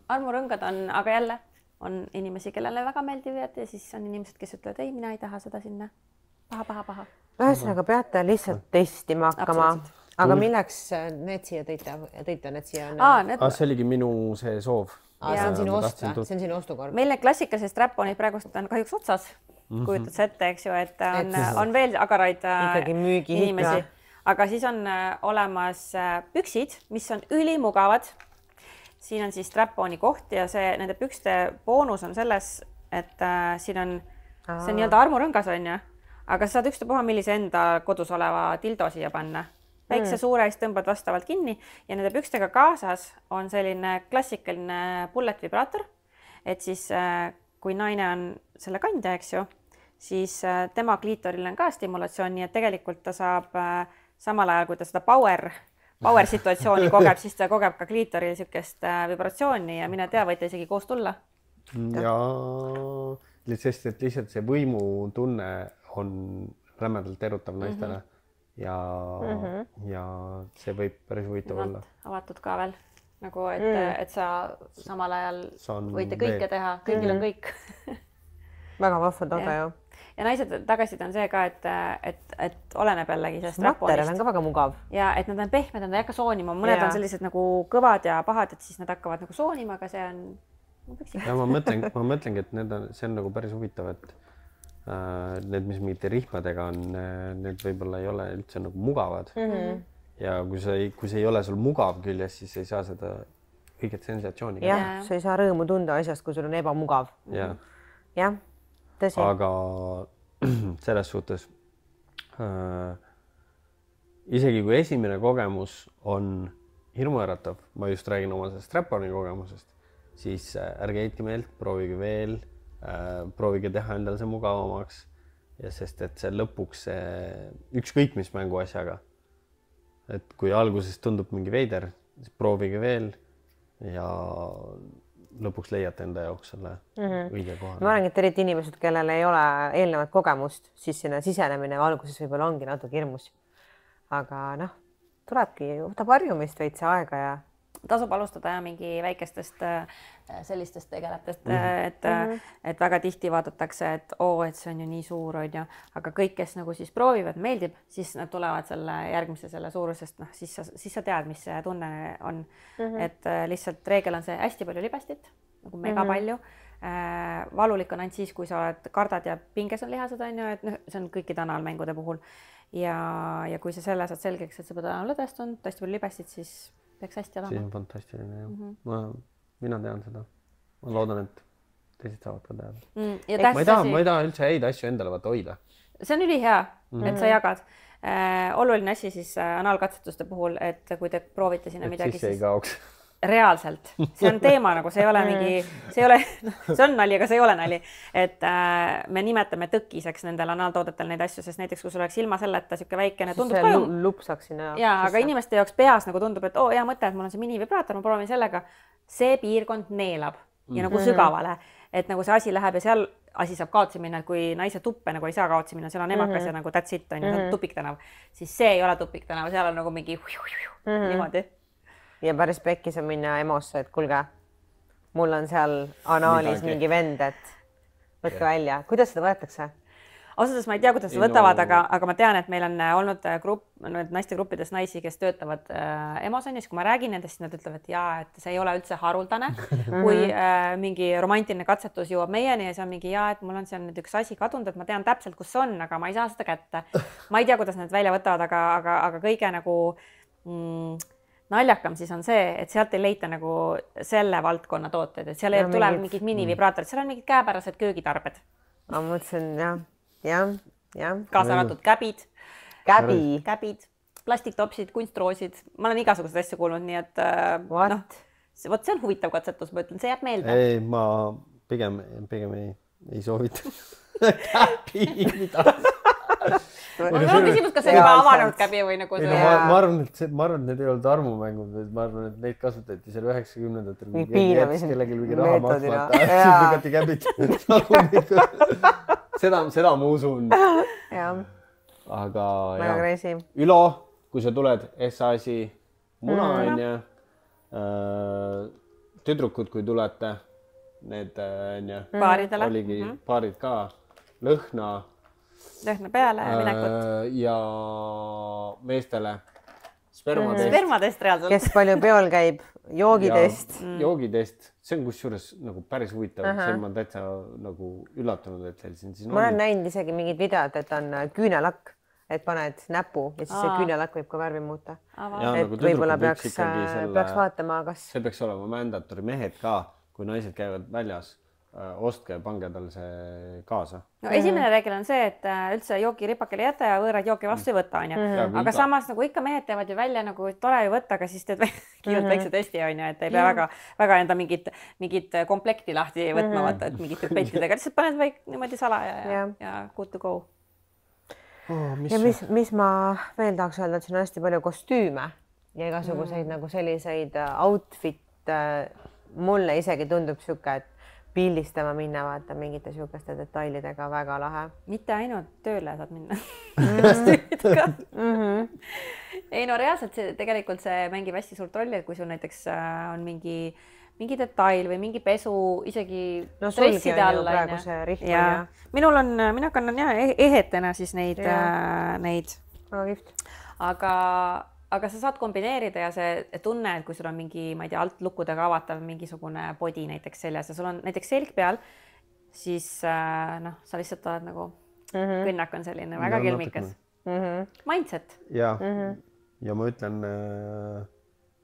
Speaker 2: armurõngad on, aga jälle on inimesi, kellele väga meeldivad ja siis on inimesed, kes ütlevad, ei, mina ei taha seda sinna. Paha. Ühesõnaga peate lihtsalt testima hakkama. Aga milleks need siia tõite need siia?
Speaker 1: See oligi minu see soov.
Speaker 2: See on sinu osta, see on sinu ostukorv.
Speaker 3: Meil need klassikalised strap-onid praegust on kahjuks otsas. Kujutad sa ette, eks ju, et on veel agaraid inimesi. Aga siis on olemas püksid, mis on ülimugavad. Siin on siis strap-oni koht ja nende pükste boonus on selles, et siin on see nii-öelda armurõngas on ju, aga sa saad ükstapuha millise enda kodus oleva dildo siia panna. Väikse suure siis tõmbad vastavalt kinni ja nende pükstega kaasas on selline klassikaline bullet vibraator, et siis kui naine on selle kandja, eks ju, siis tema kliitoril on ka stimulatsioon, nii et tegelikult ta saab samal ajal, kui ta seda power situatsiooni kogeb, siis ta kogeb ka kliitoril siukest vibratsiooni ja mine tea, võite isegi koos tulla.
Speaker 1: Ja lihtsalt see võimutunne on rämedalt erutav naistele ja see võib päris huvitav olla.
Speaker 3: Avatud ka veel, nagu et sa samal ajal võite kõike teha, kõigil on kõik.
Speaker 2: Väga vahva toode ju.
Speaker 3: Ja naised tagasid on see ka, et oleneb jällegi sellest
Speaker 2: materjal on ka väga mugav.
Speaker 3: Ja et nad on pehmed, nad ei hakka soonima. Mõned on sellised nagu kõvad ja pahad, et siis nad hakkavad nagu soonima, aga see on...
Speaker 1: Ja ma mõtlengi, et see on nagu päris huvitav, et need, mis mingite rihmadega on, need võib-olla ei ole üldse nagu mugavad. Ja kui see ei ole sul mugav küljes, siis ei saa seda õiget sensatsiooni.
Speaker 2: Jah, sa ei saa rõõmu tunda asjast, kui sul on ebamugav. Jah. Tõsi.
Speaker 1: Aga selles suhtes isegi kui esimene kogemus on hirmuäratav, ma just räägin oma strap-oni kogemusest, siis ärge heitke meelt, proovige veel, proovige teha endale see mugavamaks ja sest et see lõpuks ükskõik mis mänguasjaga, et kui alguses tundub mingi veider, siis proovige veel ja lõpuks leiate enda jaoks selle õige koha.
Speaker 2: Ma arvan, et eriti inimesed, kellel ei ole eelnevat kogemust, siis sinna sisenemine alguses võib-olla ongi natuke hirmus. Aga tulebki, võtab harjumist veitse aega ja
Speaker 3: tasub alustada mingi väikestest sellistest tegeletest, et väga tihti vaadatakse, et see on ju nii suur, aga kõik, kes nagu siis proovivad, meeldib, siis nad tulevad selle järgmise selle suurusest, siis sa tead, mis see tunne on. Et lihtsalt reegel on see hästi palju libestit, nagu mega palju. Valulik on ainult siis, kui sa kardad ja pinges on lihased, et see on kõikide analmängude puhul. Ja kui sa selle saad selgeks, et sa pead olema lõdvestunud, hästi palju libestit, siis peaks hästi olema.
Speaker 1: See on fantastiline, jah. Mina tean seda. Ma loodan, et teised saavad ka teada. Ma ei taha üldse häid asju endale hoida.
Speaker 3: See on ülihea, et sa jagad. Oluline asi siis analkatsetuste puhul, et kui te proovite sinna midagi,
Speaker 1: siis ei kaoks.
Speaker 3: Reaalselt. See on teema, nagu see ei ole mingi, see on nali, aga see ei ole nali. Et me nimetame tõkkiseks nendel analtoodetel neid asju, sest näiteks kui sul oleks ilma selleta siuke väikene tundub
Speaker 2: ka lupsaks sinna.
Speaker 3: Ja, aga inimeste jaoks peas nagu tundub, et hea mõte, et mul on see minivibraator, ma proovin sellega. See piirkond neelab ja nagu sügavale. et nagu see asi läheb ja seal asi saab kaotsi minna, et kui naise tuppe nagu ei saa kaotsi minna, seal on emakas ja nagu that's it, on ju, see on tupiktanav, siis see ei ole tupiktanav, seal on nagu mingi niimoodi.
Speaker 2: Ja päris pekkis on minna emosse, et kulge, mul on seal anaalis mingi vend, et võtke välja. Kuidas seda võetakse?
Speaker 3: Ausalt, ma ei tea, kuidas seda võtavad, aga ma tean, et meil on olnud naiste gruppides naisi, kes töötavad Emosonis. Kui ma räägin nendest, siis nad ütlevad, et see ei ole üldse haruldane. Kui mingi romantiline katsetus jõuab meieni ja see on mingi et mul on seal nüüd üks asi kadunud, et ma tean täpselt, kus on, aga ma ei saa seda kätte. Ma ei tea, kuidas need välja võtavad, aga kõige nagu naljakam siis on see, et sealt ei leita nagu selle valdkonna tooteid, et seal ei tule mingid minivibraatorid, seal on mingid käepärased köögitarbed.
Speaker 2: Ma mõtlesin, jah.
Speaker 3: Kaasa arvatud käbid, plastiktopsid, kunstroosid. Ma olen igasuguseid asju kuulnud, nii et vot see on huvitav katsetus, ma ütlen, see jääb meelde.
Speaker 1: Ei, ma pigem ei soovita. Käbi, mida?
Speaker 3: Mul on küsimus, kas see juba avanud käbi või nagu see...
Speaker 1: Ma arvan, et need ei olnud armumängud, ma arvan, et neid kasutati seal 90-ndatel. Kellegi mingi raha maksmata, siis lükati käbid. Seda ma usun. Aga Ülo, kui sa tuled, S-asi, muna on ja tüdrukud, kui tulete, need oligi paarid ka, lõhna
Speaker 3: peale minekut.
Speaker 1: Ja meestele
Speaker 3: spermadest reaalselt.
Speaker 2: Kes palju peol käib, joogitest.
Speaker 1: Joogitest, see on kusjuures nagu päris huvitav, see on ma täitsa nagu üllatunud, et teil siin on.
Speaker 2: Ma olen näinud isegi mingid videod, et on küünelakk, et paned näpu ja siis see küünelakk võib ka värvi muuta. Et võib-olla peaks vaatama, kas...
Speaker 1: See peaks olema mandatory, mehed ka, kui naised käivad väljas. Ostke ja pange tal see kaasa.
Speaker 3: No, esimene reegel on see, et üldse joogi ripakele jäta ja võõraid jooki vastu ei võta, on ju. Aga samas nagu ikka mehed teevad ju välja nagu tore ju võtta, aga siis teed kiirelt väikse testi, on ju, et ei pea väga enda mingit komplekti lahti võtma, vaata, et mingit pettidega. Lihtsalt paned väik niimoodi sala ja good to go.
Speaker 2: Ja mis ma veel tahaks öelda, et siin on hästi palju kostüüme ja igasuguseid nagu selliseid outfit. Mulle isegi tundub siuke, et pildistama minna, vaata mingite siukeste detailidega väga lahe.
Speaker 3: Mitte ainult tööle saad minna. Ei no reaalselt tegelikult see mängib hästi suurt rolli, et kui sul näiteks on mingi detail või mingi pesu isegi dresside alla. Mina kannan ehetena siis neid.
Speaker 2: Väga kihvt.
Speaker 3: Aga sa saad kombineerida ja see tunne, et kui sul on mingi, ma ei tea, alt lukkudega avatav mingisugune body näiteks seljas ja sul on näiteks selg peal, siis sa lihtsalt oled nagu kõnnak on selline väga kelmikas. Mindset.
Speaker 1: Ja ma ütlen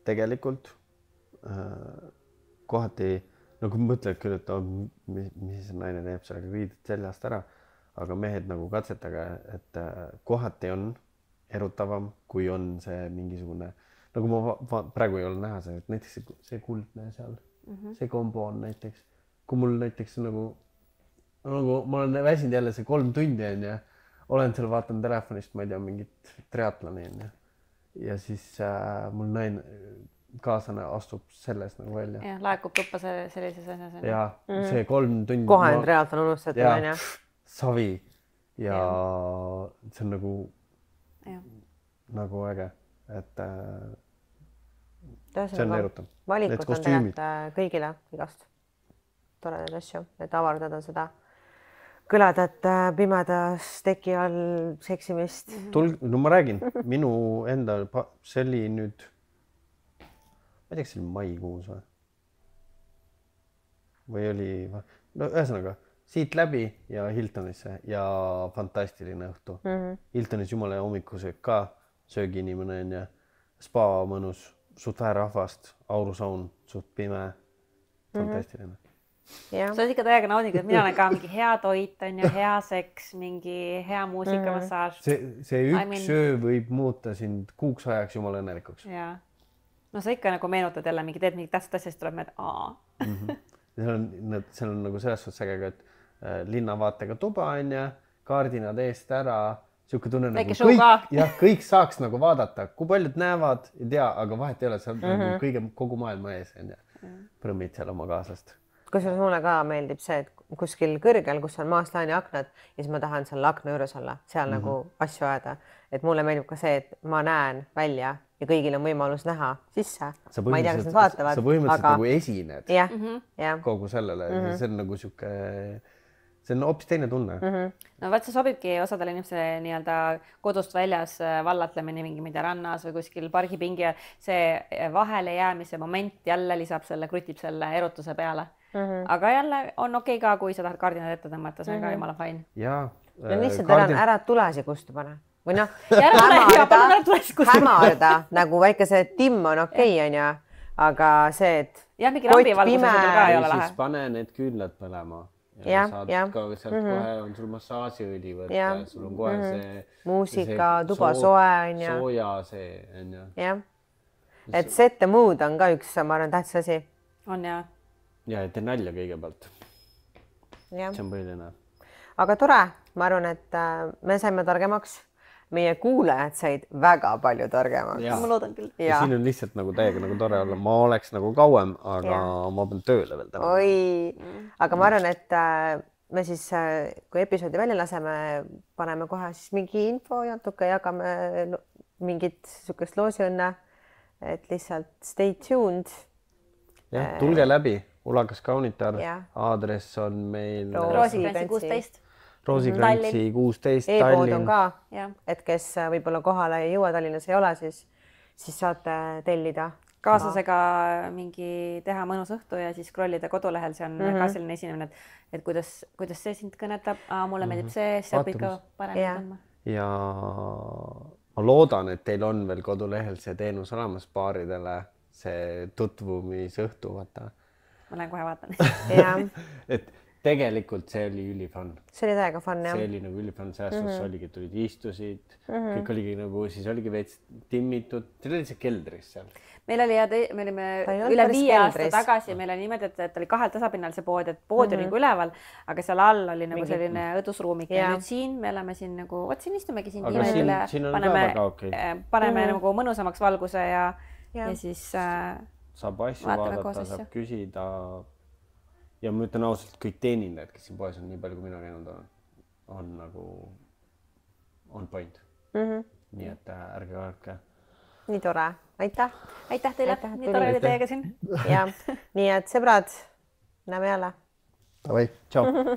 Speaker 1: tegelikult kohati, nagu mõtled küll, et mis naine teeb sellega riided seljast ära, aga mehed nagu katsetage, et kohati on erutavam, kui on see mingisugune, nagu ma praegu ei ole näha see, et näiteks see kuldne seal, see kombo on näiteks, kui mul näiteks nagu ma olen väsinud jälle see 3 tundi on ja olen seal vaatan telefonist, ma ei tea, mingit triatloni on ja siis mul kaaslane astub selles nagu välja.
Speaker 3: Ja laekub tuppa sellises asjas.
Speaker 1: Ja see 3 tundi.
Speaker 2: Kohe on triatlon unustatud on ja.
Speaker 1: Savi ja see on nagu äge, et see on erutav.
Speaker 2: Valikut on tegelikult kõigile igast toredaid asju, et avardada seda kõladat pimedas teki all seksimist.
Speaker 1: No ma räägin, minu enda, see oli nüüd, ma ei tea, see oli maikuus või oli, no ühesõnaga, siit läbi ja Hiltonisse ja fantastiline õhtu. Hiltonis jumala hommikusöök ka, söögiinimene on ja spa mõnus, suht vähe rahvast, aurusaun, suht pime, fantastiline.
Speaker 3: Sa oled ikka täiega naudingi, et mina olen ka mingi hea toit, on ju, hea seks, mingi hea muusika, massaaž.
Speaker 1: See üks söö võib muuta sind kuuks ajaks jumala õnnelikuks.
Speaker 3: No sa ikka nagu meenutad jälle mingi, teed mingi tähtsat asja, siis tuleb meelde,
Speaker 1: seal on nagu selles suhtes äge, et linnavaatega tuba on ja kaardinad eest ära, siuke tunne nagu kõik saaks nagu vaadata, kui paljud näevad, ei tea, aga vahet ei ole, seal kogu maailma ees on ja prõmmid seal oma kaaslast.
Speaker 2: kusjuures mulle ka meeldib see, et kuskil kõrgel, kus on maaslaani aknad ja siis ma tahan selle akna juures olla, seal nagu asju ajada. Et mulle meeldib ka see, et ma näen välja ja kõigil on võimalus näha sisse. Ma ei tea, kas nad vaatavad.
Speaker 1: Sa põhimõtteliselt nagu esined kogu sellele. See on nagu siuke, see on hoopis teine tunne.
Speaker 3: No vaat see sobibki osadele inimestele nii-öelda kodust väljas vallatlemine mingi rannas või kuskil pargipingi ja see vahele jäämise moment jälle lisab selle, krutib selle erutuse peale. Aga jälle on okei ka, kui sa tahad kardinad ette tõmmata, see on ka jumala fine.
Speaker 1: Ja
Speaker 2: lihtsalt ära tulesi kustu pane. Või noh, hämarda, nagu väike see timm on okei, on ju, aga see, et
Speaker 3: kott pime.
Speaker 1: Siis pane need küünlad põlema. Ja saad ka sealt kohe on sul massaažiõli võtta, sul on kohe see
Speaker 2: muusika, tuba soe on ju.
Speaker 1: Sooja see on ju.
Speaker 2: Jah, et set the mood on ka üks, ma arvan, tähtis asi.
Speaker 3: On jah.
Speaker 1: Ja tee nalja kõigepealt. See on põhiline.
Speaker 2: Aga tore, ma arvan, et me saime targemaks. Meie kuulajad said väga palju targemaks.
Speaker 3: Ma loodan küll.
Speaker 1: Ja siin on lihtsalt nagu täiega nagu tore olla. Ma oleks nagu kauem, aga ma pean tööle veel täna.
Speaker 2: Aga ma arvan, et me siis, kui episoodi välja laseme, paneme kohe siis mingi info ja natuke jagame mingit sukest loosiõnne, et lihtsalt stay tuned.
Speaker 1: Tulge läbi. Ulakas Kaunitar, aadress on meil
Speaker 3: Roosikrantsi 16.
Speaker 1: Roosikrantsi 16
Speaker 2: E-pood on ka, et kes võib-olla kohale ei jõua, Tallinnas ei ole, siis saate tellida.
Speaker 3: Kaaslasega mingi teha mõnus õhtu ja siis scrollida kodulehel, see on ka selline esinemine, et kuidas see sind kõnetab, mulle meeldib see saab ikka paremini tundma.
Speaker 1: Ja ma loodan, et teil on veel kodulehel see teenus olemas paaridele, see tutvumisõhtu, vaata.
Speaker 3: Ma lähen kohe vaatan.
Speaker 1: Et tegelikult see oli ülifun.
Speaker 2: See oli täiega fun, jah.
Speaker 1: See oli nagu ülifun, säästus oligi, tulid istusid, kõik oligi nagu, siis oligi veits timmitud. Teil oli see keldris seal.
Speaker 3: Meil olime üle 5 aasta tagasi, meil oli niimoodi, et oli 2 tasapinnal see pood, et pood oli nagu üleval, aga seal all oli nagu selline õdusruumik ja nüüd siin me oleme siin nagu, siin istumegi siin.
Speaker 1: Aga siin on ka väga okei.
Speaker 3: Paneme nagu mõnusamaks valguse ja siis
Speaker 1: saab asju vaadata, saab küsida ja ma ütlen ausalt, kõik teenindajad, kes siin poes on nii palju, kui mina käinud on nagu on point. Nii et ärge karke.
Speaker 2: Nii tore. Aitäh.
Speaker 3: Aitäh teile. Nii tore oli teiega siin.
Speaker 2: Ja nii et sõbrad, näeme jälle.
Speaker 1: Davai, tšau.